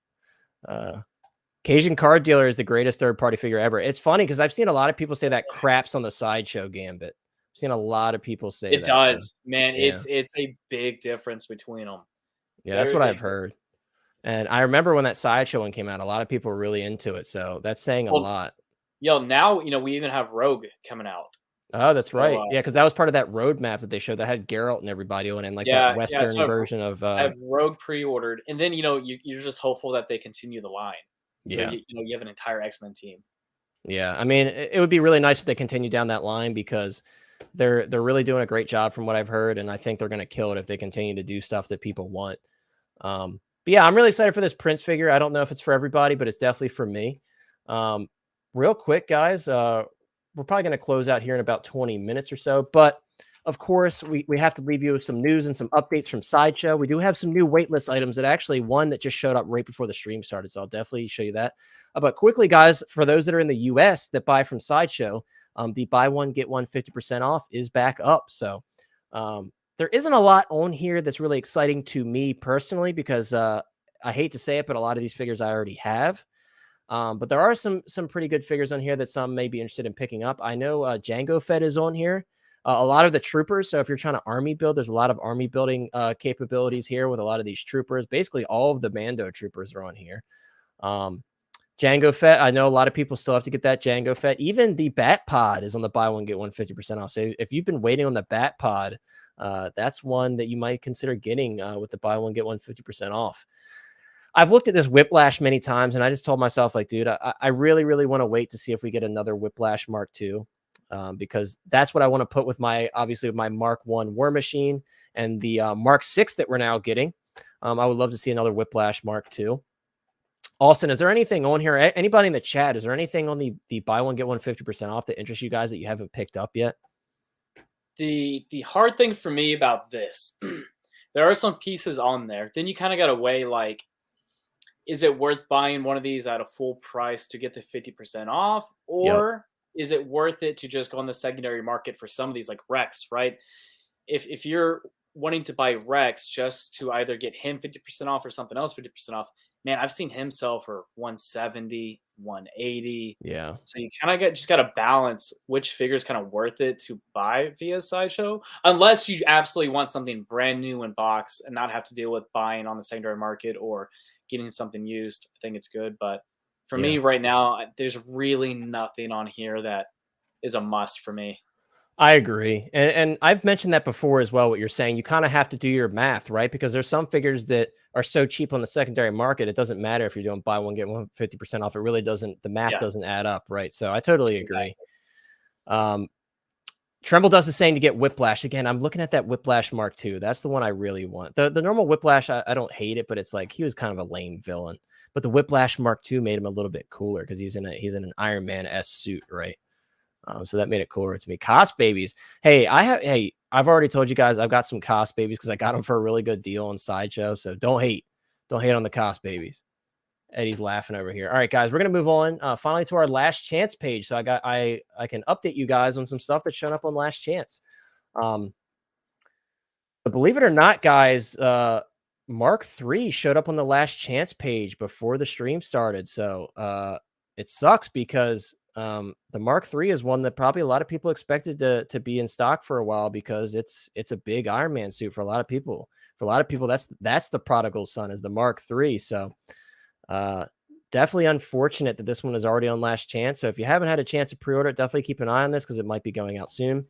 Cajun Card Dealer is the greatest third-party figure ever. It's funny because I've seen a lot of people say that craps on the Sideshow Gambit. I've seen a lot of people say it does, man. Yeah. It's a big difference between them. Yeah, that's what I've heard. And I remember when that Sideshow one came out, a lot of people were really into it. So that's saying a lot. Yo, now we even have Rogue coming out. Oh, that's right. Yeah, because that was part of that roadmap that they showed that had Geralt and everybody on it, and like that Western version of. I have Rogue pre-ordered, and then you're just hopeful that they continue the line. So you have an entire X-Men team. Yeah, I mean, it would be really nice if they continue down that line because they're really doing a great job from what I've heard, and I think they're going to kill it if they continue to do stuff that people want. But yeah, I'm really excited for this Prince figure. I don't know if it's for everybody, but it's definitely for me. Real quick, guys, we're probably going to close out here in about 20 minutes or so, but of course, we have to leave you with some news and some updates from Sideshow. We do have some new waitlist items that actually one that just showed up right before the stream started. So I'll definitely show you that. But quickly, guys, for those that are in the US that buy from Sideshow, the buy one, get one 50% off is back up. So there isn't a lot on here that's really exciting to me personally, because I hate to say it, but a lot of these figures I already have. But there are some pretty good figures on here that some may be interested in picking up. I know Django Fett is on here. A lot of the troopers. So if you're trying to army build, there's a lot of army building capabilities here with a lot of these troopers. Basically, all of the Mando troopers are on here. Django Fett. I know a lot of people still have to get that Django Fett. Even the Bat Pod is on the buy one, get one 50% off. So if you've been waiting on the Bat Pod, that's one that you might consider getting with the buy one, get one 50% off. I've looked at this Whiplash many times, and I just told myself, like, dude, I really, really want to wait to see if we get another Whiplash Mark II, because that's what I want to put with my, obviously, with my Mark I War Machine and the Mark VI that we're now getting. I would love to see another Whiplash Mark II. Austin, is there anything on here? Anybody in the chat, is there anything on the buy one, get one 50% off that interests you guys that you haven't picked up yet? The hard thing for me about this, there are some pieces on there. Then you kind of got to weigh, like, is it worth buying one of these at a full price to get the 50% off? Or is it worth it to just go on the secondary market for some of these, like Rex, right? If you're wanting to buy Rex just to either get him 50% off or something else 50% off, man, I've seen him sell for 170, 180. Yeah. So you kind of just got to balance which figure is kind of worth it to buy via Sideshow, unless you absolutely want something brand new in box and not have to deal with buying on the secondary market or getting something used. I think it's good. But for me right now, there's really nothing on here that is a must for me. I agree. And I've mentioned that before as well, what you're saying. You kind of have to do your math, right? Because there's some figures that are so cheap on the secondary market, it doesn't matter if you're doing buy one, get one 50% off. It really doesn't, the math doesn't add up, right? So I totally agree. Exactly. Tremble Dust is saying to get Whiplash. Again, I'm looking at that Whiplash Mark II. That's the one I really want. The normal Whiplash, I don't hate it, but it's like he was kind of a lame villain. But the Whiplash Mark II made him a little bit cooler because he's in an Iron Man-esque suit, right? So that made it cooler to me. Cost Babies. Hey, I've already told you guys I've got some Cost Babies because I got them for a really good deal on Sideshow. So don't hate on the Cost Babies. Eddie's laughing over here. All right, guys, we're gonna move on finally to our last chance page. So I can update you guys on some stuff that's shown up on Last Chance. But believe it or not, guys, Mark III showed up on the Last Chance page before the stream started. So it sucks because the Mark III is one that probably a lot of people expected to be in stock for a while because it's a big Iron Man suit for a lot of people. For a lot of people, that's the prodigal son, is the Mark III. So definitely unfortunate that this one is already on Last Chance. So if you haven't had a chance to pre-order it, definitely keep an eye on this because it might be going out soon.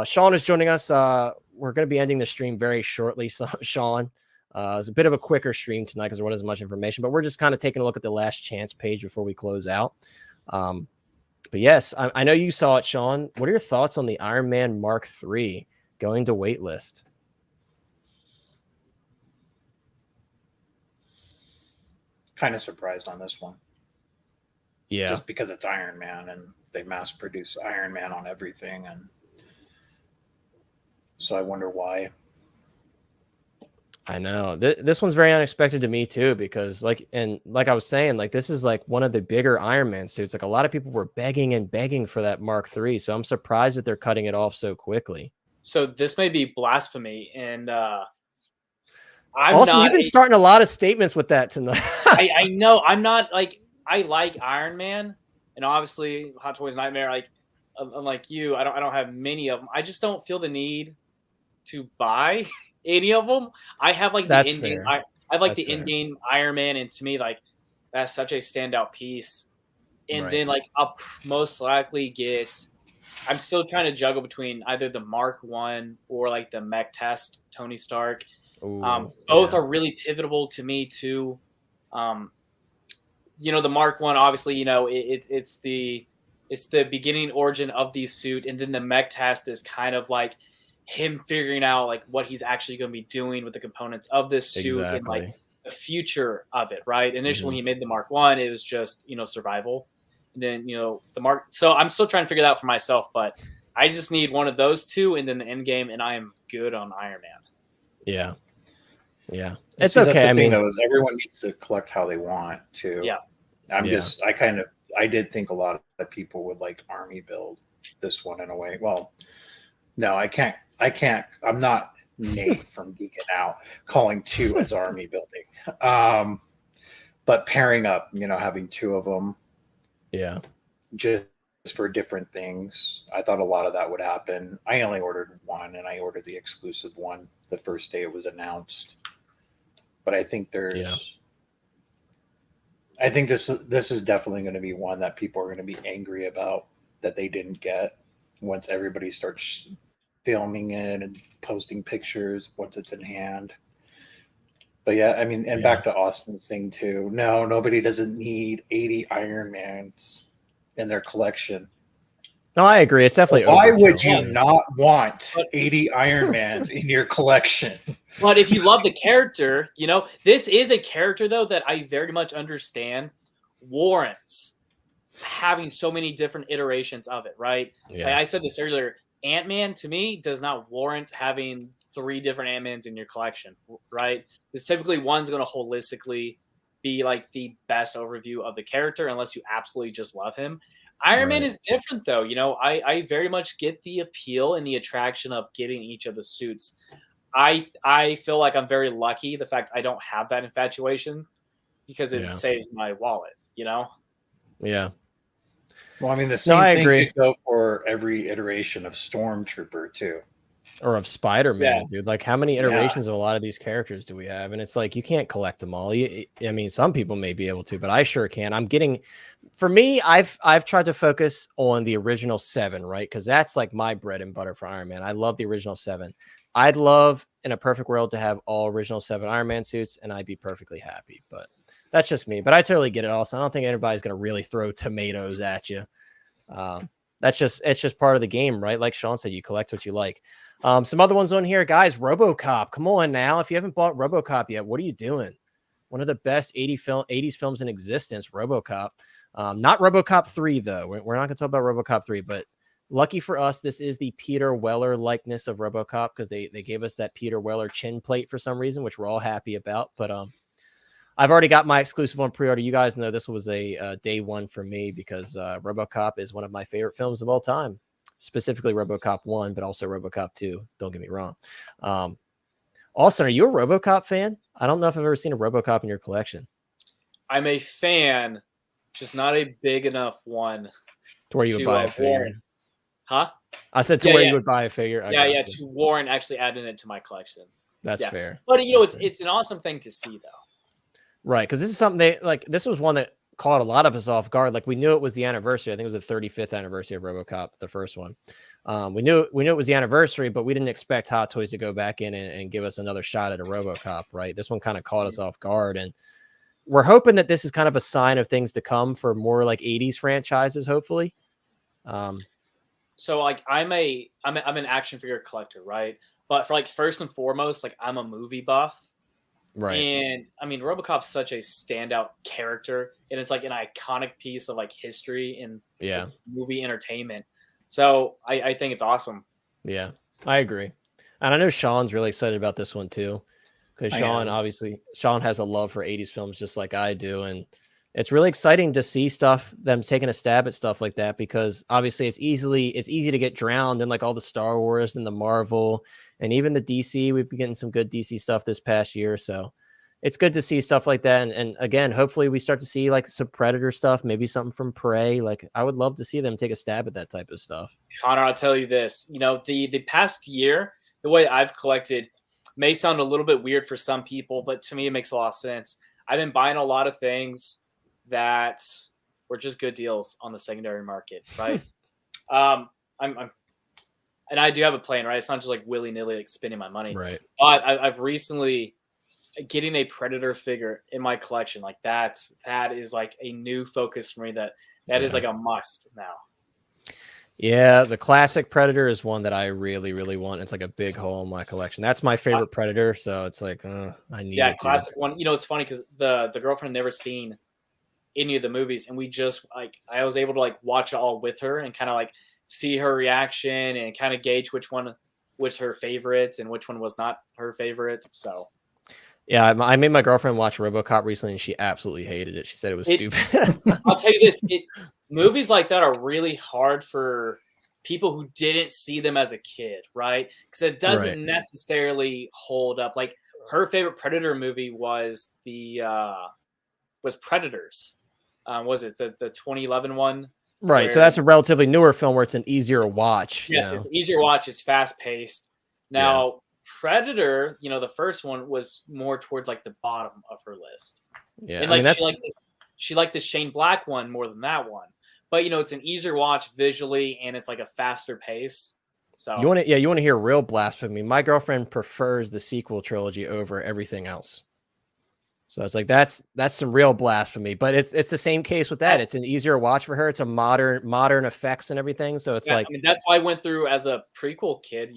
Sean is joining us. We're going to be ending the stream very shortly. So Sean, it's a bit of a quicker stream tonight because there wasn't as much information, but we're just kind of taking a look at the Last Chance page before we close out. But yes, I know you saw it, Sean. What are your thoughts on the Iron Man Mark III going to waitlist? Kind of surprised on this one. Yeah. Just because it's Iron Man and they mass produce Iron Man on everything. And so I wonder why. I know this one's very unexpected to me too, because like I was saying, like this is like one of the bigger Iron Man suits. Like a lot of people were begging and begging for that Mark III. So I'm surprised that they're cutting it off so quickly. So this may be blasphemy. And you've been starting a lot of statements with that tonight. I know. I'm not like, I like Iron Man and obviously Hot Toys Nightmare. Like, unlike you, I don't have many of them. I just don't feel the need to buy any of them. I have like the in-game. I have like the in-game Iron Man, and to me, like that's such a standout piece. And then like I'll most likely get. I'm still trying to juggle between either the Mark I or like the Mech Test Tony Stark. Both are really pivotal to me too. The Mark I, obviously, it's the beginning origin of the suit, and then the Mech Test is kind of like him figuring out like what he's actually going to be doing with the components of this suit and like the future of it. Right. Initially, when he made the Mark I, it was just survival, and then the Mark. So I'm still trying to figure that out for myself, but I just need one of those two, and then the end game, and I am good on Iron Man. Yeah. Yeah. You It's see, that's okay. the I thing, mean, though, is everyone needs to collect how they want to. Yeah. I did think a lot of people would like army build this one in a way. Well, no, I can't. I'm not Nate from Geeking Out calling 2 as army building. But pairing up, having 2 of them. yeah. Just for different things. I thought a lot of that would happen. I only ordered 1, and I ordered the exclusive one the first day it was announced. But I think I think this is definitely going to be one that people are going to be angry about that they didn't get once everybody starts filming it and posting pictures once it's in hand. But yeah, I mean, and back to Austin's thing too. No, nobody doesn't need 80 Iron Mans in their collection. No, I agree. It's definitely Why overkill. would you not want 80 Iron Mans in your collection? But if you love the character, this is a character, though, that I very much understand warrants having so many different iterations of it, right? Yeah. Like I said this earlier, Ant-Man, to me, does not warrant having 3 different Ant-Mans in your collection, right? Because typically one's going to holistically be like the best overview of the character unless you absolutely just love him. Iron Man is different, though. I very much get the appeal and the attraction of getting each of the suits. I feel like I'm very lucky the fact I don't have that infatuation because it saves my wallet, Yeah. Well, I mean, the same thing could go for every iteration of Stormtrooper, too. Or of Spider-Man, dude. Like, how many iterations of a lot of these characters do we have? And it's like, you can't collect them all. I mean, some people may be able to, but I sure can. For me, I've tried to focus on the original 7, right? Because that's like my bread and butter for Iron Man. I love the original 7. I'd love, in a perfect world, to have all original 7 Iron Man suits, and I'd be perfectly happy. But that's just me. But I totally get it, Austin. I don't think anybody's going to really throw tomatoes at you. It's just part of the game, right? Like Sean said, you collect what you like. Some other ones on here, guys. RoboCop. Come on now. If you haven't bought RoboCop yet, what are you doing? One of the best 80s films in existence, RoboCop. Not RoboCop 3, though. We're not going to talk about RoboCop 3, but lucky for us, this is the Peter Weller likeness of RoboCop because they gave us that Peter Weller chin plate for some reason, which we're all happy about. But I've already got my exclusive on pre-order. You guys know this was a day one for me because RoboCop is one of my favorite films of all time, specifically RoboCop 1, but also RoboCop 2. Don't get me wrong. Austin, are you a RoboCop fan? I don't know if I've ever seen a RoboCop in your collection. I'm a fan, just not a big enough one to where you would buy a figure. Huh? I said where you would buy a figure. To warrant actually adding it to my collection. That's fair. But it's an awesome thing to see, though. Right, because this is something this was one that caught a lot of us off guard. Like, we knew it was the anniversary. I think it was the 35th anniversary of RoboCop, the first one. We knew it was the anniversary, but we didn't expect Hot Toys to go back in and give us another shot at a RoboCop. Right, this one kind of caught us off guard, and we're hoping that this is kind of a sign of things to come for more like 80s franchises, hopefully. So like I'm an action figure collector, right? But for first and foremost, I'm a movie buff. Right. And I mean, RoboCop's such a standout character, and it's an iconic piece of history and movie entertainment. So I think it's awesome. Yeah, I agree. And I know Sean's really excited about this one too. Because Sean has a love for 80s films just like I do. And it's really exciting to see them taking a stab at stuff like that, because obviously it's easy to get drowned in all the Star Wars and the Marvel and even the DC. We've been getting some good DC stuff this past year. So it's good to see stuff like that. And again, hopefully we start to see some Predator stuff, maybe something from Prey. I would love to see them take a stab at that type of stuff. Connor, I'll tell you this, the past year, the way I've collected may sound a little bit weird for some people, but to me, it makes a lot of sense. I've been buying a lot of things that were just good deals on the secondary market, right? And I do have a plan, right? It's not just willy-nilly spending my money. Right. But I've recently getting a Predator figure in my collection. That is a new focus for me. That is a must now. Yeah, the classic Predator is one that I really, really want. It's a big hole in my collection. That's my favorite Predator, so it's I need it. Yeah, classic one. It's funny because the girlfriend had never seen any of the movies, and we just I was able to watch it all with her and kind of see her reaction and kind of gauge which one was her favorite and which one was not her favorite. So yeah, I made my girlfriend watch RoboCop recently, and she absolutely hated it. She said it was stupid. I'll tell you this: movies like that are really hard for people who didn't see them as a kid, right? Because it doesn't necessarily hold up. Like her favorite Predator movie was was Predators. Was it the 2011 one? Right. So that's a relatively newer film where it's an easier watch. Yes, it's easier watch. It's fast paced. Now, Predator, the first one was more towards like the bottom of her list. Yeah, and like she liked the Shane Black one more than that one. But it's an easier watch visually, and it's like a faster pace. So you want to hear real blasphemy? My girlfriend prefers the sequel trilogy over everything else. So it's like that's some real blasphemy, but it's the same case with that. It's an easier watch for her. It's a modern effects and everything. So it's like, I mean, that's why I went through as a prequel kid.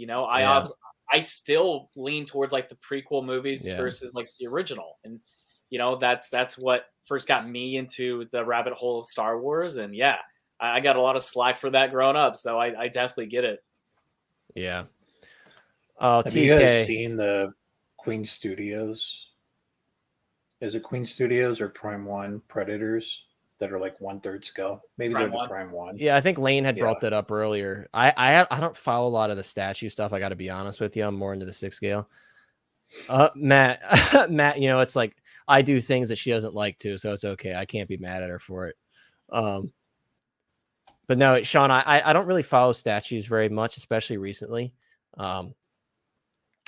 I still lean towards like the prequel movies versus like the original, and that's what first got me into the rabbit hole of Star Wars. And I got a lot of slack for that growing up, so I definitely get it. Yeah. Have you guys seen the Queen Studios? Is it Queen Studios or Prime One Predators that are like 1/3 scale? Maybe they're the Prime One. Yeah, I think Lane had brought that up earlier. I don't follow a lot of the statue stuff. I got to be honest with you. I'm more into the 6 scale. Matt, it's like I do things that she doesn't like to, so it's okay. I can't be mad at her for it. But no, Sean, I don't really follow statues very much, especially recently.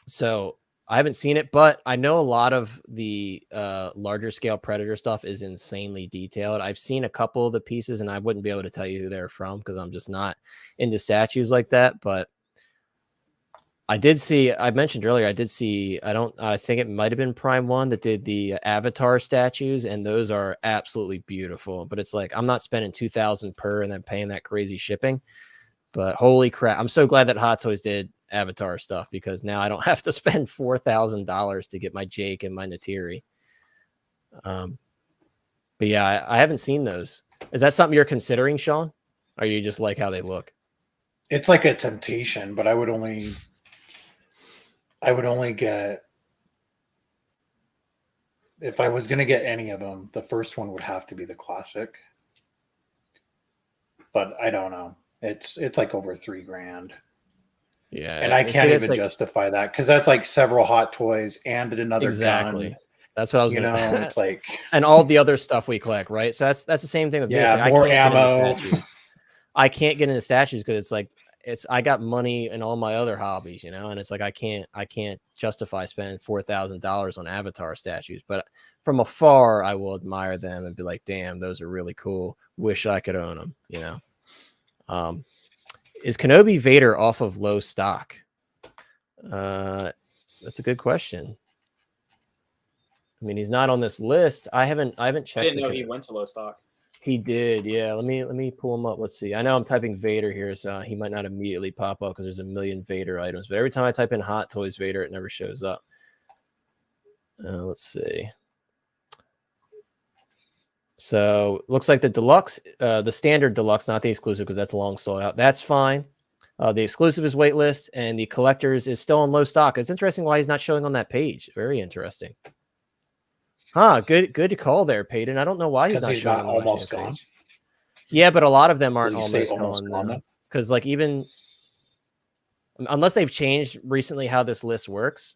So I haven't seen it, but I know a lot of the larger scale Predator stuff is insanely detailed. I've seen a couple of the pieces, and I wouldn't be able to tell you who they're from because I'm just not into statues like that. But I mentioned earlier, I think it might have been Prime One that did the Avatar statues, and those are absolutely beautiful. But it's like, I'm not spending $2,000 per and then paying that crazy shipping. But holy crap, I'm so glad that Hot Toys did Avatar stuff, because now I don't have to spend $4,000 to get my Jake and my Natiri. But yeah, I haven't seen those. Is that something you're considering, Sean? Or you just like how they look? It's like a temptation, but I would only get, if I was going to get any of them, the first one would have to be the classic. But I don't know. It's like over $3,000. Yeah, and I can't even justify that because that's like several Hot Toys and another gun. That's what I was going to. It's like, and all the other stuff we collect, right? So that's the same thing with me. Like, more ammo. I can't get into statues because it's like I got money in all my other hobbies, and it's like I can't justify spending $4,000 on Avatar statues. But from afar, I will admire them and be like, "Damn, those are really cool. Wish I could own them." Is Kenobi Vader off of low stock? That's a good question. I mean, he's not on this list. I haven't checked. I didn't know he went to low stock. He did, yeah. Let me pull him up. Let's see. I know I'm typing Vader here, so he might not immediately pop up because there's a million Vader items. But every time I type in Hot Toys Vader, it never shows up. Let's see. So looks like the deluxe, the standard deluxe, not the exclusive, because that's long sold out. That's fine. The exclusive is waitlist, and the collectors is still in low stock. It's interesting why he's not showing on that page. Very interesting. Good call there, Peyton. I don't know why he's not almost gone. Page. Yeah, but a lot of them aren't almost gone. Because like even unless they've changed recently how this list works,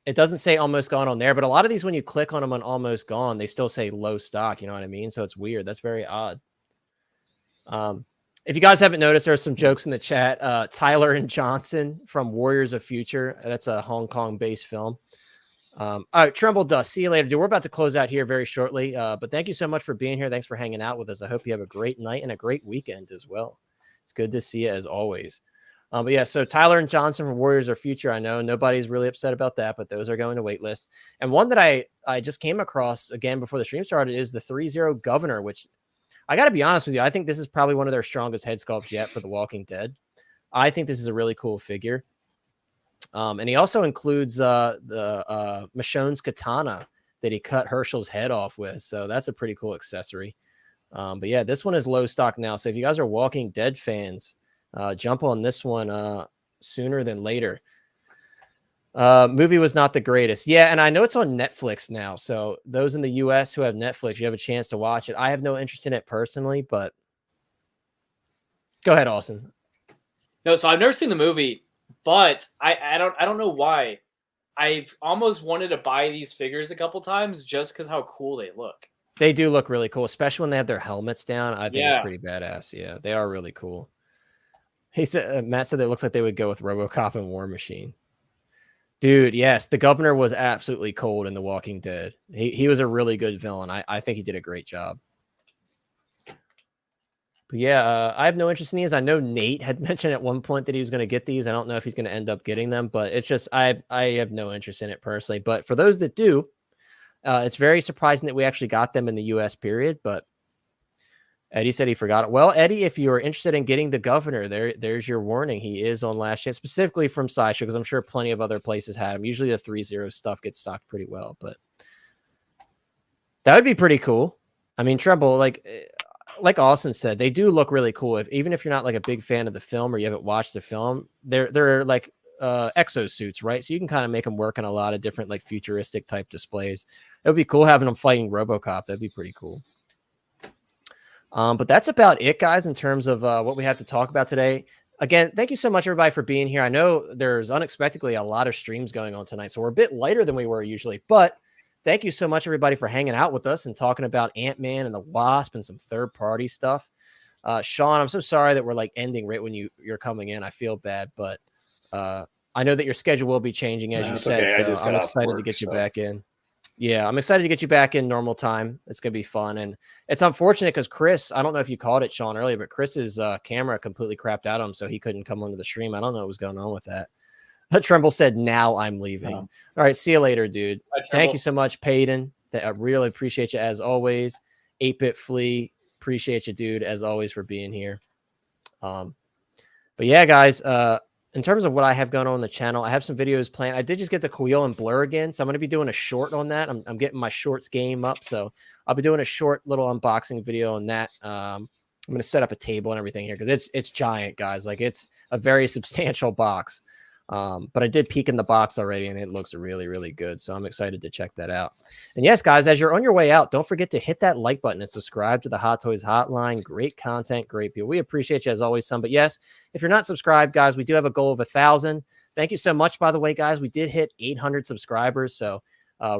it doesn't say almost gone on there. But a lot of these, when you click on them on almost gone, they still say low stock. You know what I mean? So it's weird. That's very odd. If you guys haven't noticed, there are some jokes in the chat. Tyler and Johnson from Warriors of Future. That's a Hong Kong-based film. All right, Tremble Dust. See you later, dude. We're about to close out here very shortly. But thank you so much for being here. Thanks for hanging out with us. I hope you have a great night and a great weekend as well. It's good to see you as always. But yeah, so Tyler and Johnson from Warriors of Future. I know nobody's really upset about that, but those are going to waitlist. And one that I just came across again before the stream started is the 3-0 Governor, which I got to be honest with you, I think this is probably one of their strongest head sculpts yet for The Walking Dead. I think this is a really cool figure. And he also includes the Michonne's katana that he cut Herschel's head off with. So that's a pretty cool accessory. But yeah, this one is low stock now. So if you guys are Walking Dead fans, jump on this one sooner than later. Movie was not the greatest. Yeah, and I know it's on Netflix now. So those in the US who have Netflix, you have a chance to watch it. I have no interest in it personally, but go ahead, Austin. No, so I've never seen the movie, but I don't know why. I've almost wanted to buy these figures a couple times just because how cool they look. They do look really cool, especially when they have their helmets down. I think it's Yeah. pretty badass. Yeah, they are really cool. He said Matt said it looks like they would go with RoboCop and War Machine. Dude, yes, the governor was absolutely cold in The Walking Dead. He was a really good villain. I think he did a great job. But yeah, I have no interest in these. I know Nate had mentioned at one point that he was going to get these. I don't know if he's going to end up getting them, but it's just I have no interest in it personally. But for those that do, it's very surprising that we actually got them in the U.S. period. But Eddie said he forgot it. Well, Eddie, if you're interested in getting the governor, there's your warning. He is on last chance, specifically from Sideshow, because I'm sure plenty of other places had him. Usually the 3-0 stuff gets stocked pretty well, but that would be pretty cool. I mean, Tremble, like Austin said, they do look really cool. Even if you're not like a big fan of the film or you haven't watched the film, they're like exosuits, right? So you can kind of make them work in a lot of different like futuristic type displays. It would be cool having them fighting RoboCop. That'd be pretty cool. But that's about it, guys, in terms of what we have to talk about today. Again, thank you so much, everybody, for being here. I know there's unexpectedly a lot of streams going on tonight, so we're a bit lighter than we were usually. But thank you so much, everybody, for hanging out with us and talking about Ant-Man and the Wasp and some third-party stuff. Sean, I'm so sorry that we're like ending right when you're coming in. I feel bad, but I know that your schedule will be changing, as you said. Okay. So I'm excited to get you back in. Yeah, I'm excited to get you back in normal time. It's going to be fun. And it's unfortunate because Chris, I don't know if you called it, Sean, earlier, but Chris's camera completely crapped out on him, so he couldn't come onto the stream. I don't know what was going on with that. Tremble said, now I'm leaving. All right, see you later, dude. Thank you so much, Payton. I really appreciate you as always. 8-Bit Flea, appreciate you, dude, as always, for being here. But yeah, guys, in terms of what I have going on the channel, I have some videos planned. I did just get the Quill and Blur again, so I'm going to be doing a short on that. I'm getting my shorts game up, so I'll be doing a short little unboxing video on that. I'm going to set up a table and everything here because it's giant, guys. Like, it's a very substantial box. But I did peek in the box already, and it looks really, really good. So I'm excited to check that out. And yes, guys, as you're on your way out, don't forget to hit that like button and subscribe to the Hot Toys Hotline. Great content, great people. We appreciate you as always, son. But yes, if you're not subscribed, guys, we do have a goal of 1,000. Thank you so much, by the way, guys. We did hit 800 subscribers, so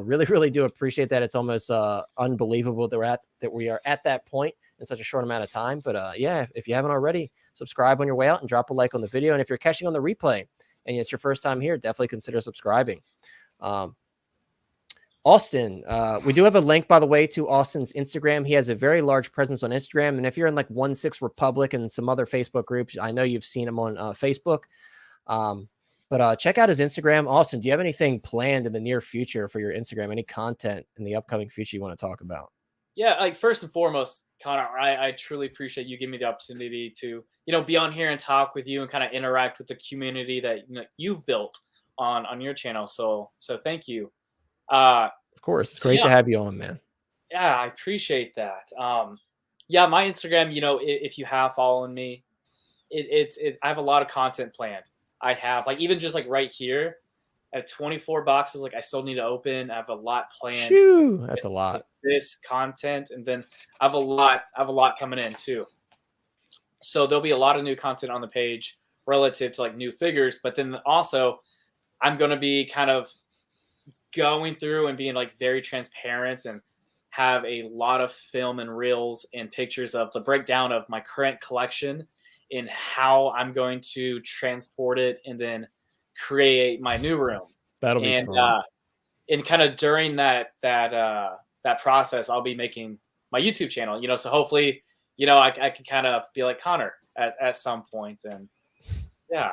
really, really do appreciate that. It's almost unbelievable that we are at that point in such a short amount of time. But yeah, if you haven't already, subscribe on your way out and drop a like on the video. And if you're catching on the replay, and it's your first time here, definitely consider subscribing. Austin, we do have a link, by the way, to Austin's Instagram. He has a very large presence on Instagram. And if you're in like 1-6 Republic and some other Facebook groups, I know you've seen him on Facebook. But check out his Instagram. Austin, do you have anything planned in the near future for your Instagram? Any content in the upcoming future you want to talk about? Yeah, like first and foremost, Connor, I truly appreciate you giving me the opportunity to, be on here and talk with you and kind of interact with the community that you've built on your channel. So thank you. Of course, it's great to have you on, man. Yeah, I appreciate that. Yeah, my Instagram, if you have followed me, it's I have a lot of content planned. I have even just right here. I have 24 boxes. I still need to open. I have a lot planned. Shoo, that's a lot. This content, and then I have a lot coming in too. So there'll be a lot of new content on the page relative to new figures, but then also I'm going to be kind of going through and being very transparent and have a lot of film and reels and pictures of the breakdown of my current collection and how I'm going to transport it and then create my new room. That'll be fun. And kind of during that process, I'll be making my YouTube channel, so hopefully, I can kind of be like Connor at some point. And yeah.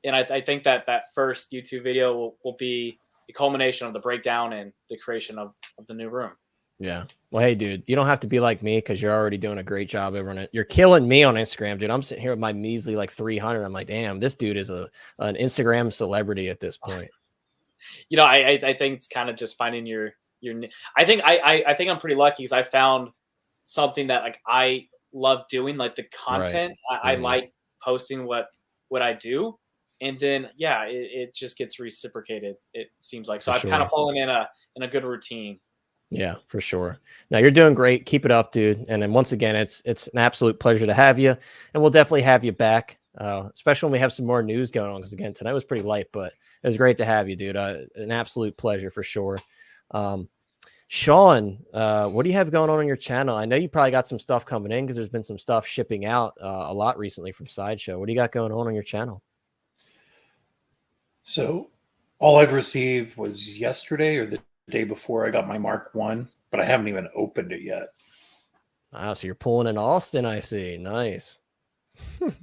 And I think that first YouTube video will be the culmination of the breakdown and the creation of the new room. Yeah. Well, hey, dude, you don't have to be like me because you're already doing a great job over on it. You're killing me on Instagram, dude. I'm sitting here with my measly 300. I'm like, damn, this dude is an Instagram celebrity at this point. I think it's kind of just finding your. I think I'm pretty lucky because I found something that I love doing, the content. Right. I like posting what I do, and then yeah, it just gets reciprocated. It seems like so. I've kind of fallen in a good routine. Yeah, for sure. Now you're doing great. Keep it up, dude. And then once again, it's an absolute pleasure to have you, and we'll definitely have you back, especially when we have some more news going on. Because again, tonight was pretty light, but it was great to have you, dude. An absolute pleasure for sure. Sean, what do you have going on your channel? I know you probably got some stuff coming in because there's been some stuff shipping out a lot recently from Sideshow. What do you got going on your channel? So all I've received was yesterday or the day before I got my Mark 1, but I haven't even opened it yet. Wow, so you're pulling in Austin, I see. Nice.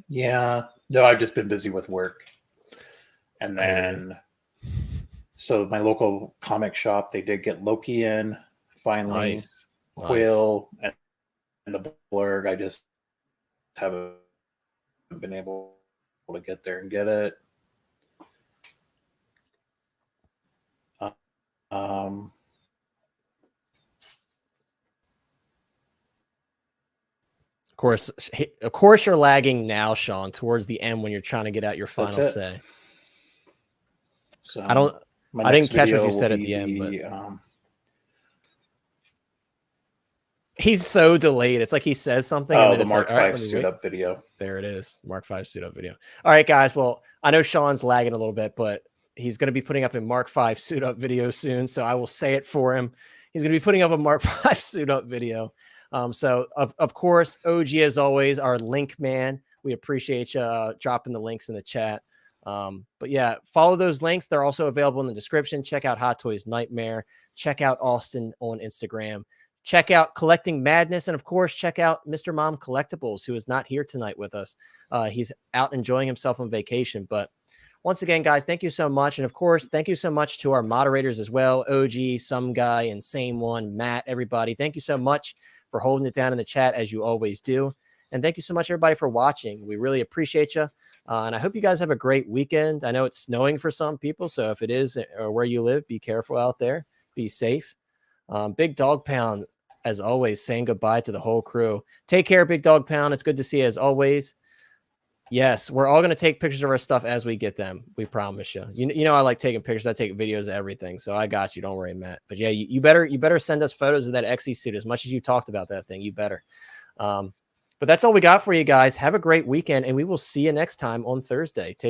Yeah. No, I've just been busy with work. And then so my local comic shop, they did get Loki in finally. Nice. Quill and the Blurg. I just haven't been able to get there and get it. Of course, you're lagging now, Sean, towards the end when you're trying to get out your final say. So I didn't catch what you said at the end, but he's so delayed. It's like he says something. Oh, and then the Mark like, 5 suit up video. There it is. Mark 5 suit up video. All right, guys. Well, I know Sean's lagging a little bit, but he's going to be putting up a Mark 5 suit up video soon. So I will say it for him. He's going to be putting up a Mark 5 suit up video. So of course, OG as always, our link man. We appreciate you dropping the links in the chat. But yeah, follow those links. They're also available in the description. Check out Hot Toys Nightmare. Check out Austin on Instagram. Check out Collecting Madness. And of course, check out Mr. Mom Collectibles, who is not here tonight with us. He's out enjoying himself on vacation. But once again, guys, thank you so much. And of course, thank you so much to our moderators as well. OG, Some Guy, and Same One, Matt, everybody. Thank you so much for holding it down in the chat as you always do. And thank you so much, everybody, for watching. We really appreciate you. And I hope you guys have a great weekend. I know it's snowing for some people. So if it is or where you live, be careful out there. Be safe. Big Dog Pound, as always, saying goodbye to the whole crew. Take care, Big Dog Pound. It's good to see you as always. Yes, we're all going to take pictures of our stuff as we get them. We promise you. You know I like taking pictures. I take videos of everything. So I got you. Don't worry, Matt. But yeah, you better send us photos of that XE suit as much as you talked about that thing. You better. But that's all we got for you guys. Have a great weekend, and we will see you next time on Thursday. Take